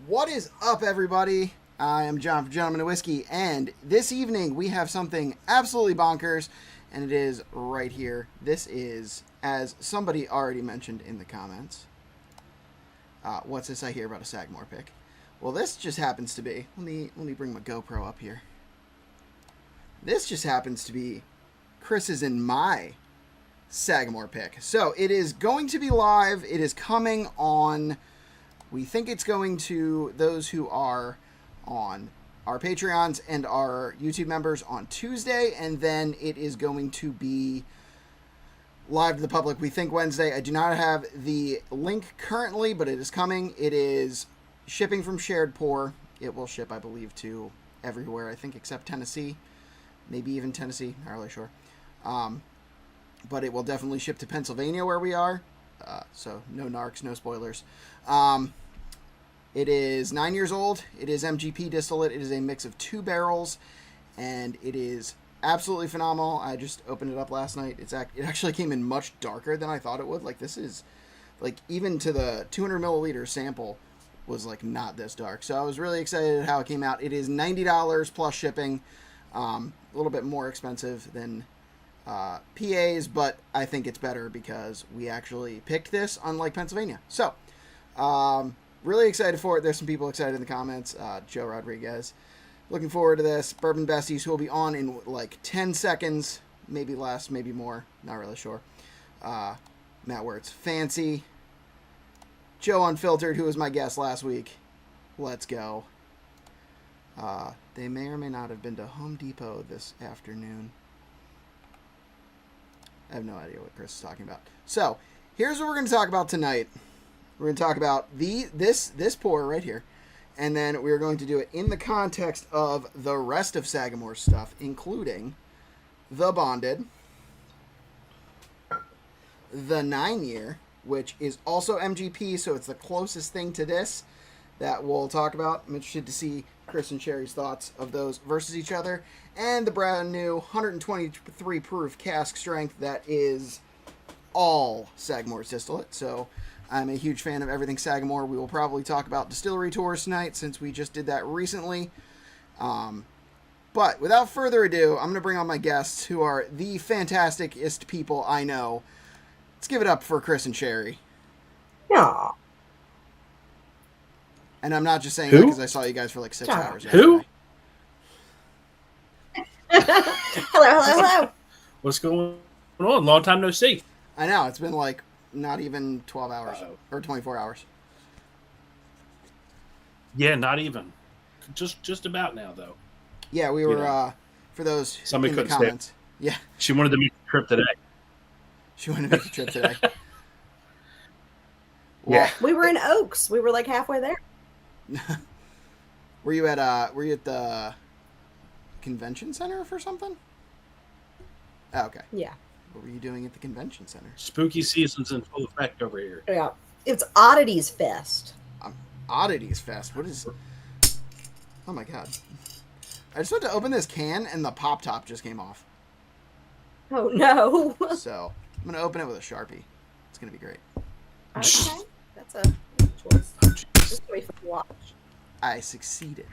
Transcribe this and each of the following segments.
What is up, everybody? I am John from Gentleman of Whiskey, and this evening we have something absolutely bonkers, and it is right here. This is, as somebody already mentioned in the comments, what's this I hear about a Sagamore pick? Well, this just happens to be, let me bring my GoPro up here. This just happens to be Chris's and my Sagamore pick. So it is going to be live. It is coming on, we think it's going to those who are on our Patreons and our YouTube members on Tuesday, and then it is going to be live to the public, we think, Wednesday. I do not have the link currently, but it is coming. It is shipping from Shared Pour. It will ship, I believe, to everywhere, I think, except Tennessee. Maybe even Tennessee, not really sure. But it will definitely ship to Pennsylvania, where we are. So no narcs, no spoilers. It is 9 years old. It is MGP distillate. It is a mix of 2 barrels, and it is absolutely phenomenal. I just opened it up last night. It actually came in much darker than I thought it would. Like, this is, like, even to the 200 milliliter sample was, like, not this dark. So I was really excited at how it came out. It is $90 plus shipping. A little bit more expensive than PA's, but I think it's better because we actually picked this, unlike Pennsylvania. So, really excited for it. There's some people excited in the comments. Joe Rodriguez. Looking forward to this. Bourbon Besties, who will be on in like 10 seconds. Maybe less, maybe more. Not really sure. Matt Wertz. Fancy. Joe Unfiltered, who was my guest last week. Let's go. They may or may not have been to Home Depot this afternoon. I have no idea what Chris is talking about. So, here's what we're going to talk about tonight. We're going to talk about this pour right here. And then we're going to do it in the context of the rest of Sagamore's stuff, including the Bonded, the 9-year, which is also MGP, so it's the closest thing to this that we'll talk about. I'm interested to see Chris and Sherry's thoughts of those versus each other. And the brand new 123 proof cask strength that is all Sagamore's distillate. So I'm a huge fan of everything Sagamore. We will probably talk about distillery tours tonight since we just did that recently. But without further ado, I'm going to bring on my guests who are the fantasticest people I know. Let's give it up for Chris and Sherry. Yeah. And I'm not just saying that because I saw you guys for like 6 hours yesterday. Who? Hello. What's going on? Long time no see. I know. It's been like not even 12 hours Uh-oh. or 24 hours. Yeah, not even. Just about now, though. Yeah, we were, for those Somebody in the couldn't stay. comments. Yeah, She wanted to make the trip today. she wanted to make the trip today. Yeah. We were in Oaks. We were like halfway there. Were you at the convention center for something? Oh, okay. Yeah. What were you doing at the convention center? Spooky season's in full effect over here. Yeah. It's Oddities Fest. Oddities Fest. What is... Oh my god. I just went to open this can and the pop top just came off. Oh no. So I'm going to open it with a Sharpie. It's going to be great. Okay. That's a good choice. Just wait for the watch. I succeeded.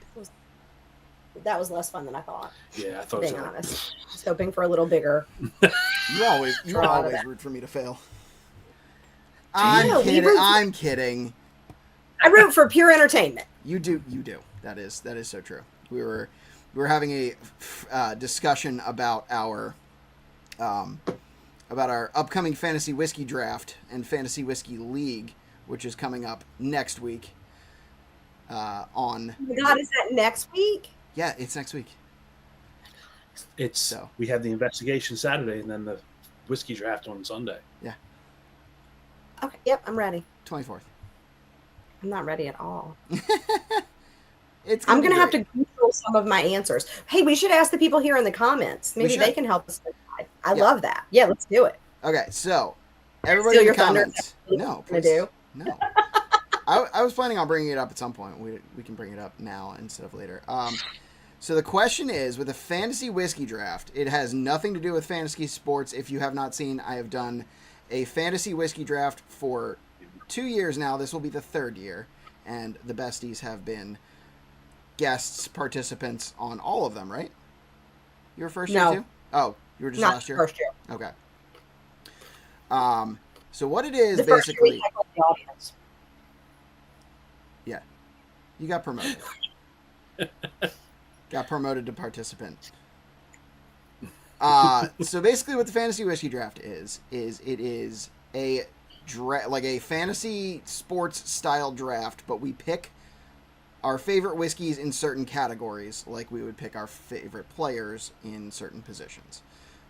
That was less fun than I thought. Yeah, I thought Being so. honest. Just hoping for a little bigger. You always root for me to fail. I'm No, kidding. I'm kidding. I root for pure entertainment. You do. That is so true. We were having a discussion about our upcoming fantasy whiskey draft and fantasy whiskey league, which is coming up next week. On. Oh my God, is that next week? Yeah, it's next week. We have the investigation Saturday and then the whiskey draft on Sunday. Yeah. Okay. Yep, I'm ready. 24th. I'm not ready at all. I'm going to have to Google some of my answers. Hey, we should ask the people here in the comments. Maybe they can help us decide. I love that. Yeah, let's do it. Okay, so everybody in the comments. No, please. No. I was planning on bringing it up at some point. We can bring it up now instead of later. So the question is, with a fantasy whiskey draft, it has nothing to do with fantasy sports. If you have not seen, I have done a fantasy whiskey draft for 2 years now. This will be the 3rd year. and the Besties have been guests, participants on all of them, right? You were first year too? Oh, you were just Not last year? First year. Okay. So what it is The first year basically... we heckled the audience. Yeah. You got promoted. Got promoted to participant. So basically what the Fantasy Whiskey Draft is it is a like a fantasy sports style draft, but we pick our favorite whiskeys in certain categories, like we would pick our favorite players in certain positions.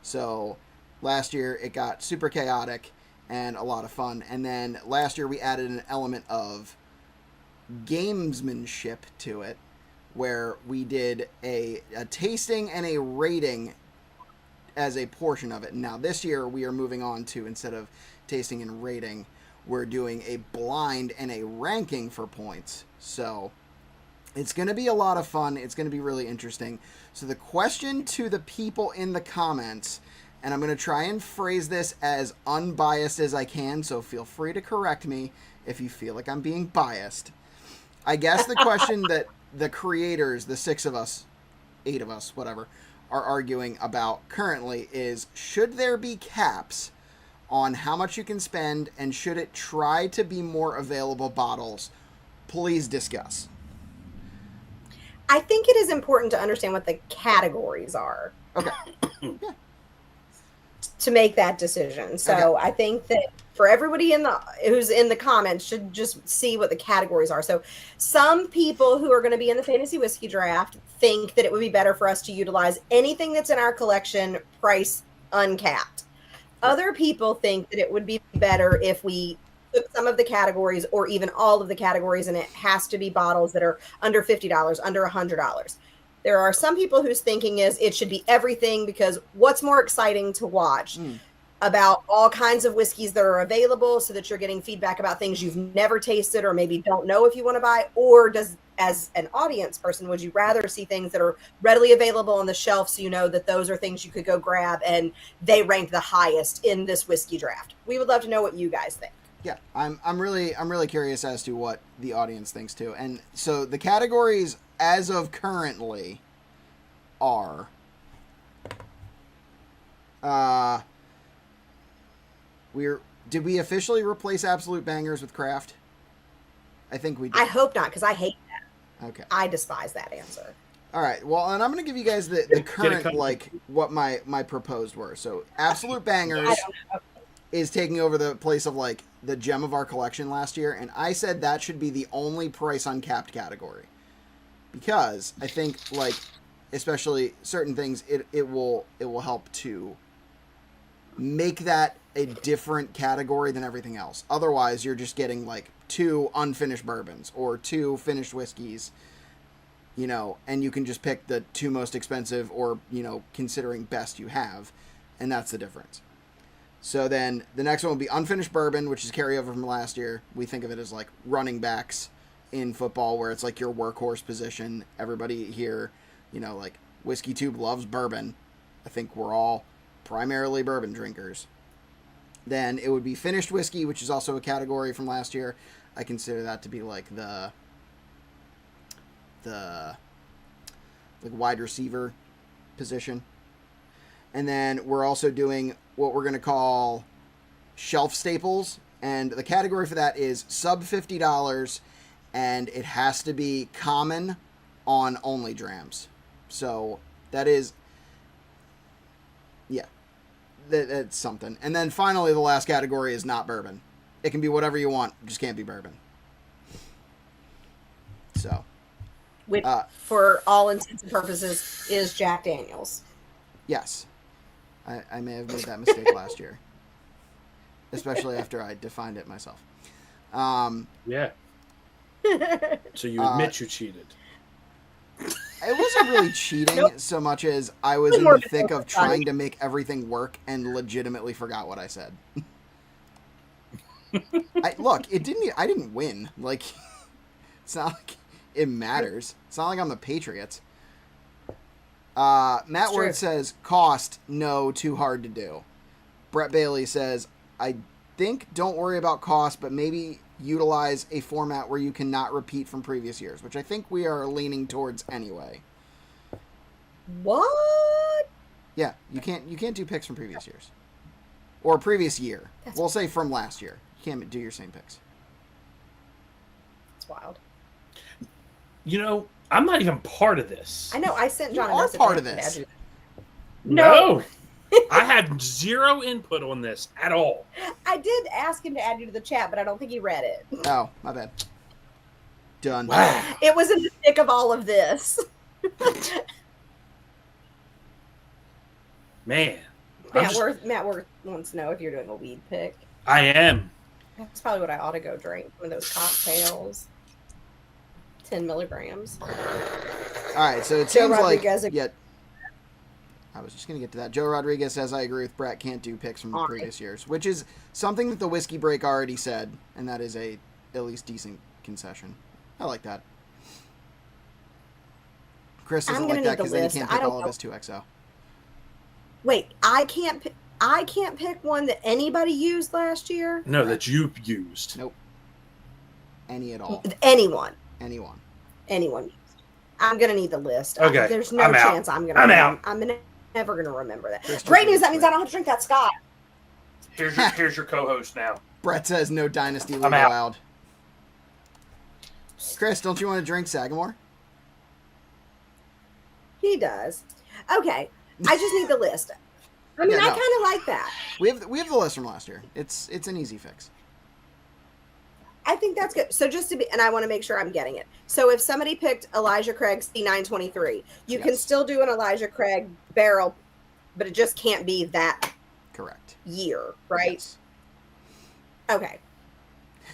So last year it got super chaotic and a lot of fun, and then last year we added an element of gamesmanship to it, where we did a tasting and a rating as a portion of it. Now this year we are moving on to, instead of tasting and rating, we're doing a blind and a ranking for points. So it's going to be a lot of fun. It's going to be really interesting. So the question to the people in the comments, and I'm going to try and phrase this as unbiased as I can, so feel free to correct me if you feel like I'm being biased. I guess the question that the creators, the 6 of us, 8 of us, whatever, are arguing about currently is, should there be caps on how much you can spend, and should it try to be more available bottles? Please discuss. I think it is important to understand what the categories are. Okay. Yeah. To make that decision. So okay. I think that for everybody who's in the comments should just see what the categories are. So some people who are going to be in the Fantasy Whiskey Draft think that it would be better for us to utilize anything that's in our collection, price uncapped. Other people think that it would be better if we took some of the categories or even all of the categories, and it has to be bottles that are under $50, under $100. There are some people whose thinking is it should be everything, because what's more exciting to watch about all kinds of whiskeys that are available, so that you're getting feedback about things you've never tasted or maybe don't know if you want to buy, or as an audience person, would you rather see things that are readily available on the shelf, so you know that those are things you could go grab and they rank the highest in this whiskey draft? We would love to know what you guys think. Yeah, I'm really curious as to what the audience thinks too. And so the categories as of currently are did we officially replace Absolute Bangers with Craft? I think we did. I hope not, because I hate that. Okay. I despise that answer. All right. Well, and I'm going to give you guys the current, like, what my proposed were. So Absolute Bangers is taking over the place of, like, the gem of our collection last year, and I said that should be the only price uncapped category, because I think, like, especially certain things, it will help to make that a different category than everything else. Otherwise, you're just getting, like, 2 unfinished bourbons or 2 finished whiskeys, you know, and you can just pick the 2 most expensive or, you know, considering best you have, and that's the difference. So then the next one will be unfinished bourbon, which is carryover from last year. We think of it as like running backs in football, where it's like your workhorse position. Everybody here, you know, like Whiskey Tube loves bourbon. I think we're all primarily bourbon drinkers. Then it would be finished whiskey, which is also a category from last year. I consider that to be like the like wide receiver position. And then we're also doing what we're going to call shelf staples. And the category for that is sub $50, and it has to be common on only drams. So that is, yeah, that's something. And then finally, the last category is not bourbon. It can be whatever you want, it just can't be bourbon. So, which, for all intents and purposes, is Jack Daniels. Yes. I may have made that mistake last year, especially after I defined it myself. Yeah. So you admit you cheated. It wasn't really cheating so much as I was in the thick of trying to make everything work and legitimately forgot what I said. Look, I didn't win. Like, it's not like it matters. It's not like I'm the Patriots. Matt Word says, cost, no, too hard to do. Brett Bailey says, I think don't worry about cost, but maybe utilize a format where you cannot repeat from previous years, which I think we are leaning towards anyway. What? Yeah, you can't do picks from previous years. Or previous year. We'll say from last year. You can't do your same picks. It's wild. You know, I'm not even part of this. I know. I sent John You a are message. part of this. No. I had zero input on this at all. I did ask him to add you to the chat, but I don't think he read it. Oh, my bad. Done. Wow. It was in the thick of all of this. Man. Matt Worth wants to know if you're doing a weed pick. I am. That's probably what I ought to go drink. One of those cocktails. 10 milligrams. All right, so it Joe seems Rodriguez- like... Yeah, I was just going to get to that. Joe Rodriguez says, I agree with Brett, can't do picks from All right. previous years, which is something that the Whiskey Break already said, and that is a at least decent concession. I like that. Chris doesn't like that because then he can't pick all of his 2XO. Wait, I can't pick one that anybody used last year? No, that you used. Nope. Any at all. Anyone. Anyone. Used. I'm going to need the list. Okay, There's no I'm out. chance I'm going to. I'm out. I'm never going to remember that. Chris Great doesn't news. That like means Brett. I don't have to drink that Scott. Here's your co-host now. Brett says no Dynasty League I'm out. allowed. Chris, don't you want to drink Sagamore? He does. Okay. I just need the list. I mean, Yeah, I no. kind of like that. We have the list from last year. It's an easy fix. I think that's good. So just to be, and I want to make sure I'm getting it. So if somebody picked Elijah Craig C923, you can Yes. still do an Elijah Craig barrel, but it just can't be that Correct. year, right? Yes. Okay.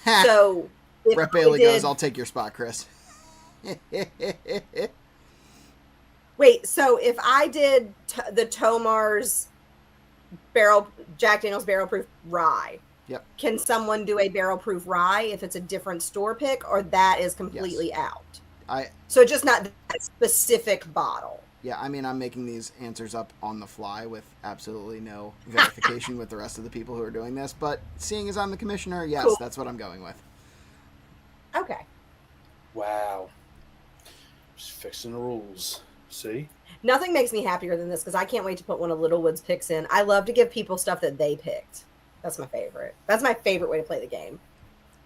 Ha! So if Brett I Bailey did- goes, I'll take your spot, Chris. Wait, so if I did the Tomar's Jack Daniel's barrel proof rye, Yep. can someone do a barrel proof rye if it's a different store pick, or that is completely out? So just not that specific bottle. Yeah, I mean, I'm making these answers up on the fly with absolutely no verification with the rest of the people who are doing this, but seeing as I'm the commissioner, yes, Cool. that's what I'm going with. Okay. Wow. Just fixing the rules. See? Nothing makes me happier than this because I can't wait to put one of Littlewood's picks in. I love to give people stuff that they picked. That's my favorite. That's my favorite way to play the game.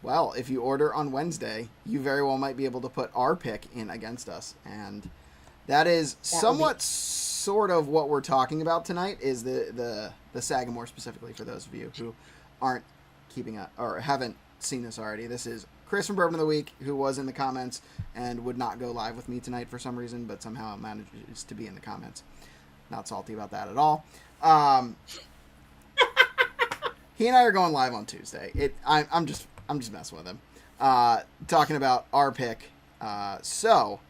Well, if you order on Wednesday, you very well might be able to put our pick in against us, and that is somewhat sort of what we're talking about tonight, is the Sagamore specifically, for those of you who aren't keeping up or haven't seen this already. This is Chris from Bourbon of the Week, who was in the comments and would not go live with me tonight for some reason, but somehow manages to be in the comments. Not salty about that at all. He and I are going live on Tuesday. I'm just messing with him. Talking about our pick. So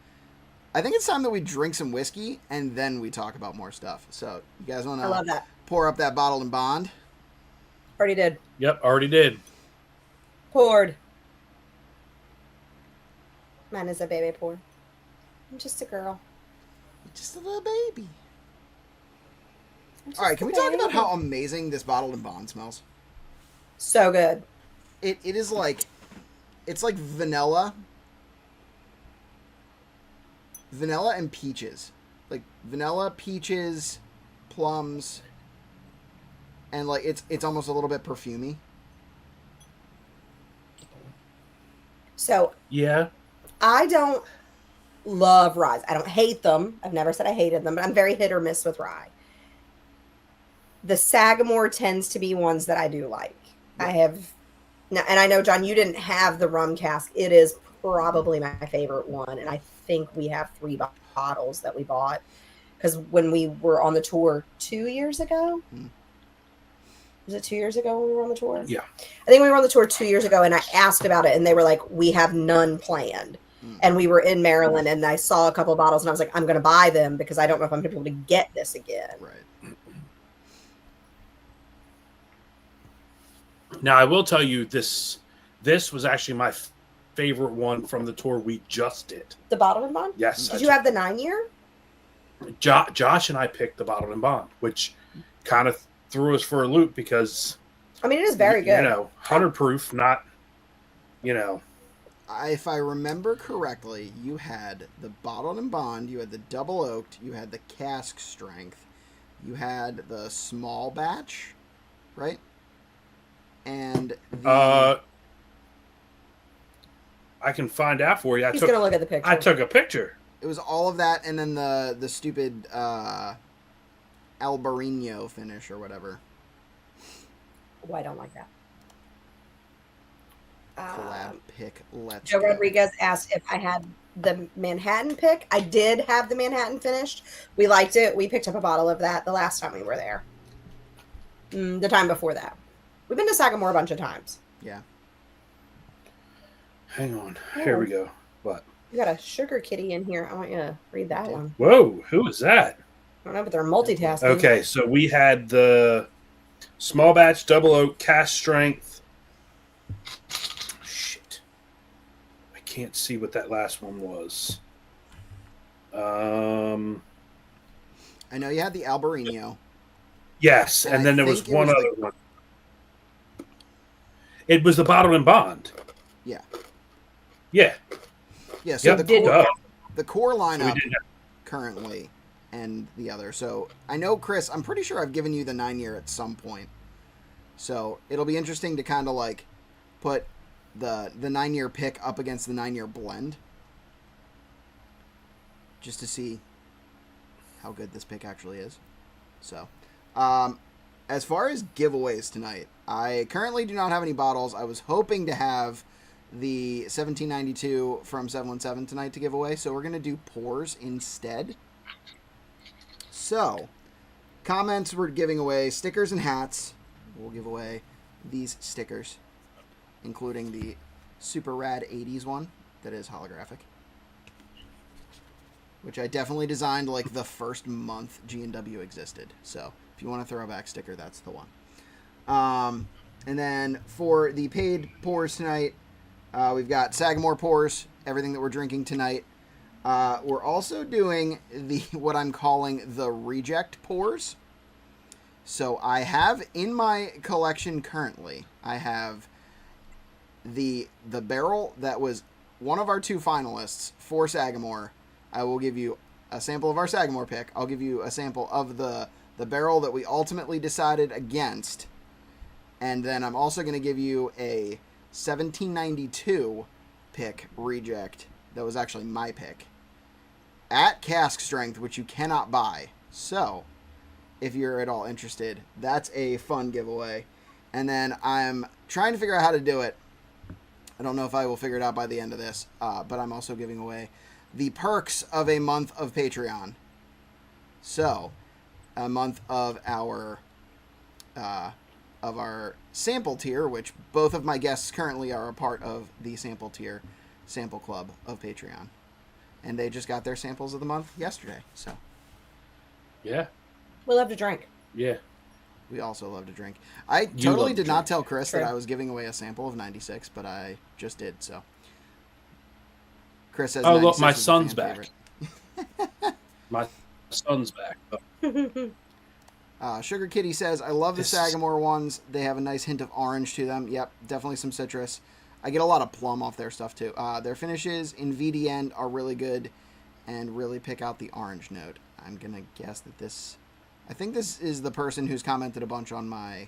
I think it's time that we drink some whiskey and then we talk about more stuff. So you guys want I love to that. pour up that bottle and bond? Already did. Yep, already did. Poured. Mine is a baby pour. I'm just a girl. Just a little baby. I'm just All right, can a we talk baby. about how amazing this bottle and bond smells? So good. It is like, it's like vanilla and peaches. Like vanilla, peaches, plums, and like it's almost a little bit perfumey. So Yeah. I don't love ryes. I don't hate them. I've never said I hated them, but I'm very hit or miss with rye. The Sagamore tends to be ones that I do like. I have, and I know, John, you didn't have the rum cask. It is probably my favorite one, and I think we have 3 bottles that we bought because when we were on the tour 2 years ago. Was it 2 years ago when we were on the tour? Yeah. I think we were on the tour 2 years ago, and I asked about it, and they were like, we have none planned. And we were in Maryland, and I saw a couple of bottles, and I was like, I'm going to buy them because I don't know if I'm going to be able to get this again. Right. Now, I will tell you this was actually my favorite one from the tour we just did. The bottled and bond? Yes. Did you have the 9-year? Josh and I picked the bottled and bond, which kind of threw us for a loop because I mean, it is very good. You know, 100 proof, not you know. If I remember correctly, you had the bottled and bond, you had the double oaked, you had the cask strength, you had the small batch, right? And the I can find out for you. He's gonna look at the picture. I took a picture. it was all of that, and then the stupid Albarino finish or whatever. Oh, I don't like that. Collab pick. Let's Joe go. Rodriguez asked if I had the Manhattan pick. I did have the Manhattan finished. We liked it. We picked up a bottle of that the last time we were there. The time before that. We've been to Sagamore a bunch of times. Yeah. Hang on. Here we go. What? You got a sugar kitty in here. I want you to read that one. Whoa, who is that? I don't know, but they're multitasking. Okay, so we had the small batch, double oak, cast strength. Shit. I can't see what that last one was. I know you had the Albarino. Yes, and then there was one other one. It was the bottled and bond. Yeah. Yeah. Yeah, so Yep. the core lineup currently and the other. So I know, Chris, I'm pretty sure I've given you the 9-year at some point. So it'll be interesting to kind of like put the 9-year pick up against the 9-year blend. Just to see how good this pick actually is. So, as far as giveaways tonight, I currently do not have any bottles. I was hoping to have the 1792 from 717 tonight to give away, so we're going to do pours instead. So, comments, we're giving away stickers and hats. We'll give away these stickers, including the super rad 80s one that is holographic, which I definitely designed like the first month G&W existed. So if you want a throwback sticker, that's the one. And then for the paid pours tonight, we've got Sagamore pours, everything that we're drinking tonight. We're also doing what I'm calling the reject pours. So I have in my collection currently, I have the barrel that was one of our 2 finalists for Sagamore. I will give you a sample of our Sagamore pick. I'll give you a sample of the barrel that we ultimately decided against. And then I'm also going to give you a 1792 pick reject that was actually my pick at cask strength, which you cannot buy. So if you're at all interested, that's a fun giveaway. And then I'm trying to figure out how to do it. I don't know if I will figure it out by the end of this, but I'm also giving away the perks of a month of Patreon. So, a month of our sample tier, which both of my guests currently are a part of the sample tier, sample club of Patreon, and they just got their samples of the month yesterday. So, yeah, we love to drink. Yeah, we also love to drink. I totally did not tell Chris that I was giving away a sample of 96, but I just did. So. Chris says, "Oh look, my son's back." My son's back. Sugar Kitty says, "I love the Sagamore ones. They have a nice hint of orange to them. Yep, definitely some citrus. I get a lot of plum off their stuff too. Their finishes in VD end are really good, and really pick out the orange note. I'm gonna guess that this. I think this is the person who's commented a bunch on my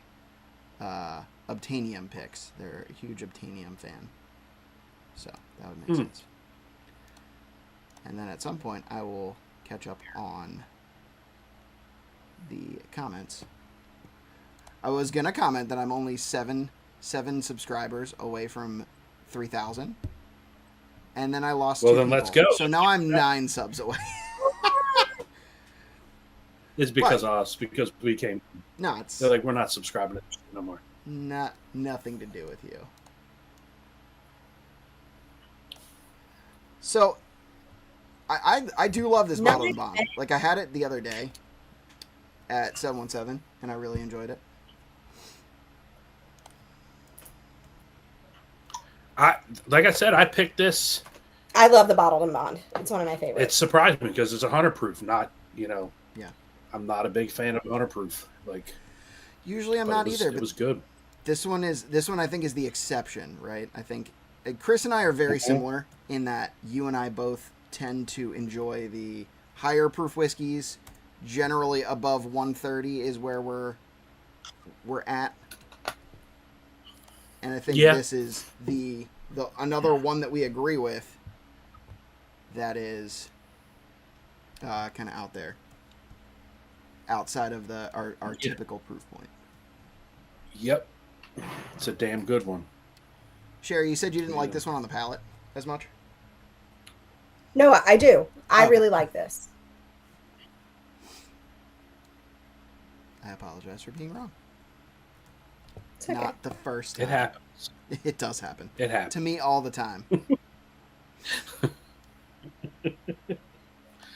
Obtainium picks. They're a huge Obtainium fan, so that would make sense." And then at some point, I will catch up on the comments. I was going to comment that I'm only seven subscribers away from 3,000. And then I lost 2 people. Let's go. So now I'm 9 subs away. It's because of us, because we came. No, it's... They're like, we're not subscribing to this no more. Nothing to do with you. So... I do love this bottle and bond. Like, I had it the other day at 717, and I really enjoyed it. Like I said, I picked this. I love the bottled and bond. It's one of my favorites. It surprised me because it's 100 proof, not, Yeah. I'm not a big fan of 100 proof. Like, usually I'm not either. It was good. This one I think is the exception, right? I think Chris and I are very similar in that you and I both tend to enjoy the higher proof whiskeys. Generally above 130 is where we're at. And I think this is the another one that we agree with that is kind of out there. Outside of our typical proof point. Yep. It's a damn good one. Sherry, you said you didn't like this one on the palate as much? No, I do. I really like this. I apologize for being wrong. It's okay. Not the first time. It happens. It does happen. It happens. To me all the time.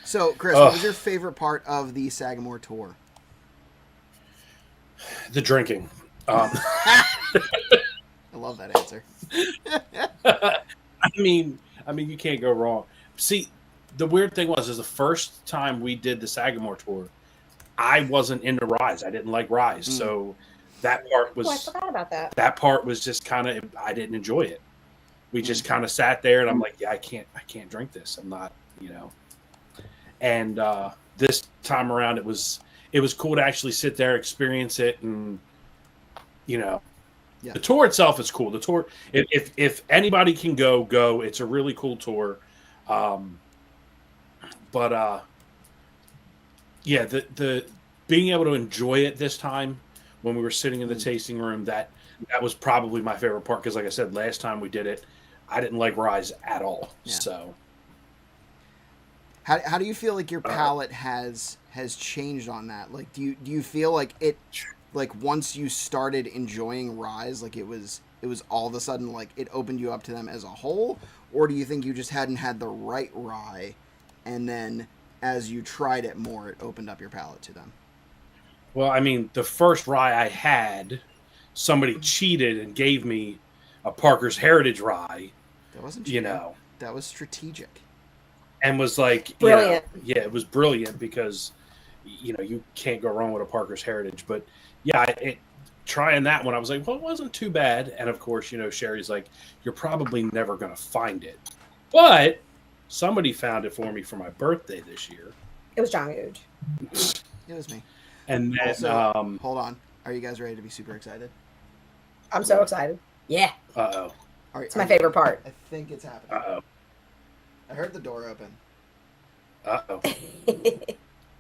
So, Chris, what was your favorite part of the Sagamore tour? The drinking. I love that answer. I mean, you can't go wrong. See, the weird thing is the first time we did the Sagamore tour, I wasn't into rye. I didn't like rye, so that part was. Oh, I forgot about that. That part was just kind of. I didn't enjoy it. We just kind of sat there, and I'm like, yeah, I can't drink this. I'm not, And this time around, it was cool to actually sit there, experience it, and the tour itself is cool. The tour, if anybody can go. It's a really cool tour. The being able to enjoy it this time when we were sitting in the tasting room, that was probably my favorite part because, like I said, last time we did it, I didn't like rye at all. Yeah. So, how do you feel like your palate has changed on that? Like, do you feel like it, like once you started enjoying rye, like it was all of a sudden like it opened you up to them as a whole, or do you think you just hadn't had the right rye, and then as you tried it more, it opened up your palate to them? Well, I mean, the first rye I had, somebody cheated and gave me a Parker's Heritage rye. That wasn't cheating. That was strategic. And was like, brilliant. It was brilliant because, you can't go wrong with a Parker's Heritage. But yeah, trying that one, I was like, well, it wasn't too bad. And of course, Sherry's like, you're probably never going to find it. But somebody found it for me for my birthday this year. It was John Googe. It was me. And then, also, hold on. Are you guys ready to be super excited? I'm so excited. Yeah. Uh-oh. It's my favorite part. I think it's happening. Uh-oh. I heard the door open. Uh-oh.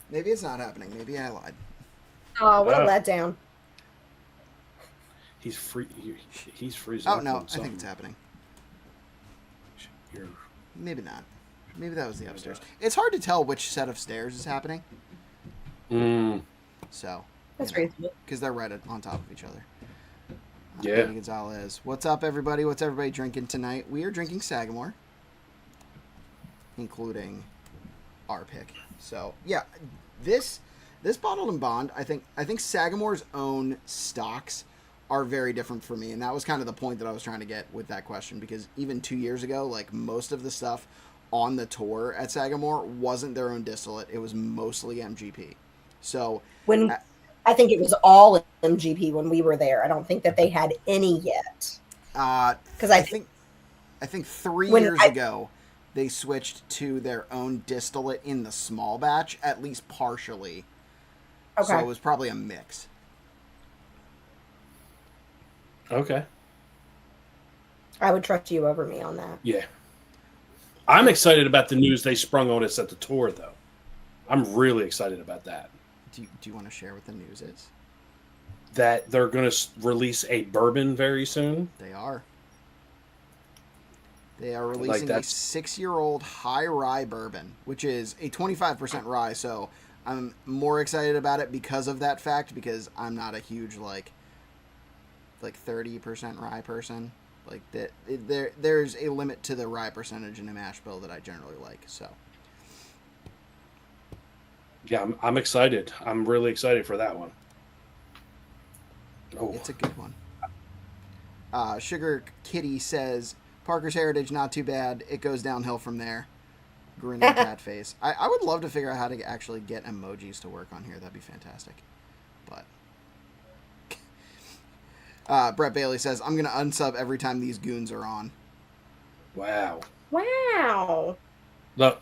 Maybe it's not happening. Maybe I lied. Oh, what a letdown. He's freezing. Oh, no. I think it's happening. Maybe not. Maybe that was the upstairs. It's hard to tell which set of stairs is happening. So. That's reasonable. Because they're right on top of each other. Yeah. Gonzalez. What's up, everybody? What's everybody drinking tonight? We are drinking Sagamore, including our pick. So yeah, this bottled and bond. I think Sagamore's own stocks are very different for me, and that was kind of the point that I was trying to get with that question, because even 2 years ago, like most of the stuff on the tour at Sagamore wasn't their own distillate. It was mostly MGP. So when I think it was all MGP when we were there. I don't think that they had any yet. Because I think 3 years ago they switched to their own distillate in the small batch, at least partially. Okay. So it was probably a mix. Okay. I would trust you over me on that. Yeah. I'm excited about the news they sprung on us at the tour, though. I'm really excited about that. Do you want to share what the news is? That they're going to release a bourbon very soon. They are. They are releasing a 6-year-old high rye bourbon, which is a 25% rye. So I'm more excited about it because of that fact, because I'm not a huge like 30% rye person. Like there's a limit to the rye percentage in a mash bill that I generally like. So. Yeah, I'm excited. I'm really excited for that one. Oh. It's a good one. Sugar Kitty says, Parker's Heritage, not too bad. It goes downhill from there. Grinning cat face. I would love to figure out how to actually get emojis to work on here. That'd be fantastic. But Brett Bailey says, I'm going to unsub every time these goons are on. Wow. Wow. Look,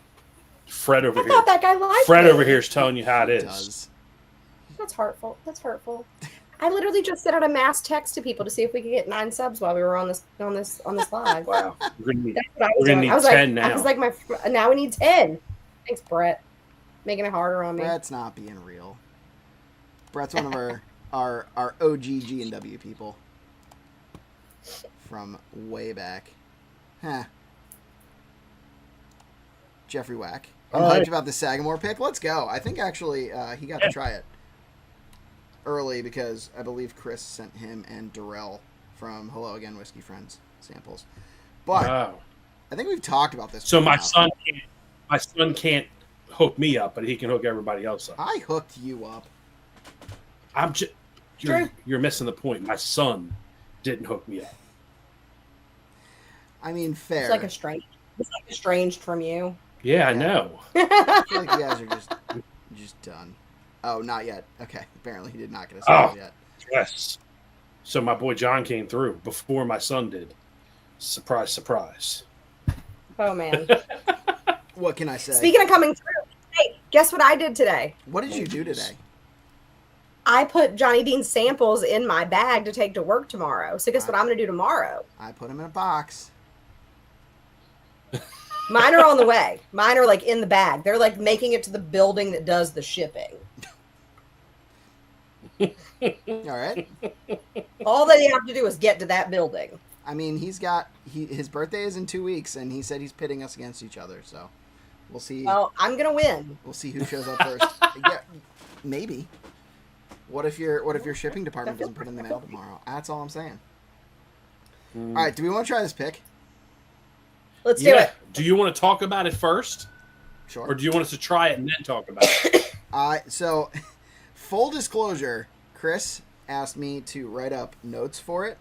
Fred over I here. thought that guy liked Fred me. over here is telling you how it is. Does. That's hurtful. That's hurtful. I literally just sent out a mass text to people to see if we could get 9 subs while we were on this live. Wow. We're gonna need, That's what I was we're gonna doing. need I was 10 like, now. I was like, now we need 10. Thanks, Brett. Making it harder on me. Brett's not being real. Brett's one of our OG G&W people from way back. Huh. Jeffrey Wack. I'm All hyped right. about the Sagamore pick. Let's go. I think actually he got to try it early because I believe Chris sent him and Darrell from Hello Again Whiskey Friends samples. But Wow. I think we've talked about this. So my enough. son can't hook me up, but he can hook everybody else up. I hooked you up. I'm just True. you're missing the point. My son didn't hook me up. I mean, fair. It's like estranged from you. Yeah, I Yeah. know. I feel like you guys are just done. Oh, not yet. Okay. Apparently he did not get a sample yet. Yes. So my boy John came through before my son did. Surprise, surprise. Oh man. What can I say? Speaking of coming through, hey, guess what I did today? What did you do today? I put Johnny Dean's samples in my bag to take to work tomorrow. So guess what I'm going to do tomorrow? I put them in a box. Mine are on the way. Mine are like in the bag. They're like making it to the building that does the shipping. All right. All that you have to do is get to that building. I mean, his birthday is in 2 weeks, and he said he's pitting us against each other. So we'll see. Well, I'm going to win. We'll see who shows up first. Yeah, maybe. What if your shipping department doesn't put in the mail tomorrow? That's all I'm saying. All right. Do we want to try this pick? Let's do it. Do you want to talk about it first? Sure. Or do you want us to try it and then talk about it? So, full disclosure, Chris asked me to write up notes for it,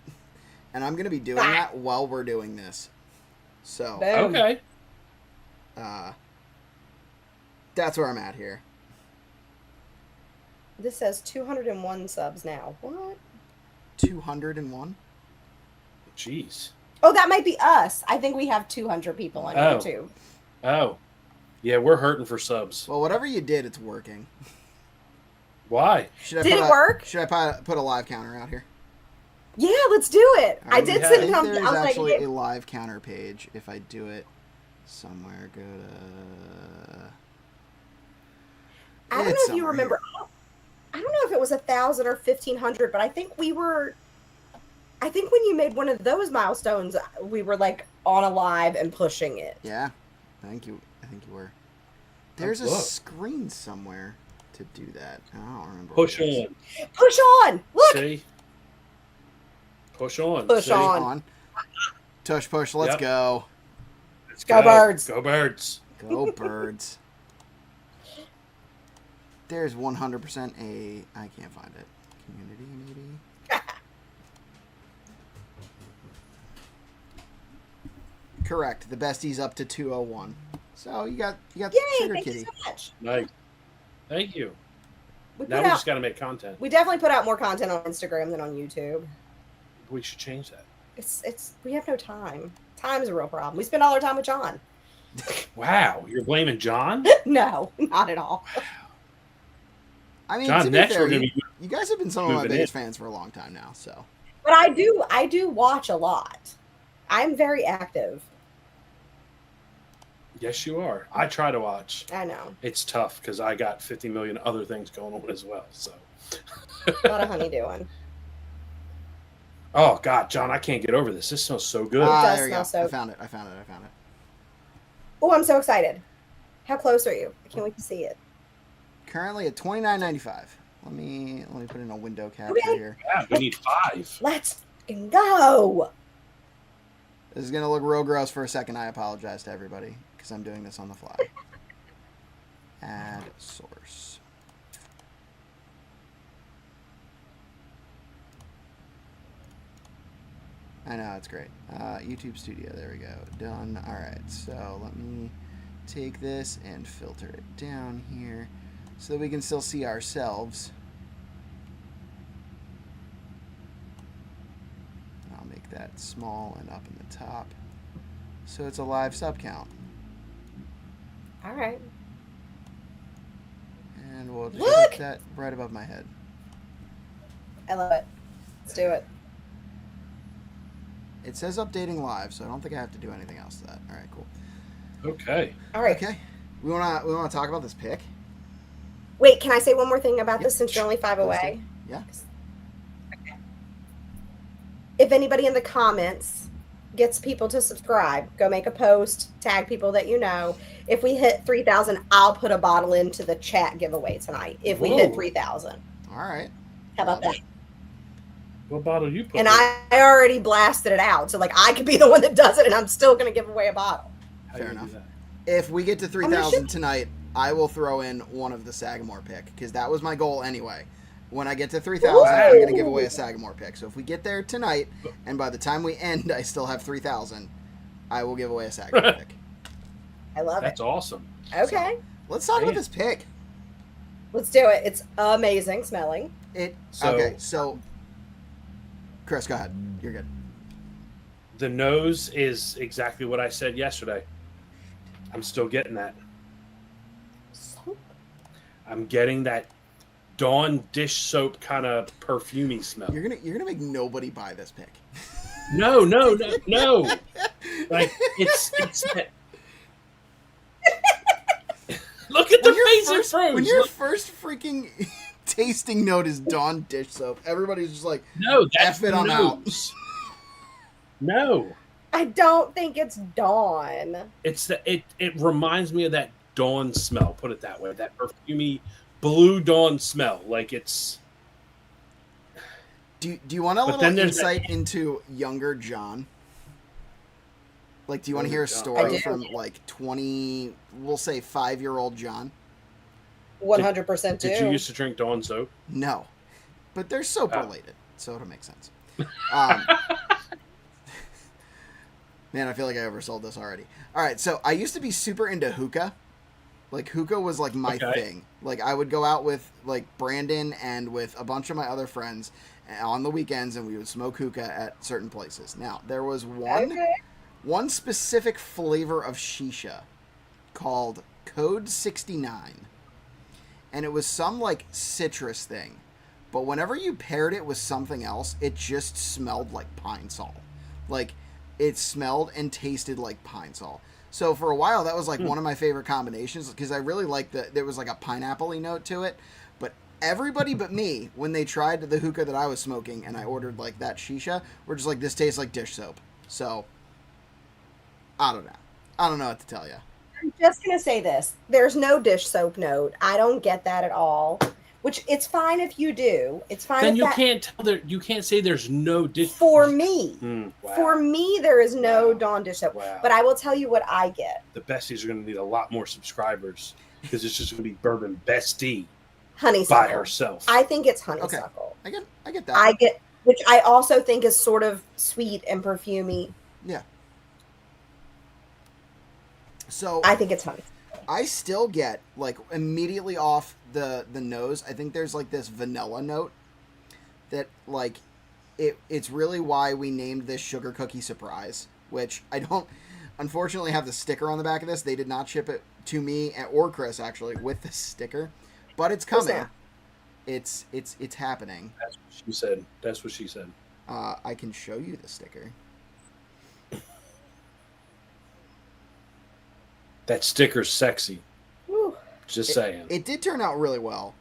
and I'm going to be doing that while we're doing this. So, Boom. Okay. that's where I'm at here. This says 201 subs now. What? 201? Jeez. Oh, that might be us. I think we have 200 people on YouTube. Oh. Yeah, we're hurting for subs. Well, whatever you did, it's working. Why? Should I Did it work? Should I put a live counter out here? Yeah, let's do it. I did yeah. send I it think on. there is I was like, actually hey, a live counter page. If I do it somewhere, go to... I don't know It's if you somewhere remember. I don't know if it was 1,000 or 1,500, but I think we were. I think when you made one of those milestones, we were like on a live and pushing it. Yeah, I think you were. There's a look. screen somewhere to do that. I don't remember. Push what it is. on. Push on! Look, See? Push on. Push See? on. Tush push. Let's Yep. go. Let's Go Birds. Go Birds. Go birds. There's 100% a. I can't find it. Community maybe. Correct. The besties up to 201. So you got yay! Sugar Thank Kitty. you so much. Nice. Thank you. We put Now we out. just got to make content. We definitely put out more content on Instagram than on YouTube. We should change that. It's. We have no time. Time's a real problem. We spend all our time with John. Wow. You're blaming John? No, not at all. I mean, John, to be next fair, we're going to be. you guys have been some of my moving biggest in. fans for a long time now. So But I do watch a lot. I'm very active. Yes, you are. I try to watch. I know. It's tough because I got 50 million other things going on as well. So. A lot of honey doing. Oh, God, John, I can't get over this. This smells so good. does there we go. smell so- I found it. Oh, I'm so excited. How close are you? I can't wait to see it. Currently at $29.95. Let me put in a window capture Okay. here. Yeah, we need 5. Let's fucking go. This is gonna look real gross for a second. I apologize to everybody because I'm doing this on the fly. Add source. I know, it's great. YouTube Studio, there we go. Done. All right, so let me take this and filter it down here so that we can still see ourselves. I'll make that small and up in the top so it's a live sub count. All right. And we'll just Look! put that right above my head. I love it. Let's do it. It says updating live, so I don't think I have to do anything else to that. All right, cool. Okay. All right. Okay. We wanna talk about this pick. Wait, can I say one more thing about Yep. this since you're only 5 away? Yeah. Okay. If anybody in the comments gets people to subscribe, go make a post, tag people that you know. If we hit 3,000, I'll put a bottle into the chat giveaway tonight. If we hit 3,000. All right. How about that? What bottle you put? And in? I already blasted it out. So, like, I could be the one that does it, and I'm still going to give away a bottle. How Fair you do enough. that? If we get to gonna 3,000 shoot. tonight, I will throw in one of the Sagamore pick because that was my goal anyway. When I get to 3,000, I'm going to give away a Sagamore pick. So if we get there tonight, and by the time we end, I still have 3,000, I will give away a Sagamore pick. I love That's awesome. it. Okay. Let's talk about Hey. this pick. Let's do it. It's amazing smelling. So Chris, go ahead. You're good. The nose is exactly what I said yesterday. I'm still getting that. I'm getting that Dawn dish soap kind of perfumey smell. You're gonna make nobody buy this pick. No. Like it's Look at the face it froze. When your first freaking tasting note is Dawn dish soap, everybody's just like, No, that's F it, the I'm out. nose. No. I don't think it's Dawn. It's it reminds me of that Dawn smell, put it that way. That perfumey blue Dawn smell. Like it's Do you want a But little then there's insight into younger John? Like, do you want to hear a Younger John. story I do. from like 20, we'll say 5-year-old John? 100% do. Did you used to drink Dawn soap? No, but they're soap Oh. related, so it'll make sense. Man, I feel like I oversold this already. All right, so I used to be super into hookah. Like, hookah was like my Okay. thing. Like, I would go out with like Brandon and with a bunch of my other friends on the weekends, and we would smoke hookah at certain places. Now, there was one specific flavor of shisha called Code 69, and it was some like citrus thing. But whenever you paired it with something else, it just smelled like pine sol. Like, it smelled and tasted like pine sol. So for a while, that was like one of my favorite combinations because I really liked that there was like a pineapple-y note to it. But everybody but me, when they tried the hookah that I was smoking and I ordered like that shisha, were just like, this tastes like dish soap. So, I don't know. I don't know what to tell you. I'm just going to say this. There's no dish soap note. I don't get that at all. Which, it's fine if you do. It's fine Then if you that... can't tell there. You can't say there's no dish. For me. Wow. For me, there is no Wow. Dawn dish soap. Wow. But I will tell you what I get. The besties are going to need a lot more subscribers because it's just going to be Bourbon Bestie Honeysuckle. by herself. I think it's honeysuckle. I get that. I get... Which I also think is sort of sweet and perfumey. Yeah. So I think it's honeysuckle. I still get like immediately off the nose. I think there's like this vanilla note that like it's really why we named this Sugar Cookie Surprise, which I don't unfortunately have the sticker on the back of this. They did not ship it to me or Chris actually with the sticker, but it's coming. that? It's happening. That's what she said. That's what she said. I can show you the sticker. That sticker's sexy. Whew. Just saying. It did turn out really well,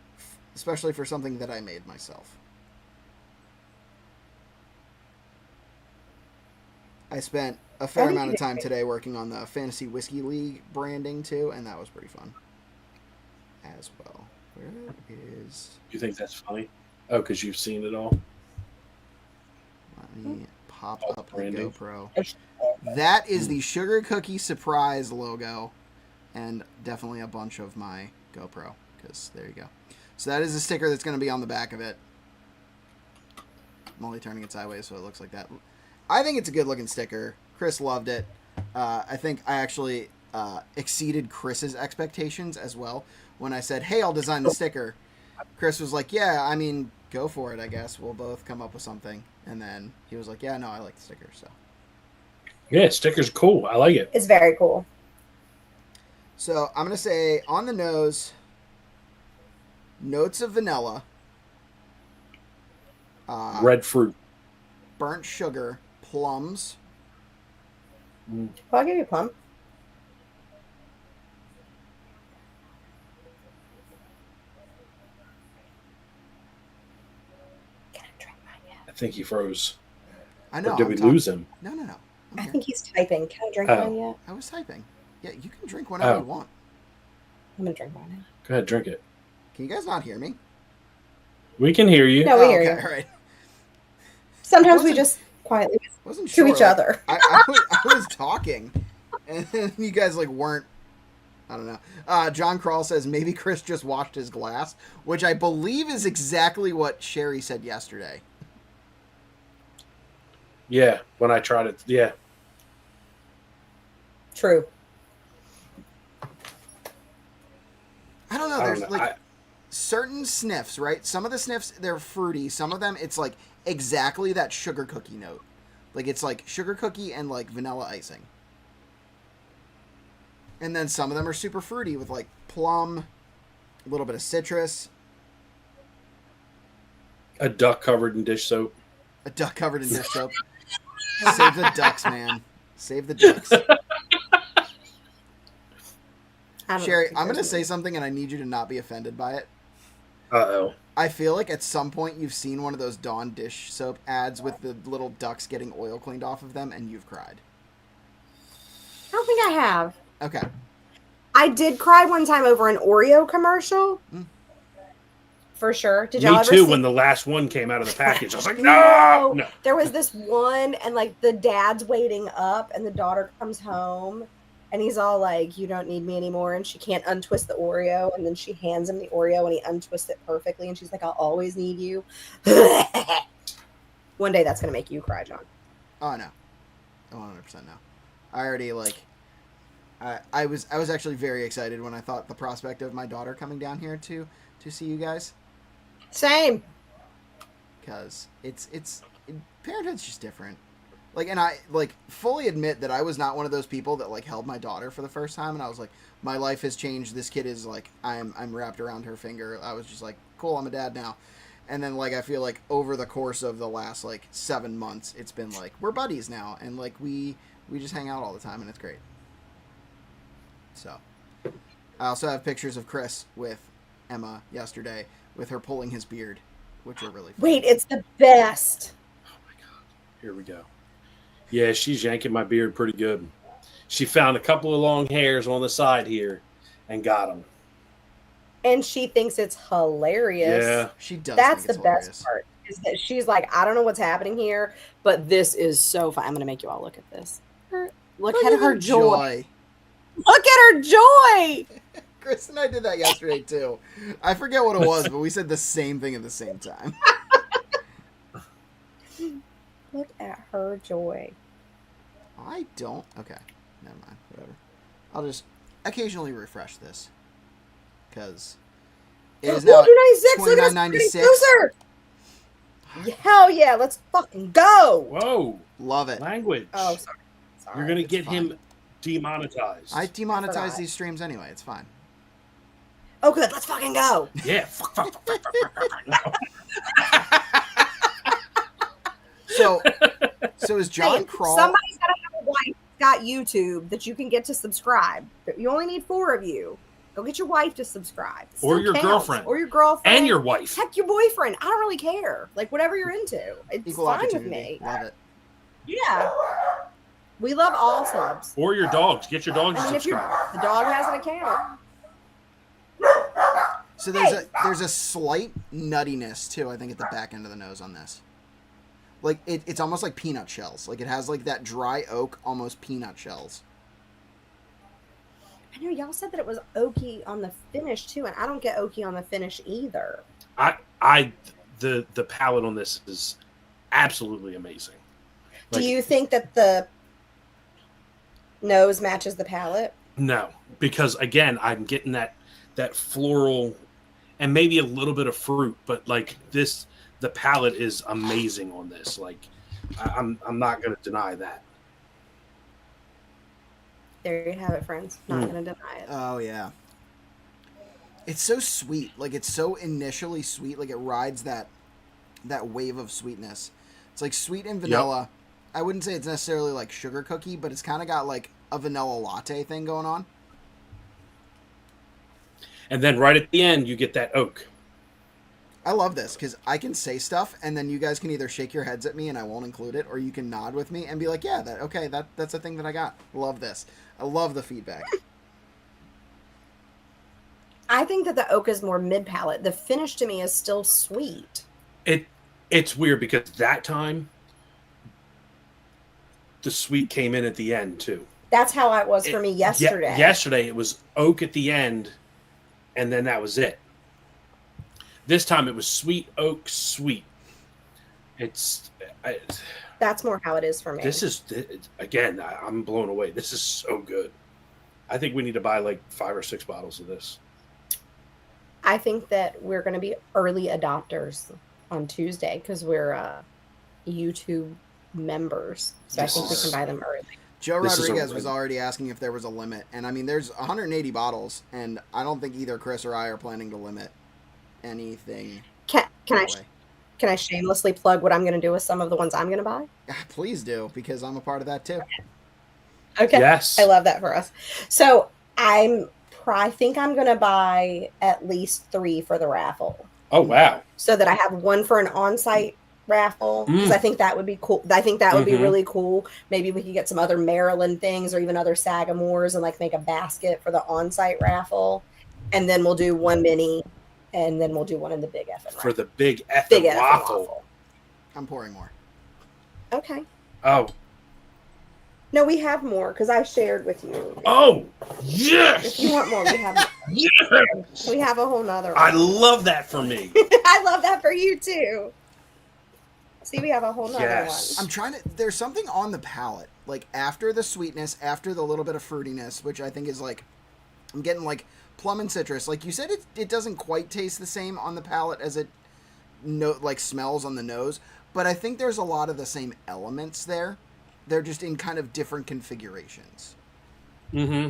especially for something that I made myself. I spent a fair amount of time today working on the Fantasy Whiskey League branding too, and that was pretty fun as well. Where is... You think that's funny? Oh, because you've seen it all? Let me pop Oh, up the branding. GoPro. That is the Sugar Cookie Surprise logo, and definitely a bunch of my GoPro, because there you go. So that is a sticker that's going to be on the back of it. I'm only turning it sideways so it looks like that. I think it's a good looking sticker. Chris loved it. I think I actually exceeded Chris's expectations as well. When I said, hey, I'll design the sticker, Chris was like, yeah, I mean, go for it, I guess. We'll both come up with something. And then he was like, yeah, no, I like the sticker, so. Yeah, stickers are cool. I like it. It's very cool. So I'm gonna say on the nose, notes of vanilla, Red fruit. burnt sugar, plums, Well, I'll give you a plum. Can I drink mine yet? I think he froze. I know. Or did we lose him? No. I think he's typing. Can I drink Oh. mine yet? I was typing. Yeah, you can drink whenever Oh. you want. I'm gonna drink mine now. Go ahead, drink it. Can you guys not hear me? We can hear you. No, we hear okay, you. all right. Sometimes we wasn't- just quietly Wasn't to sure. each other. I was talking, and then you guys like weren't. I don't know. John Crawl says maybe Chris just washed his glass, which I believe is exactly what Sherry said yesterday. Yeah, when I tried it. Yeah. True. I don't know. I There's don't know. like certain sniffs, right? Some of the sniffs they're fruity. Some of them it's like exactly that sugar cookie note. Like it's like sugar cookie and like vanilla icing. And then some of them are super fruity with like plum, a little bit of citrus, A duck covered in dish soap. a duck covered in dish soap. Save the ducks, man. Save the ducks. Sherry, I'm going to say something and I need you to not be offended by it. Uh-oh. I feel like at some point you've seen one of those Dawn dish soap ads with the little ducks getting oil cleaned off of them and you've cried. I don't think I have. Okay. I did cry one time over an Oreo commercial. For sure. Did y'all Me ever too, see? when the last one came out of the package. I was like, no! No. There was this one, and like the dad's waiting up, and the daughter comes home, and he's all like, "You don't need me anymore," and she can't untwist the Oreo, and then she hands him the Oreo, and he untwists it perfectly, and she's like, "I'll always need you." One day that's gonna make you cry, John. Oh, no. 100% no. I already, like... I was actually very excited when I thought the prospect of my daughter coming down here to see you guys. Same. Because parenthood's just different. Like, and I like fully admit that I was not one of those people that like held my daughter for the first time and I was like, my life has changed. This kid is like, I'm wrapped around her finger. I was just like, cool, I'm a dad now. And then like I feel like over the course of the last like 7 months, it's been like we're buddies now and like we just hang out all the time and it's great. So I also have pictures of Chris with Emma yesterday with her pulling his beard, which are really fun. Wait, it's the best. Oh my God. Here we go. Yeah, she's yanking my beard pretty good. She found a couple of long hairs on the side here and got them. And she thinks it's hilarious. Yeah. She does. That's think the it's best hilarious. part. Is that she's like, I don't know what's happening here, but this is so fun. I'm gonna make you all look at this. Look at her the joy. Look at her joy. Chris and I did that yesterday too. I forget what it was, but we said the same thing at the same time. Look at her joy. I don't. Okay, never mind. Whatever. I'll just occasionally refresh this because it is now $2.96. Look at us $29.96. loser. Hell yeah, let's fucking go. Whoa. Love it. Language. Oh, sorry. You're going to It's get fine. him demonetized. I demonetize forgot. these streams anyway. It's fine. Oh, good. Let's fucking go. Yeah. Fuck. No. So is John Crawl? Somebody's got to have a wife got YouTube that you can get to subscribe. You only need 4 of you. Go get your wife to subscribe. It Or still your counts. girlfriend. Or your girlfriend. And your wife. Heck, your boyfriend. I don't really care. Like, whatever you're into. It's Equal fine with opportunity. me. Love it. Yeah. We love all subs. Or your dogs. Get your dogs I to mean, if subscribe. the dog has an account. So there's a slight nuttiness too. I think at the back end of the nose on this. Like it's almost like peanut shells. Like it has like that dry oak, almost peanut shells. I know y'all said that it was oaky on the finish too, and I don't get oaky on the finish either. The palate on this is absolutely amazing. Do Like, you think that the nose matches the palate? No, because again, I'm getting that floral and maybe a little bit of fruit, but like this, the palate is amazing on this. Like I'm not going to deny that. There you have it, friends. Not going to deny it. Oh, yeah. It's so sweet. Like, it's so initially sweet. Like, it rides that wave of sweetness. It's like sweet and vanilla. Yep. I wouldn't say it's necessarily like sugar cookie, but it's kind of got like a vanilla latte thing going on. And then right at the end, you get that oak. I love this because I can say stuff, and then you guys can either shake your heads at me and I won't include it, or you can nod with me and be like, yeah, that's a thing that I got. Love this. I love the feedback. I think that the oak is more mid-palate. The finish to me is still sweet. It's weird because that time, the sweet came in at the end, too. That's how it was for me yesterday. Yesterday, it was oak at the end, and then that was it. This time, it was sweet, oak, sweet. That's more how it is for me. This is, again, I'm blown away. This is so good. I think we need to buy like 5 or 6 bottles of this. I think that we're going to be early adopters on Tuesday because we're YouTube members. So I think we can buy them early. Joe Rodriguez was already asking if there was a limit. And I mean, there's 180 bottles, and I don't think either Chris or I are planning to limit anything. Can I shamelessly plug what I'm going to do with some of the ones I'm going to buy? Please do, because I'm a part of that too. Okay. Yes. I love that for us. So I think I'm going to buy at least 3 for the raffle. Oh, wow. So that I have one for an on-site raffle, because I think that would be cool. I think that would be really cool. Maybe we could get some other Maryland things or even other Sagamores and like make a basket for the on-site raffle. And then we'll do one mini, and then we'll do one in the big effing for the big effing waffle. I'm pouring more. Okay. Oh. No, we have more because I shared with you. Oh, yes! If you want more, we have more. Yes! We have a whole nother one. I love that for me. I love that for you too. See, we have a whole nother one. I'm trying to, there's something on the palate, like after the sweetness, after the little bit of fruitiness, which I think is like, I'm getting like plum and citrus. Like you said, it doesn't quite taste the same on the palate as it like smells on the nose, but I think there's a lot of the same elements there. They're just in kind of different configurations. Mm-hmm.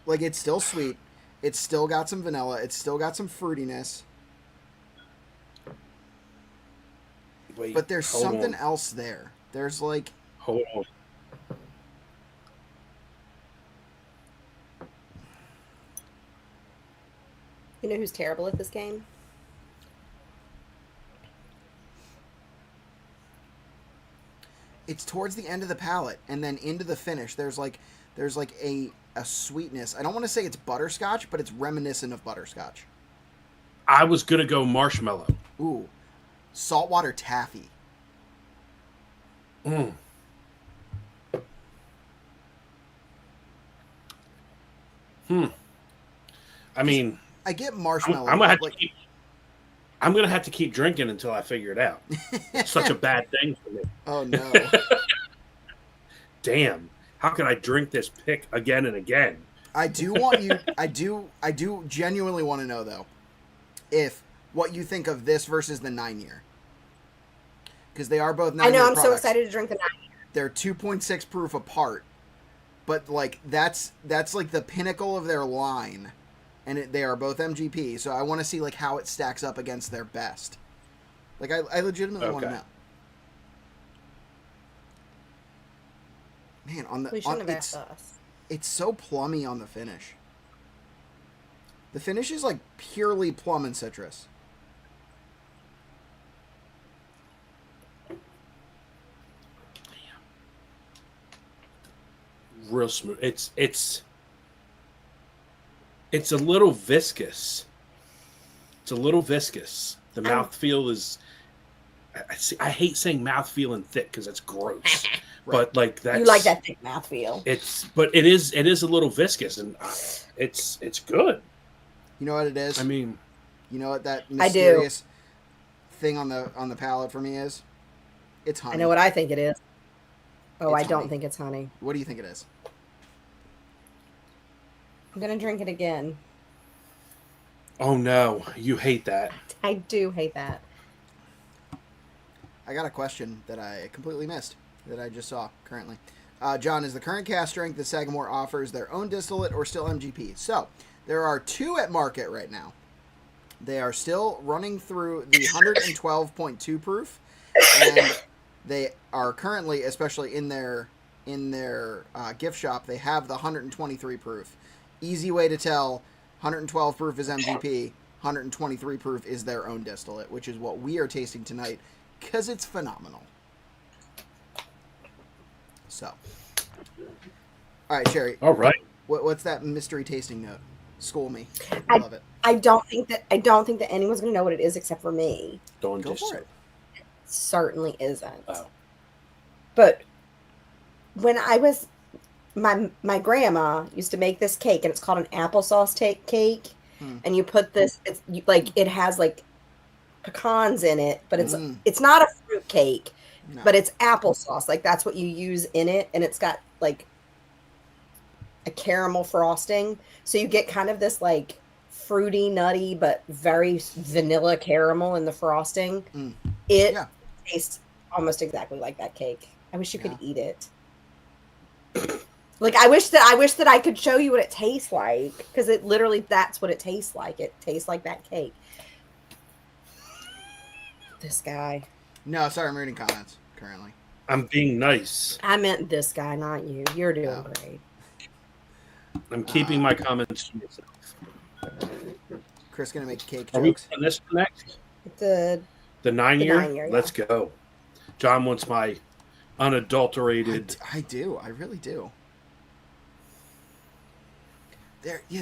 Like, it's still sweet. It's still got some vanilla. It's still got some fruitiness. Wait, but there's something else there. There's, like... Hold on. You know who's terrible at this game? It's towards the end of the palate and then into the finish. There's like a sweetness. I don't want to say it's butterscotch, but it's reminiscent of butterscotch. I was gonna go marshmallow. Ooh, saltwater taffy. I mean, I get marshmallow. I'm gonna have to keep drinking until I figure it out. It's such a bad thing for me. Oh no! Damn! How can I drink this pick again and again? I do want you. I do genuinely want to know though, if what you think of this versus the 9-year, because they are both 9-year. I know. I'm products. So excited to drink the 9-year. They're 2.6 proof apart, but like that's like the pinnacle of their line. And they are both MGP, so I want to see like how it stacks up against their best. Like I legitimately want to know. Man, we shouldn't have asked us. It's so plummy on the finish. The finish is like purely plum and citrus. Real smooth. It's a little viscous. The mouthfeel is... I hate saying mouthfeel and thick because it's gross. Right. But like that, you like that thick mouthfeel. But it is a little viscous, and it's good. You know what it is? I mean, you know what that mysterious thing on the palate for me is? It's honey. I know what I think it is. Oh, I don't think it's honey. What do you think it is? I'm going to drink it again. Oh, no. You hate that. I do hate that. I got a question that I completely missed that I just saw currently. John, is the current cast strength that Sagamore offers their own distillate or still MGP? So, there are 2 at market right now. They are still running through the 112.2 proof, and they are currently, especially in their gift shop, they have the 123 proof. Easy way to tell 112 proof is MGP, 123 proof is their own distillate, which is what we are tasting tonight because it's phenomenal. So, all right, Sherry. All right. What's that mystery tasting note? School me. I love it. I don't think that anyone's going to know what it is except for me. Don't Go for it. It certainly isn't. Oh. But when I was my grandma used to make this cake, and it's called an applesauce cake. And you put this, it has like pecans in it, but it's not a fruit cake, but it's applesauce. Like that's what you use in it, and it's got like a caramel frosting, so you get kind of this like fruity, nutty, but very vanilla caramel in the frosting. It tastes almost exactly like that cake. I wish you could eat it. Like I wish that I could show you what it tastes like, because it literally, that's what it tastes like. It tastes like that cake. This guy. No, sorry, I'm reading comments currently. I'm being nice. I meant this guy, not you. You're doing great. I'm keeping my comments to myself. Chris gonna make cake Are we jokes. on this next? The 9-year? 9-year, yeah. Let's go. John wants my unadulterated. I do. I really do.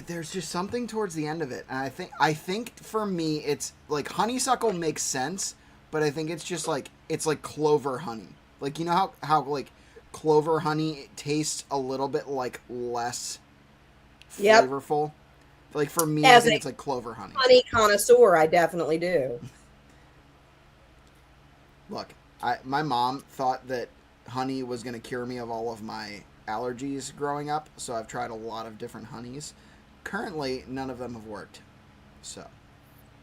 There's just something towards the end of it, and I think for me it's like honeysuckle makes sense, but I think it's just like it's like clover honey. Like you know how like clover honey tastes a little bit like less flavorful. Like for me, I think it's like clover honey. Honey connoisseur, I definitely do. Look, my mom thought that honey was going to cure me of all of my allergies growing up, so I've tried a lot of different honeys. Currently, none of them have worked. So,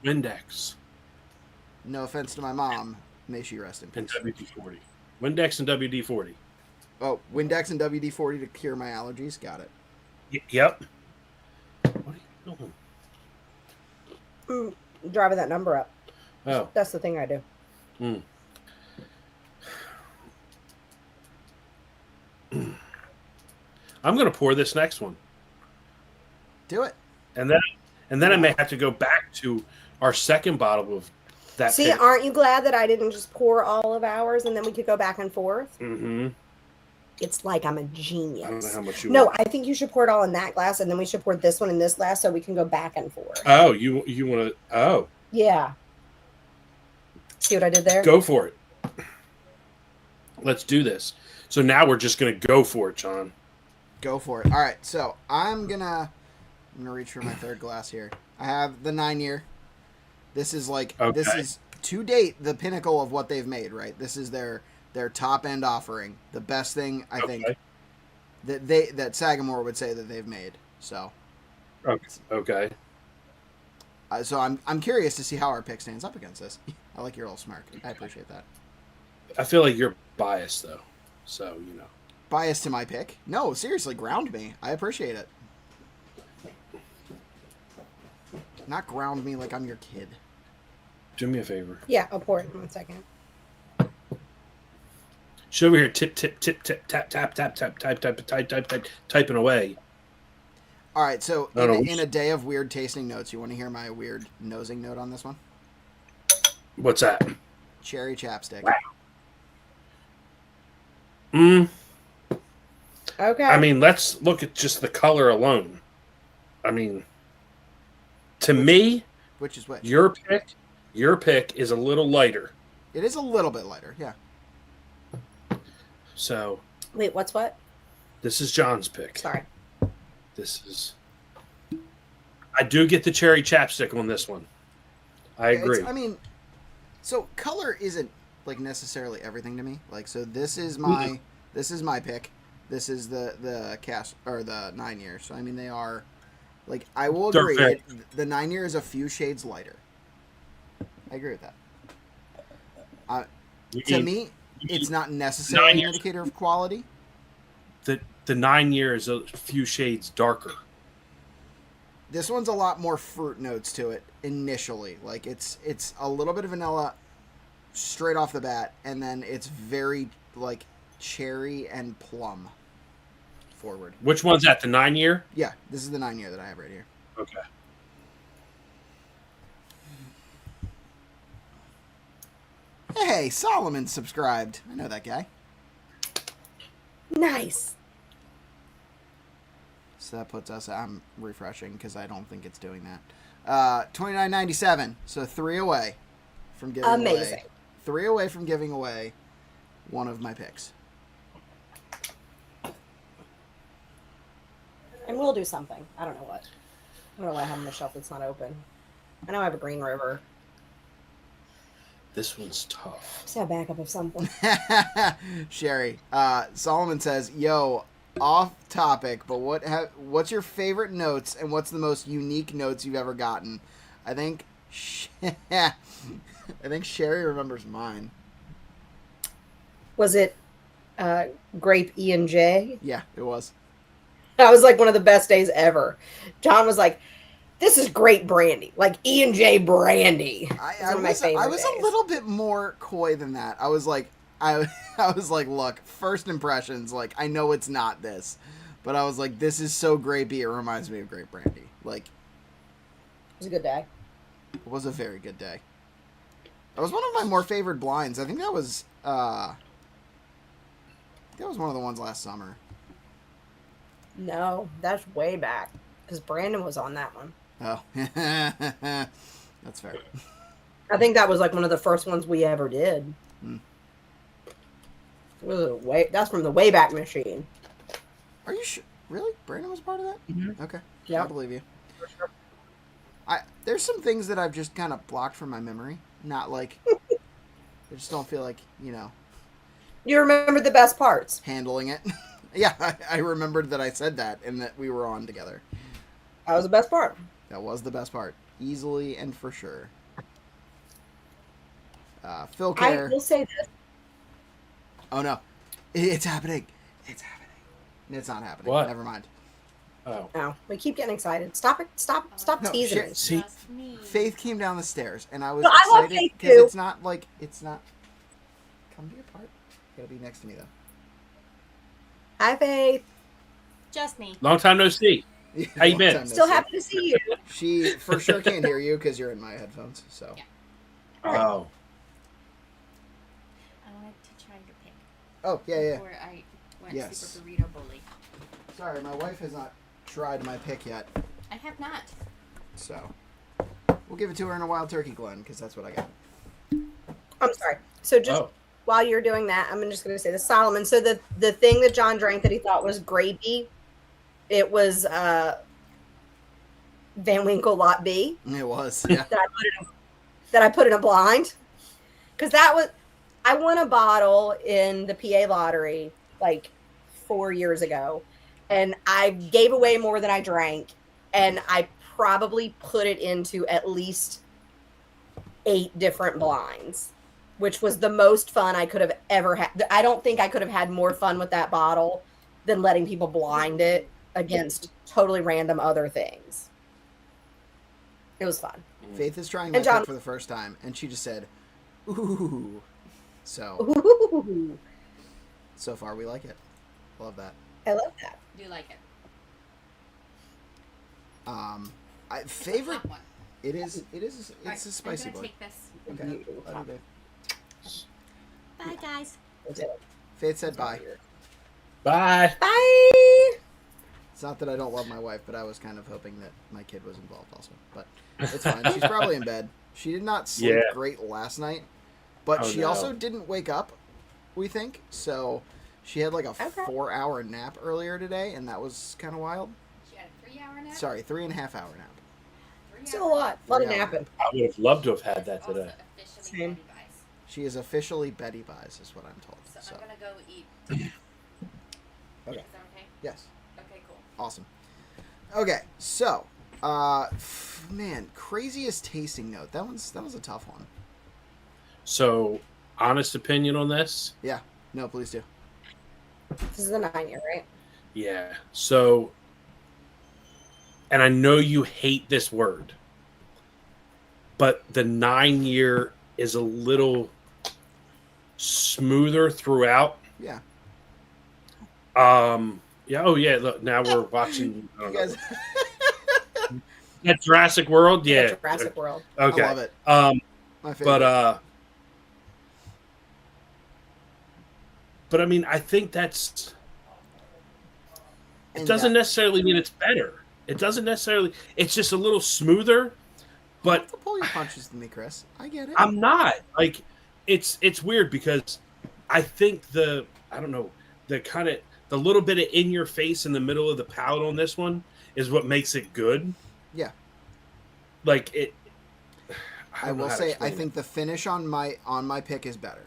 Windex. No offense to my mom, may she rest in peace. And WD-40. Windex and WD-40. Oh, Windex and WD-40 to cure my allergies? Got it. Yep. What are you doing? Driving that number up. Oh. That's the thing I do. I'm going to pour this next one. Do it. And then I may have to go back to our second bottle of that. See, aren't you glad that I didn't just pour all of ours and then we could go back and forth? Mm-hmm. It's like I'm a genius. I don't know how much you No, want. I think you should pour it all in that glass, and then we should pour this one in this glass so we can go back and forth. Oh, you want to? Oh. Yeah. See what I did there? Go for it. Let's do this. So now we're just going to go for it, John. Go for it. All right, so I'm gonna reach for my third glass here. I have the 9-year. This is this is to date the pinnacle of what they've made. Right, this is their top end offering, the best thing I think that Sagamore would say that they've made. So, okay. So I'm curious to see how our pick stands up against this. I like your little smirk. I appreciate that. I feel like you're biased though, so you know. Biased to my pick? No, seriously, ground me. I appreciate it. Not ground me like I'm your kid. Do me a favor. Yeah, I'll pour it in 1 second. She's over here tip tip tip tip tap tap tap tap type typing away. All right, so in a day of weird tasting notes, you want to hear my weird nosing note on this one? What's that? Cherry chapstick. Wow. Okay. I mean, let's look at just the color alone. I mean, to me, which is what your pick is a little lighter. It is a little bit lighter, yeah. So. Wait, what's what? This is John's pick. Sorry. This is. I do get the cherry chapstick on this one. I agree. I mean, so color isn't like necessarily everything to me. Like, so this is my pick. This is the cast or the 9-year. So I mean, they are like I will agree. The 9-year is a few shades lighter. I agree with that. To me, it's not necessarily an indicator of quality, the 9 years a few shades darker. This one's a lot more fruit notes to it initially. Like it's a little bit of vanilla straight off the bat, and then it's very like cherry and plum forward. Which one's that? The 9 year? Yeah, this is the 9 year that I have right here. Okay. Hey, Solomon subscribed. I know that guy. Nice. So that puts us. I'm refreshing because I don't think it's doing that. $29.97. So 3 away from giving Amazing. away. 3 away from giving away one of my picks. And we'll do something. I don't know what. I don't know why I have on the shelf that's not open. I know I have a Green River. This one's tough. Just have backup of something. Sherry, Solomon says, "Yo, off topic, but what's your favorite notes and what's the most unique notes you've ever gotten?" I think Sherry remembers mine. Was it grape E&J? Yeah, it was. That was like one of the best days ever. John was like, "This is great brandy, like E&J brandy." I was a little bit more coy than that. I was like, I was like, look, first impressions, like I know it's not this, but I was like, this is so grapey. It reminds me of grape brandy. Like, It was a good day. it was a very good day. That was one of my more favored blinds. I think that was one of the ones last summer. No, that's way back because Brandon was on that one. Oh, that's fair. I think that was like one of the first ones we ever did. Hmm. That's from the Wayback Machine. Are you sure? Really? Brandon was part of that? Mm-hmm. Okay. Yeah. I believe you. For sure. There's some things that I've just kind of blocked from my memory. Not like, I just don't feel like, You remember the best parts. handling it. Yeah, I remembered that I said that and that we were on together. That was the best part. That was the best part. Easily and for sure. Phil I Care. will say this. Oh no. It's happening. It's happening. It's not happening. What? Never mind. Oh. No, we keep getting excited. Stop it. Stop No, teasing shit. me. See, Faith came down the stairs and I was No, I love excited Faith, because too. it's not. Come to your part. It'll be next to me though. Hi, Faith. Just me. long time no see. How you Long been? time no Still see. happy to see you. She for sure can't hear you because you're in my headphones. So Yeah. Oh. I wanted to try your pick yeah. before I went Yes. Super Burrito Bully. Sorry, my wife has not tried my pick yet. I have not. So we'll give it to her in a Wild Turkey Glen because that's what I got. I'm sorry. So just while you're doing that, I'm just going to say the Solomon. So the thing that John drank that he thought was grapey, it was Van Winkle Lot B. It was, yeah. that I put in a blind. Because I won a bottle in the PA lottery like 4 years ago. And I gave away more than I drank. And I probably put it into at least 8 different blinds, which was the most fun I could have ever had. I don't think I could have had more fun with that bottle than letting people blind it against totally random other things. It was fun. Faith is trying my And John- pick for the first time, and she just said, "Ooh." So Ooh, so far we like it. Love that. I love that. Do you like it? Favorite. Hot one. It is. It's Alright, a spicy I'm gonna boy. take this. Okay. Love you, babe. Bye, guys. Faith said bye. Bye. Bye. It's not that I don't love my wife, but I was kind of hoping that my kid was involved also. But it's fine. She's probably in bed. She did not sleep Yeah. great last night, but Oh, she no. also didn't wake up, we think. So she had like a Okay. 4-hour nap earlier today, and that was kind of wild. She had a 3-hour nap. Sorry, 3.5-hour nap. 3 Still a lot. A lot of 3 hours. napping. I would have loved to have had that Also today. officially Same. Betty Buys. She is officially Betty Buys, is what I'm told. So, So, I'm gonna go eat. okay. Is that okay? Yes. Okay, cool. Awesome. Okay, so, man, craziest tasting note. That was a tough one. So, honest opinion on this? Yeah. No, please do. This is the 9-year, right? Yeah. So, and I know you hate this word, but the 9-year is a little smoother throughout. Yeah. Yeah. Oh, yeah. Look, now we're watching. I don't You guys, know. That Jurassic World. Yeah. Jurassic World. Okay. I love it. My favorite. But I mean, I think that's. It And doesn't necessarily mean it's better. It doesn't necessarily. It's just a little smoother. But to pull your punches to me, Chris. I get it. I'm not like. It's weird because I think I don't know, the little bit of in your face in the middle of the palate on this one is what makes it good. Yeah. Like it. I will say I think the finish on my pick is better.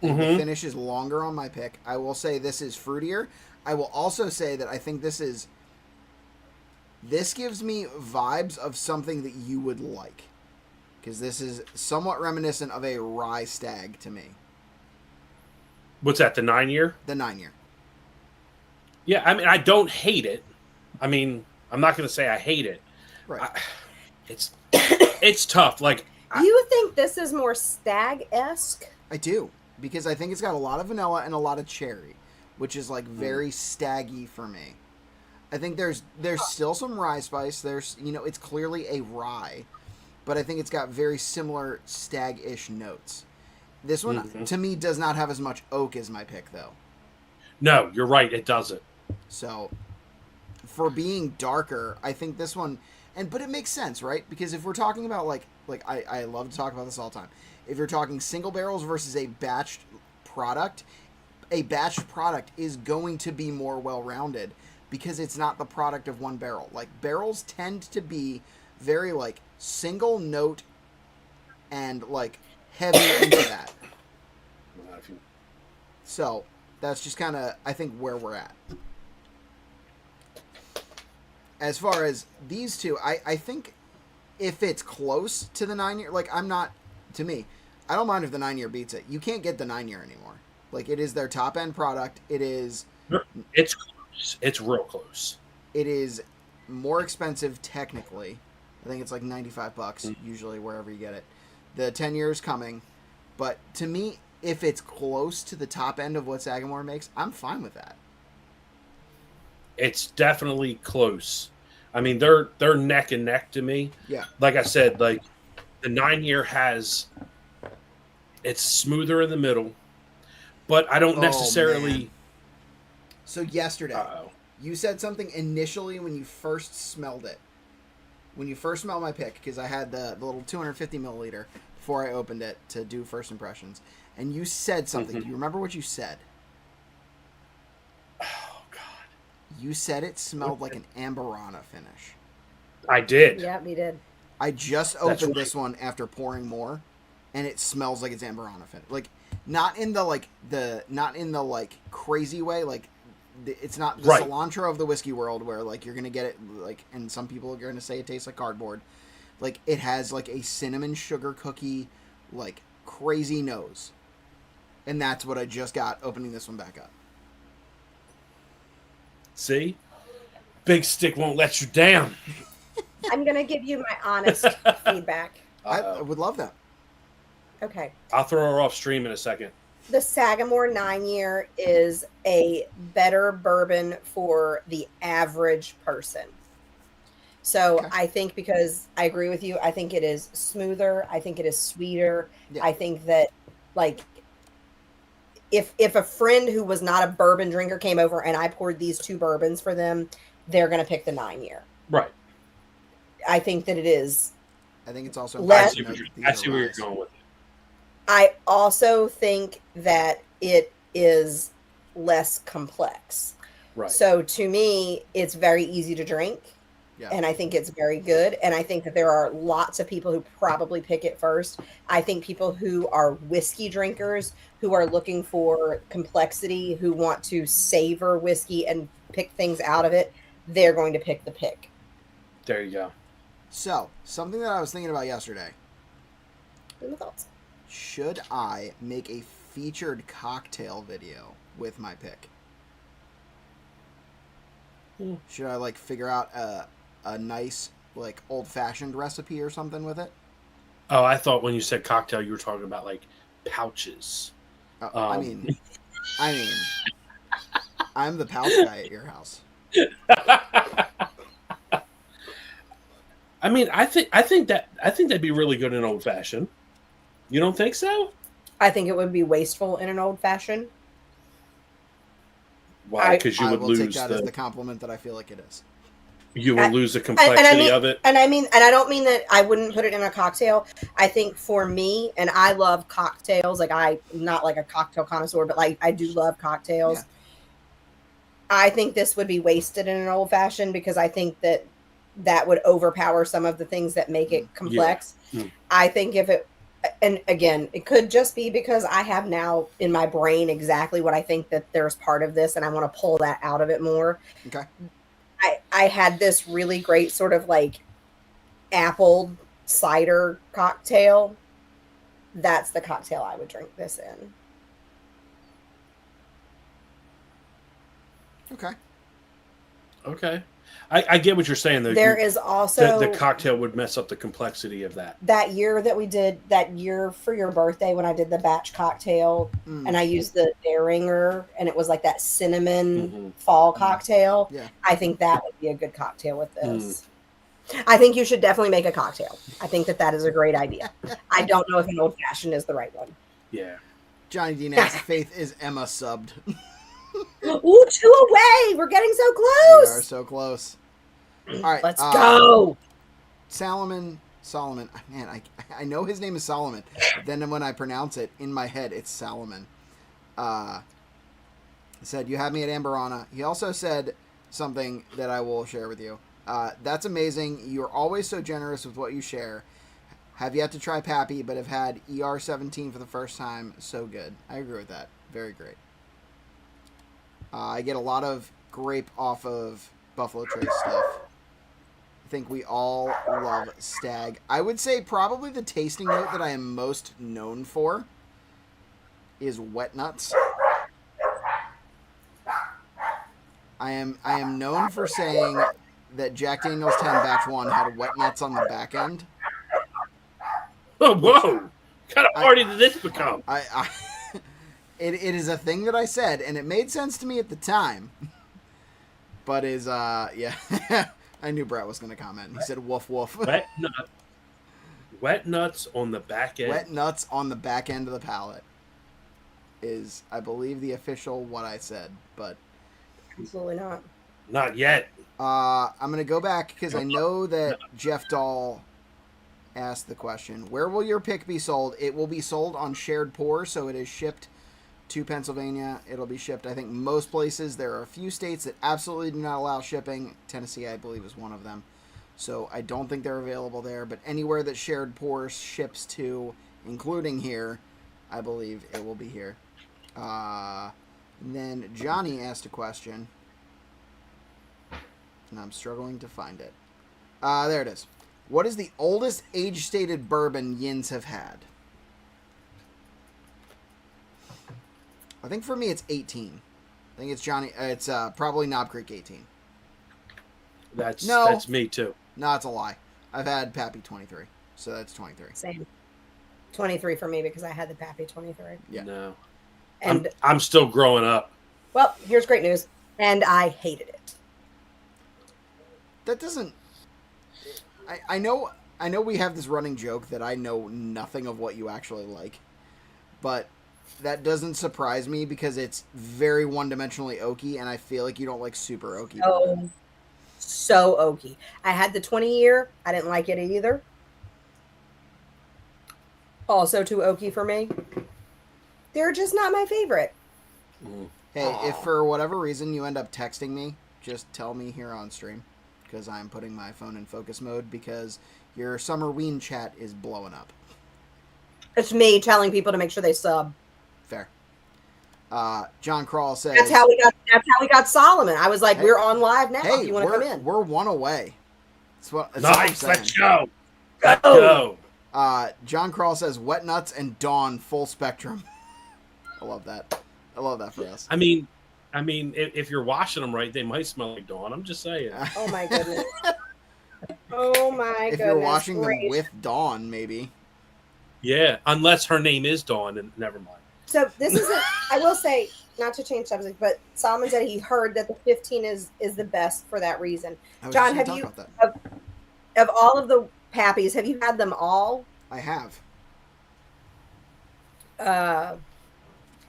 Mm-hmm. The finish is longer on my pick. I will say this is fruitier. I will also say that I think this gives me vibes of something that you would like. Because this is somewhat reminiscent of a rye stag to me. What's that, the 9-year? The 9-year. Yeah, I mean, I don't hate it. I mean, I'm not going to say I hate it. Right. It's tough. Like, You think this is more stag-esque? I do. Because I think it's got a lot of vanilla and a lot of cherry. Which is like very staggy for me. I think there's still some rye spice. There's, it's clearly a rye. But I think it's got very similar stag-ish notes. This one, to me, does not have as much oak as my pick, though. No, you're right. It doesn't. So, for being darker, I think this one... But it makes sense, right? Because if we're talking about, I love to talk about this all the time. If you're talking single barrels versus a batched product is going to be more well-rounded because it's not the product of one barrel. Like, barrels tend to be very, single note and, heavy into that. So, that's just kind of, I think, where we're at. As far as these two, I think if it's close to the 9-year, to me, I don't mind if the 9-year beats it. You can't get the 9-year anymore. It is their top-end product. It's close. It's real close. It is more expensive technically. I think it's like $95 usually wherever you get it. The 10-year is coming. But to me, if it's close to the top end of what Sagamore makes, I'm fine with that. It's definitely close. I mean, they're neck and neck to me. Yeah. Like I said, the 9-year it's smoother in the middle, but I don't necessarily. Man. So yesterday, you said something initially when you first smelled it. When you first smelled my pick, because I had the little 250 milliliter before I opened it to do first impressions, and you said something. Do you remember what you said? Oh God! You said it smelled like an Amberana finish. I did. Yeah, we did. I just opened this one after pouring more, and it smells like it's Amberana finish. Not in the crazy way. It's not the cilantro of the whiskey world where you're gonna get it and some people are gonna say it tastes like cardboard. It has a cinnamon sugar cookie crazy nose, and that's what I just got opening this one back up. See, Big Stick won't let you down. I'm gonna give you my honest feedback. I would love that. Okay. I'll throw her off stream in a second. The Sagamore 9-year is a better bourbon for the average person. So okay. I think because I agree with you, I think it is smoother. I think it is sweeter. Yeah. I think that if a friend who was not a bourbon drinker came over and I poured these two bourbons for them, they're going to pick the 9-year. Right. I think that it is. I think it's also less. I see where you're going with it. I also think that it is less complex. Right. So to me, it's very easy to drink. Yeah. And I think it's very good. And I think that there are lots of people who probably pick it first. I think people who are whiskey drinkers, who are looking for complexity, who want to savor whiskey and pick things out of it, they're going to pick the pick. There you go. So, something that I was thinking about yesterday. What are the thoughts? Should I make a featured cocktail video with my pick. Hmm. Should I like figure out a nice like old-fashioned recipe or something with it? Oh, I thought when you said cocktail, you were talking about like pouches. I mean, I'm the pouch guy at your house. I mean, I think that'd be really good in old fashioned. You don't think so? I think it would be wasteful in an old fashioned. Why? Because you I would will take lose that as the compliment that I feel like it is. you would lose the And I complexity mean, of it. and I don't mean that I wouldn't put it in a cocktail. I think for me, and I love cocktails. Like I'm not like a cocktail connoisseur, but like I do love cocktails. Yeah. I think this would be wasted in an old fashioned because I think that would overpower some of the things that make it complex. Yeah. I think if it, and again, it could just be because I have now in my brain exactly what I think that there's part of this, and I want to pull that out of it more. Okay. I had this really great sort of like apple cider cocktail. That's the cocktail I would drink this in. Okay. Okay, I get what you're saying though. There is also the cocktail would mess up the complexity of that. that year that we did that year for your birthday when I did the batch cocktail and I used the Daringer and it was like that cinnamon fall cocktail. Yeah. I think that would be a good cocktail with this. I think you should definitely make a cocktail. I think that is a great idea. I don't know if an old fashioned is the right one. Yeah. Johnny Dean asks, Faith, is Emma subbed? Ooh, 2 away. We're getting so We close. are so close. All right. Let's go. Solomon. Man, I know his name is Solomon. But then when I pronounce it, in my head, it's Salomon. He said, you had me at Amberana. He also said something that I will share with you. That's amazing. You're always so generous with what you share. Have yet to try Pappy, but have had ER17 for the first time. So good. I agree with that. Very great. I get a lot of grape off of Buffalo Trace stuff. I think we all love Stag. I would say probably the tasting note that I am most known for is wet nuts. I am known for saying that Jack Daniel's 10 Batch 1 had wet nuts on the back end. Oh, whoa! What kind of party did this become? It is a thing that I said, and it made sense to me at the time. But yeah. I knew Brett was going to comment. He said, woof, woof. Wet nuts on the back end? Wet nuts on the back end of the palate is, I believe, the official what I said. But Absolutely not. Not yet. I'm going to go back because I know that Jeff Dahl asked the question. Where will your pick be sold? It will be sold on shared pour, so it is shipped to Pennsylvania. It'll be shipped, I think, most places. There are a few states that absolutely do not allow shipping. Tennessee, I believe, is one of them. So I don't think they're available there. But anywhere that shared pour ships to, including here, I believe it will be here. Then Johnny asked a question. And I'm struggling to find it. There it is. What is the oldest age-stated bourbon Yins have had? I think for me it's 18. I think it's Johnny. It's probably Knob Creek 18. That's me too. No, it's a lie. I've had Pappy 23, so that's 23. Same. 23 for me because I had the Pappy 23. Yeah. No. And I'm still growing up. well, here's great news. And I hated it. That doesn't. I know we have this running joke that I know nothing of what you actually like, but that doesn't surprise me because it's very one-dimensionally oaky, and I feel like you don't like super oaky. Oh, so oaky. I had the 20-year. I didn't like it either. Also too oaky for me. They're just not my favorite. Hey, if for whatever reason you end up texting me, just tell me here on stream, because I'm putting my phone in focus mode because your Summerween chat is blowing up. It's me telling people to make sure they sub. Fair. John Crawl says That's how we got Solomon. I was like, Hey, we're on live now. hey, if you want to come in. we're one away. That's what I'm Nice. saying. Let's go. Go. Go. John Crawl says wet nuts and Dawn full spectrum. I love that. I love that for us. I mean, if you're washing them right, they might smell like Dawn. I'm just saying. Oh my goodness. Oh my goodness. If you're washing them gracious. with Dawn, maybe. Yeah, unless her name is Dawn, and never mind. So this isn't. I will say, not to change subject, but Solomon said he heard that the 15 is the best for that reason. I was John, just have gonna you talk about that. of all of the Pappies, have you had them all? I have. Uh,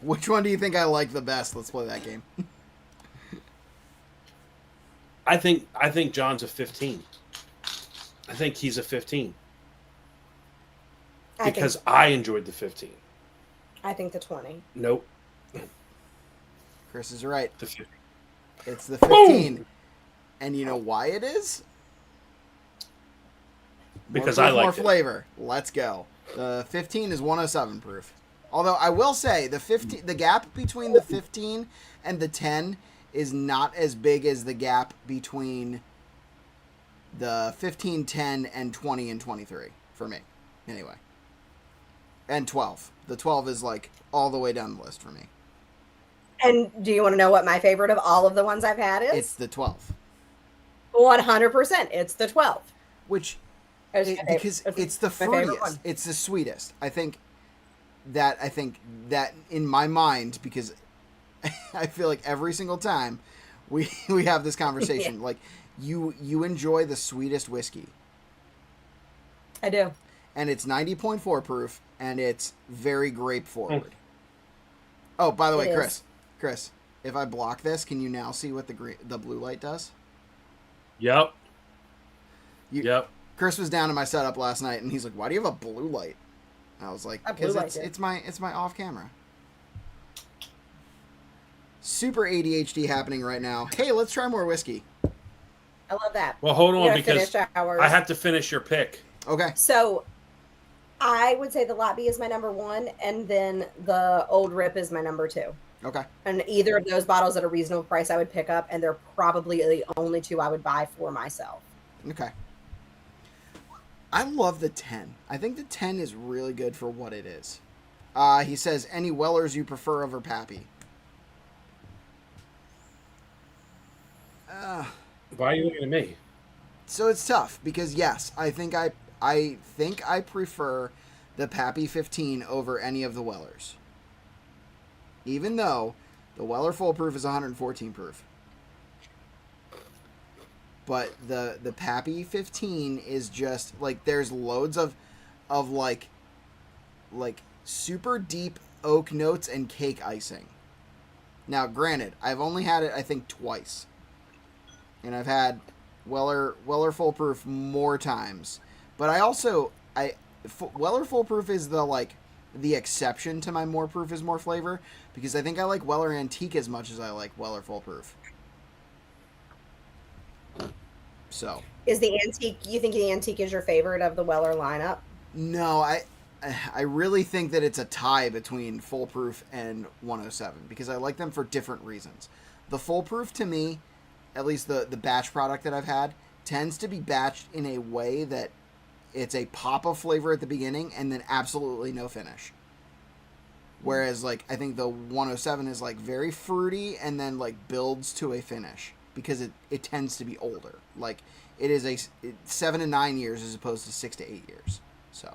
Which one do you think I like the best? Let's play that game. I think John's a 15. I think he's a 15 because I enjoyed the 15. I think the 20. Nope. Chris is right. The 15. It's the 15. Boom! And you know why it is? Because more I proof, like more flavor. Let's go. The 15 is 107 proof. Although I will say the gap between the 15 and the 10 is not as big as the gap between the 15, 10, and 20 and 23 for me, anyway. And 12. The 12 is like all the way down the list for me. And do you want to know what my favorite of all of the ones I've had is? It's the 12. 100%. It's the 12. Which, because it's the fruitiest. It's the sweetest. I think that in my mind, because I feel like every single time we have this conversation, like you enjoy the sweetest whiskey. I do. And it's 90.4 proof, and it's very grape forward. Oh, by the way, Chris, if I block this, can you now see what the blue light does? Yep. Yep. Chris was down in my setup last night, and he's like, "Why do you have a blue light?" I was like, "Because it's my off camera." Super ADHD happening right now. Hey, let's try more whiskey. I love that. Well, hold on, because I have to finish your pick. Okay. So I would say the Lot B is my number 1, and then the Old Rip is my number 2. Okay. And either of those bottles at a reasonable price I would pick up, and they're probably the only 2 I would buy for myself. Okay. I love the 10. I think the 10 is really good for what it is. He says, any Wellers you prefer over Pappy? Why are you looking at me? So it's tough because yes, I think I prefer the Pappy 15 over any of the Wellers. Even though the Weller Full Proof is 114 proof. But the Pappy 15 is just like there's loads of like super deep oak notes and cake icing. Now, granted, I've only had it I think twice. And I've had Weller Full Proof more times. But Weller Full Proof is the exception to my more proof is more flavor, because I think I like Weller Antique as much as I like Weller Full Proof. So, is the Antique? You think the Antique is your favorite of the Weller lineup? No, I really think that it's a tie between Full Proof and 107 because I like them for different reasons. The Full Proof to me, at least the batch product that I've had, tends to be batched in a way that it's a pop of flavor at the beginning and then absolutely no finish. Whereas, I think the 107 is, very fruity and then, builds to a finish because it tends to be older. It is 7 to 9 years as opposed to 6 to 8 years. So.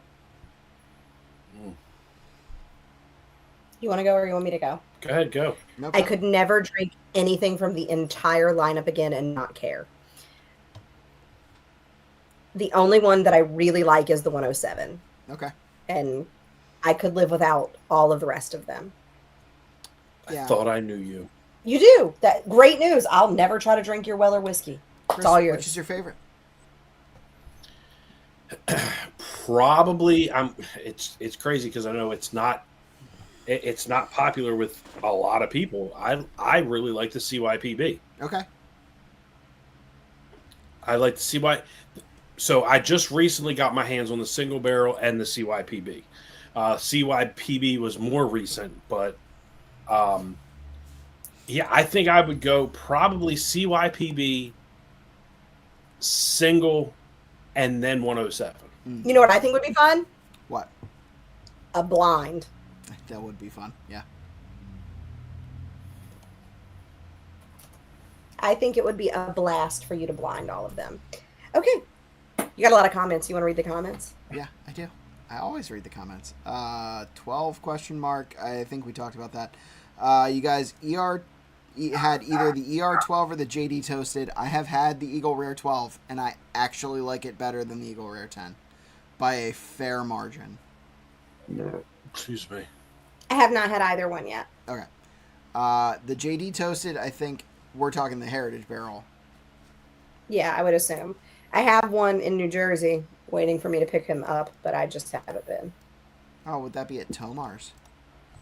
You want to go or you want me to go? Go ahead, go. No I could never drink anything from the entire lineup again and not care. The only one that I really like is the 107. Okay. And I could live without all of the rest of them. Yeah. I thought I knew you. You do. That great news. I'll never try to drink your Weller whiskey. Chris, it's all yours. Which is your favorite? Probably it's crazy because I know it's not popular with a lot of people. I really like the CYPB. Okay. I like the CY. So I just recently got my hands on the single barrel and the CYPB. CYPB was more recent, but yeah, I think I would go probably CYPB single and then 107. You know what I think would be fun? What? A blind. That would be fun. Yeah. I think it would be a blast for you to blind all of them. Okay. You got a lot of comments. You want to read the comments? Yeah, I do. I always read the comments. 12 question mark. I think we talked about that. You guys had either the ER12 or the JD Toasted. I have had the Eagle Rare 12, and I actually like it better than the Eagle Rare 10 by a fair margin. No. Excuse me. I have not had either one yet. Okay. The JD Toasted, I think we're talking the Heritage Barrel. Yeah, I would assume. I have one in New Jersey waiting for me to pick him up, but I just haven't been. Oh, would that be at Tomar's?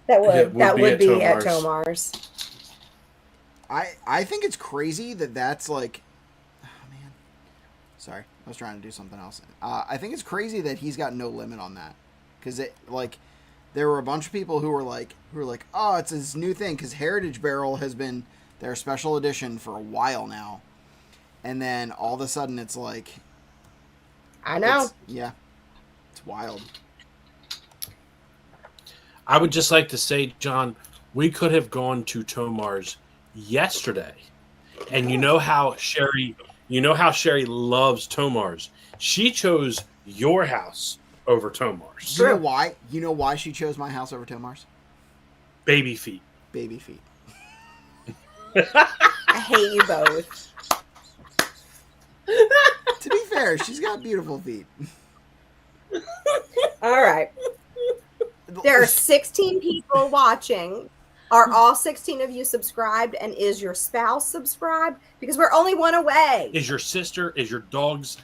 That would be at Tomar's. Tomar's. I think it's crazy that's like, oh man, sorry, I was trying to do something else. I think it's crazy that he's got no limit on that, because it like there were a bunch of people who were like, oh, it's this new thing, because Heritage Barrel has been their special edition for a while now, and then all of a sudden it's like, I know. It's wild. I would just like to say, John, we could have gone to Tomar's yesterday, and you know how Sherry loves Tomar's. She chose your house over Tomar's. You know why? You know why she chose my house over Tomar's? Baby feet. Baby feet. I hate you both. To be fair, she's got beautiful feet. All right. There are 16 people watching. Are all 16 of you subscribed, and is your spouse subscribed? Because we're only one away. Is your sister, is your dog's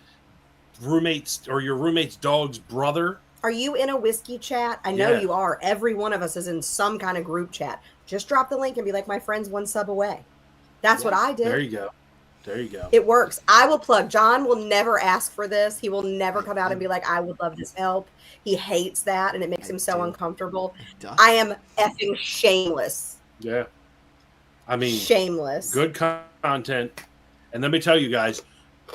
roommate's, or your roommate's dog's brother? Are you in a whiskey chat? I know Yeah. you are. Every one of us is in some kind of group chat. Just drop the link and be like, my friend's one sub away. That's what I did. There you go. There you go. It works. I will plug. John will never ask for this. He will never come out and be like, I would love this help. He hates that, and it makes him so uncomfortable. I am effing shameless. Yeah. I mean, shameless. Good content. And let me tell you guys,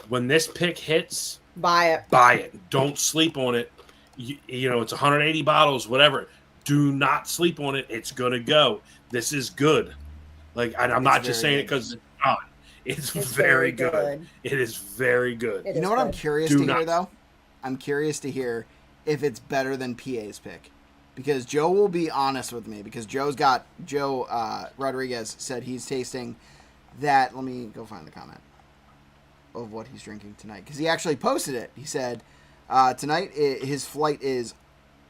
when this pick hits, buy it. Buy it. Don't sleep on it. You know, it's 180 bottles, whatever. Do not sleep on it. It's going to go. This is good. Like, I'm not just saying it because it's not. It's very good. It is very good. You know what I'm curious to hear, though? I'm curious to hear if it's better than PA's pick. Because Joe will be honest with me. Because Joe Rodriguez said he's tasting that. Let me go find the comment of what he's drinking tonight. Because he actually posted it. He said tonight his flight is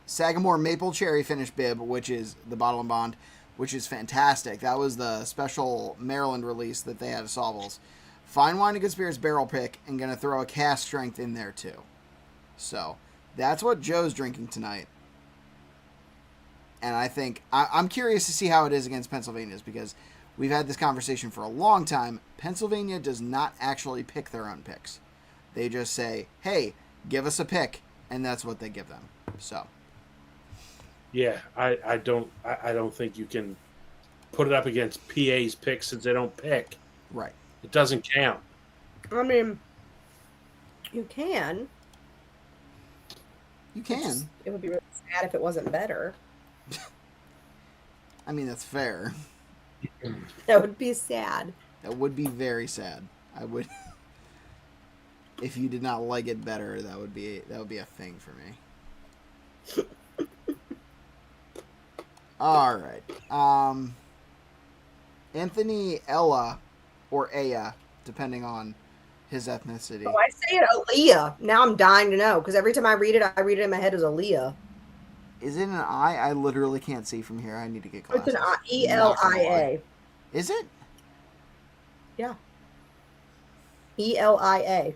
Sagamore Maple Cherry Finish Bib, which is the Bottle and Bond, which is fantastic. That was the special Maryland release that they had at Sawvilles. Fine Wine and Good Spirits barrel pick, and going to throw a cask strength in there too. So that's what Joe's drinking tonight. And I think, I'm curious to see how it is against Pennsylvania's, because we've had this conversation for a long time. Pennsylvania does not actually pick their own picks. They just say, hey, give us a pick, and that's what they give them. So. Yeah, I don't think you can put it up against PA's picks since they don't pick. Right. It doesn't count. I mean, you can. You can. It would be really sad if it wasn't better. I mean, that's fair. That would be sad. That would be very sad. I would. If you did not like it better, that would be a thing for me. All right. Anthony Ella or Aya, depending on his ethnicity. Oh, I say it Aaliyah. Now I'm dying to know, because every time I read it in my head as Aaliyah. Is it an I? I literally can't see from here. I need to get glasses. It's an I, E-L-I-A. Is it? Yeah. E-L-I-A.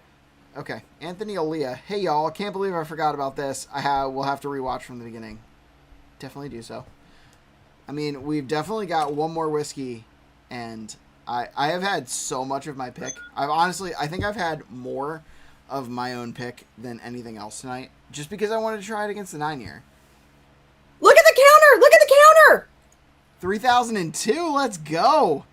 Okay. Anthony Aaliyah. Hey, y'all. I can't believe I forgot about this. We'll have to rewatch from the beginning. Definitely do so. I mean, we've definitely got one more whiskey, and I have had so much of my pick. I think I've had more of my own pick than anything else tonight, just because I wanted to try it against the 9-year. Look at the counter! Look at the counter! 3002, let's go!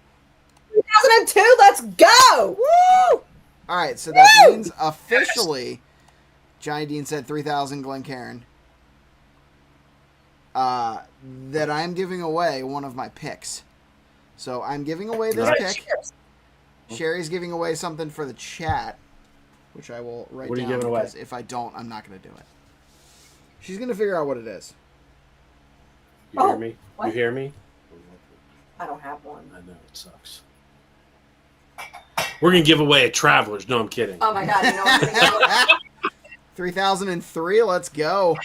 2002, let's go! Woo! All right, so that means officially, Johnny Dean said 3000 Glencairn. That I'm giving away one of my picks. So I'm giving away this pick. Sherry's giving away something for the chat, which I will write What are down you giving away? because if I don't, I'm not going to do it. She's going to figure out what it is. You hear me? what? You hear me? I don't have one. I know, it sucks. We're going to give away a Travelers. No, I'm kidding. Oh my god! You know what? 3003, let's go.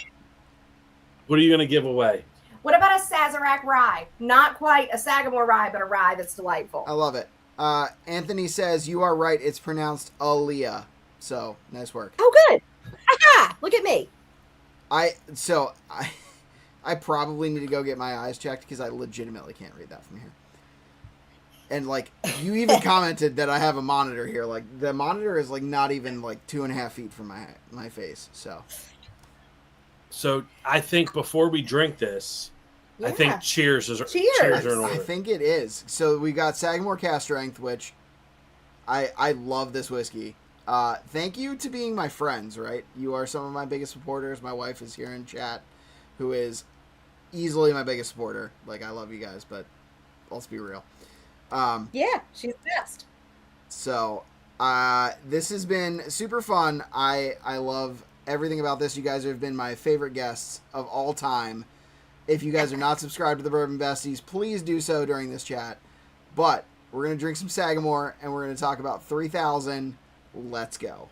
What are you going to give away? What about a Sazerac rye? Not quite a Sagamore rye, but a rye that's delightful. I love it. Anthony says, you are right, it's pronounced Aaliyah. So, nice work. Oh, good. Aha! Look at me. I probably need to go get my eyes checked because I legitimately can't read that from here. And like you even commented that I have a monitor here. Like the monitor is like not even like 2.5 feet from my face. So I think before we drink this, I Yeah. think cheers are Cheers. in order. I think it is. So we got Sagamore Cast Strength, which I love this whiskey. Thank you to being my friends, right? You are some of my biggest supporters. My wife is here in chat, who is easily my biggest supporter. Like, I love you guys, but let's be real. Yeah, she's the best. So, this has been super fun. I love everything about this. You guys have been my favorite guests of all time. If you guys are not subscribed to the Bourbon Besties, please do so during this chat. But we're going to drink some Sagamore, and we're going to talk about 3000. Let's go.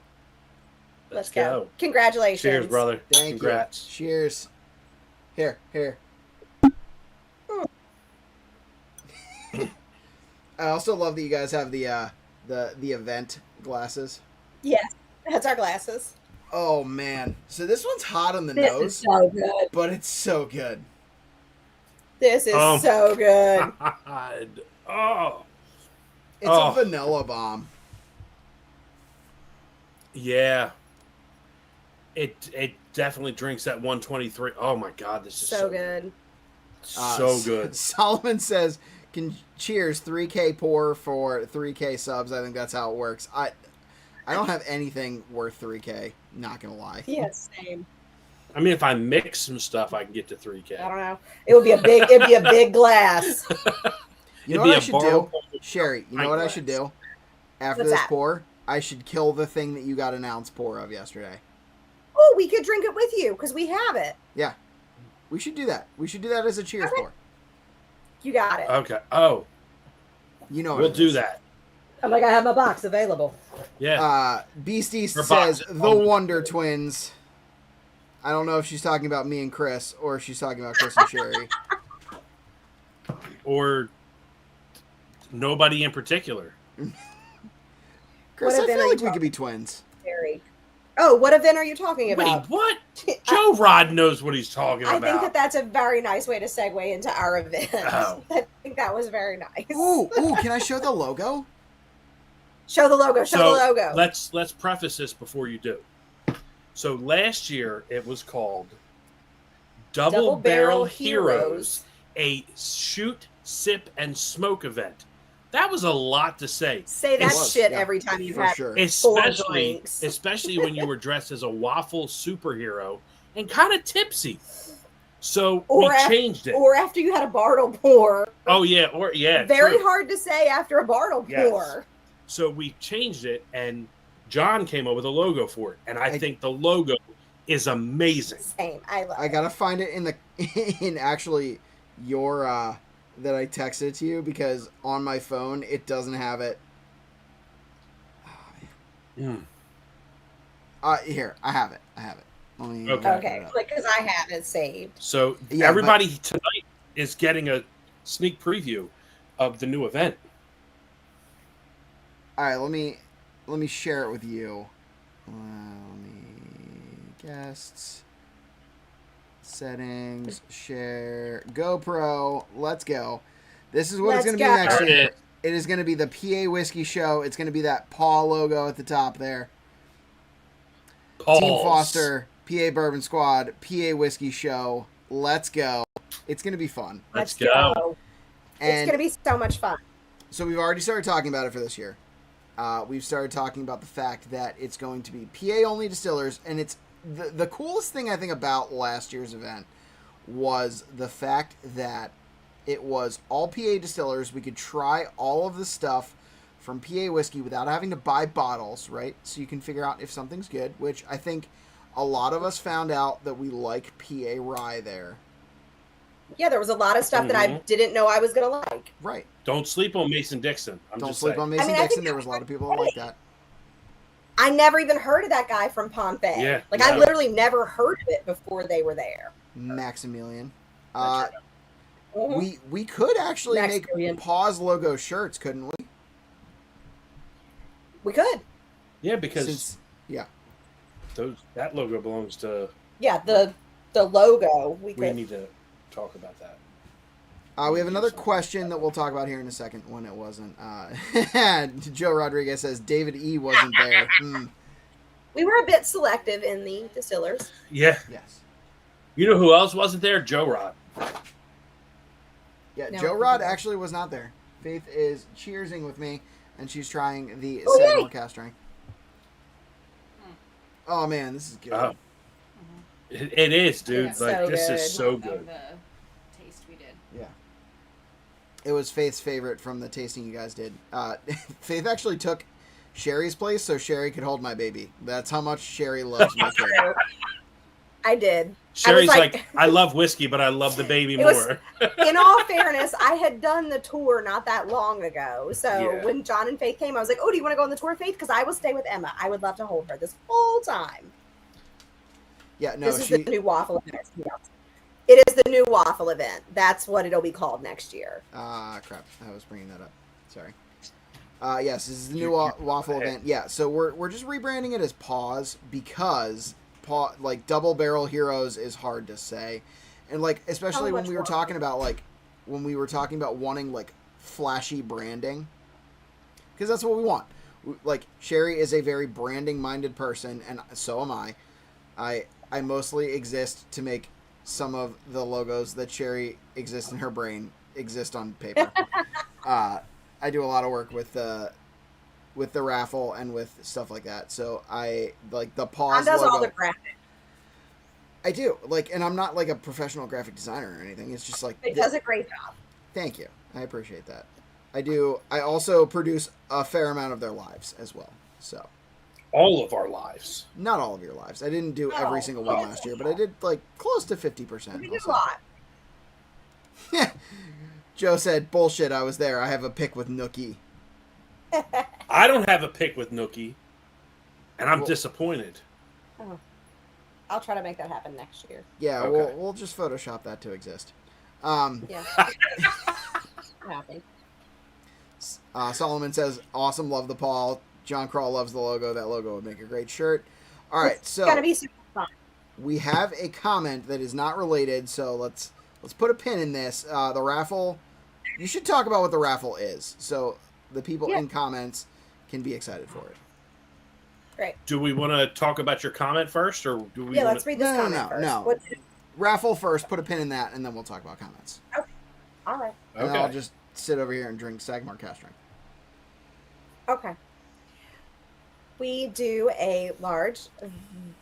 Let's go. Congratulations. Cheers, brother. Thank Congrats. you. Cheers. Here. I also love that you guys have the event glasses. Yes, that's our glasses. Oh man. So this one's hot on the This nose, is so good. but it's so good. This is so good. God. Oh. It's Oh. a vanilla bomb. Yeah. It definitely drinks that 123. Oh my god, this is So good. So good. Solomon says, cheers 3K pour for 3K subs. I think that's how it works. I don't have anything worth 3K, not gonna lie. Yeah, same. I mean, if I mix some stuff, I can get to 3K. I don't know. It'd be a big glass. You know It'd what be I a should do? borrow- Sherry, you know what I should do? After What's this that? pour, I should kill the thing that you got an ounce pour of yesterday. Oh, we could drink it with you because we have it. Yeah. We should do that. We should do that as a cheers Okay. pour. You got it. Okay. Oh, You know what we'll it do is. that. I'm like, I have my box available. Yeah. Beastie Her says, box. the Wonder Twins. I don't know if she's talking about me and Chris, or if she's talking about Chris and Sherry. Or nobody in particular. Chris, What I event feel are like you we could be twins. Very. Oh, what event are you talking Wait, about? what? Joe Rod knows what he's talking I about. think that's a very nice way to segue into our event. Oh. I think that was very nice. Ooh, can I show the logo? Show the logo. Show the logo. Let's preface this before you do. So last year it was called Double Barrel Heroes, a shoot, sip, and smoke event. That was a lot to say. Say that was, shit yeah, every time you've for had sure. Especially drinks. when you were dressed as a waffle superhero and kind of tipsy. So Or we changed it. Or after you had a Bartle pour. Oh yeah, Very true. hard to say after a Bartle Yes. pour. So we changed it, and John came up with a logo for it, and I think the logo is amazing. Same. I love I it. gotta find it in actually your that I texted to you, because on my phone it doesn't have it. Here, I have it. Let me Okay. Okay, because I have it saved. So Yeah, everybody tonight is getting a sneak preview of the new event. All right, let me share it with you. Guests, settings, share, GoPro. Let's go. This is what it's going to be Let's next go. year. It is going to be the PA Whiskey Show. It's going to be that paw logo at the top there. Pause. Team Foster, PA Bourbon Squad, PA Whiskey Show. Let's go. It's going to be fun. Let's go. It's And going to be so much fun. so we've already started talking about it for this year. We've started talking about the fact that it's going to be PA only distillers, and it's the coolest thing I think about last year's event was the fact that it was all PA distillers. We could try all of the stuff from PA whiskey without having to buy bottles, right? So you can figure out if something's good, which I think a lot of us found out that we like PA rye there. Yeah, there was a lot of stuff that I didn't know I was going to like. Right. Don't sleep on Mason Dixon. Don't sleep on Mason Dixon. There was a lot of people that like that. I never even heard of that guy from Pompeii. Yeah, like, I literally never heard of it before they were there. Maximilian. Mm-hmm. We could actually make Pause logo shirts, couldn't we? We could. Yeah, because that logo belongs to. Yeah, the logo. We need to talk about that. We have another question that we'll talk about here in a second when it wasn't. Joe Rodriguez says David E. wasn't there. We were a bit selective in the distillers. Yeah. Yes. You know who else wasn't there? Joe Rod. Yeah, no, Joe Rod actually was not there. Faith is cheersing with me, and she's trying the Sagamore cast strength. Oh man, this is good. It is, dude. It's like so this good. is so good. The taste we did. Yeah. It was Faith's favorite from the tasting you guys did. Faith actually took Sherry's place so Sherry could hold my baby. That's how much Sherry loves my kid. I did. Sherry's like, I love whiskey, but I love the baby more. In all fairness, I had done the tour not that long ago. So when John and Faith came, I was like, oh, do you want to go on the tour, Faith? Because I will stay with Emma. I would love to hold her this whole time. Yeah, no, this is the new waffle event. It is the new waffle event. That's what it'll be called next year. Crap. I was bringing that up. Sorry. Yes, this is the new waffle event. Yeah, so we're just rebranding it as Pause because like Double Barrel Heroes is hard to say, and like especially when we were talking about wanting like flashy branding, because that's what we want. Like Sherry is a very branding minded person, and so am I. I mostly exist to make some of the logos that Sherry exists in her brain exist on paper. I do a lot of work with the raffle and with stuff like that. So I like the Pause does logo. All the graphics. I do, like, and I'm not like a professional graphic designer or anything. It's just like it does a great job. Thank you. I appreciate that. I do. I also produce a fair amount of their lives as well. So all of our lives. Not all of your lives. I didn't do every single one last year, but I did like close to 50%. We did a lot. Joe said, bullshit, I was there. I have a pick with Nookie. I don't have a pick with Nookie, and I'm disappointed. Oh. I'll try to make that happen next year. Yeah, okay. we'll just Photoshop that to exist. Yeah. Happy. Solomon says, awesome, love the Paul. John Crawl loves the logo. That logo would make a great shirt. All right, it's so gonna be super fun. We have a comment that is not related, so let's put a pin in this. The raffle, you should talk about what the raffle is, so the people in comments can be excited for it. Great. Do we want to talk about your comment first, or do we? Let's read this comment first. No. Raffle first. Put a pin in that, and then we'll talk about comments. Okay. All right. And I'll just sit over here and drink Sagamore cast strength. Okay. We do a large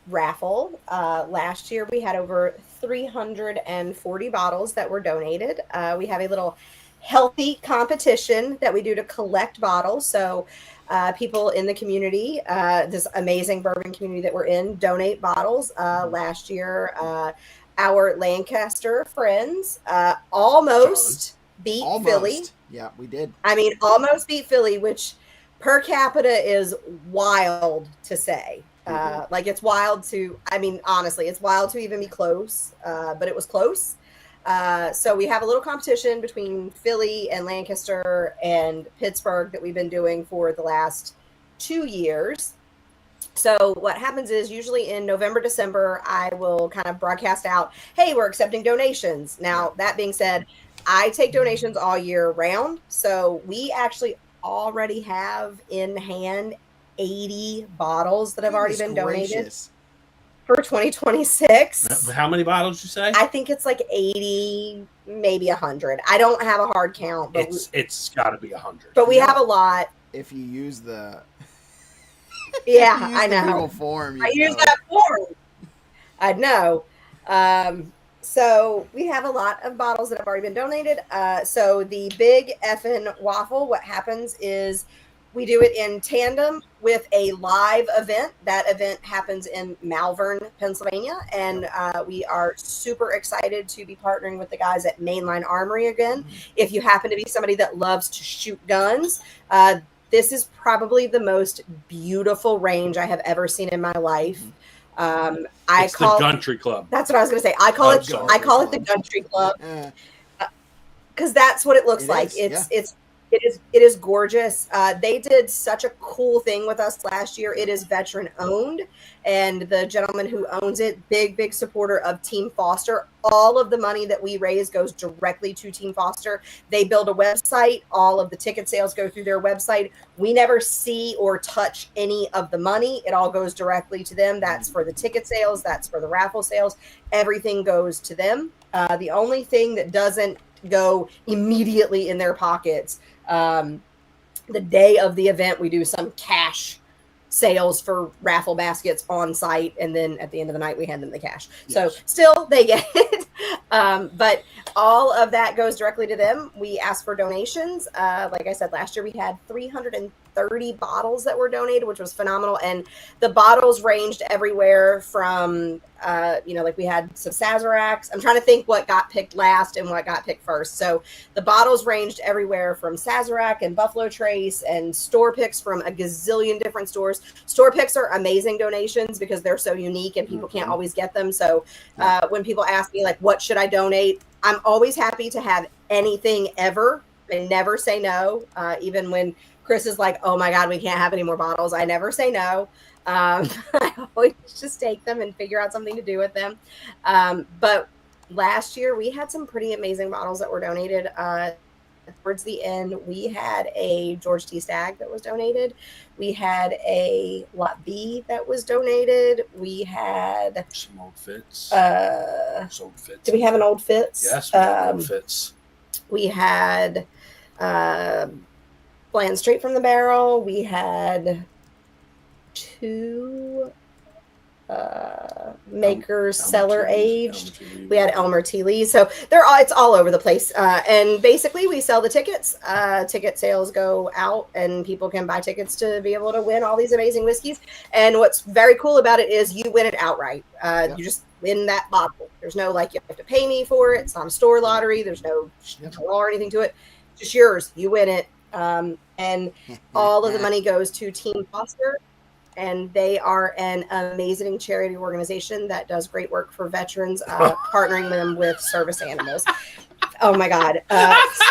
raffle. Last year we had over 340 bottles that were donated. We have a little healthy competition that we do to collect bottles. So people in the community, this amazing bourbon community that we're in, donate bottles. Last year, our Lancaster friends almost beat Philly. Yeah, we did. I mean, almost beat Philly, which per capita is wild to say. Like it's wild to, I mean, honestly, it's wild to even be close, but it was close. So we have a little competition between Philly and Lancaster and Pittsburgh that we've been doing for the last 2 years. So what happens is usually in November, December, I will kind of broadcast out, hey, we're accepting donations. Now, that being said, I take donations all year round. So we actually already have in hand 80 bottles that have already been donated for 2026. How many bottles you say? I think it's like 80, maybe 100. I don't have a hard count, but it's got to be 100. But we have a lot. If you use the I know. Form, I use that form. I know. So we have a lot of bottles that have already been donated. So the big effing waffle, what happens is We do it in tandem with a live event. That event happens in Malvern, Pennsylvania, and we are super excited to be partnering with the guys at Mainline Armory again. If you happen to be somebody that loves to shoot guns, this is probably the most beautiful range I have ever seen in my life. It's the Country Club. That's what I was going to say. I call it the Country Club because that's what it looks like. It is gorgeous. They did such a cool thing with us last year. It is veteran owned, and the gentleman who owns it, big supporter of Team Foster. All of the money that we raise goes directly to Team Foster. They build a website. All of the ticket sales go through their website. We never see or touch any of the money. It all goes directly to them. That's for the ticket sales. That's for the raffle sales. Everything goes to them. The only thing that doesn't go immediately in their pockets, the day of the event, we do some cash sales for raffle baskets on site, and then at the end of the night we hand them the cash. Yes. So still they get it, but all of that goes directly to them. We ask for donations. Like I said, last year we had 330 bottles that were donated, which was phenomenal, and the bottles ranged everywhere from like we had some Sazeracs. I'm trying to think what got picked last and what got picked first. So the bottles ranged everywhere from Sazerac and Buffalo Trace and store picks from a gazillion different stores. Store picks are amazing donations because they're so unique and people can't always get them. So when people ask me, like, what should I donate? I'm always happy to have anything ever. I never say no. Even when Chris is like, oh my God, we can't have any more bottles, I never say no. I always just take them and figure out something to do with them. But last year we had some pretty amazing bottles that were donated. Towards the end, we had a George T. Stagg that was donated. We had a Lot B that was donated. We had some old Fitz. Did we have an old Fitz? Yes, we had old Fitz. We had Bland Straight from the Barrel. We had two Makers Cellar Aged. We had Elmer T. Lee. So it's all over the place. And basically we sell the tickets. Ticket sales go out and people can buy tickets to be able to win all these amazing whiskeys. And what's very cool about it is you win it outright. You just win that bottle. There's no you have to pay me for it. It's not a store lottery. There's no draw or anything to it. It's just yours. You win it. And all of the money goes to Team Foster. And they are an amazing charity organization that does great work for veterans, partnering them with service animals. Oh my God.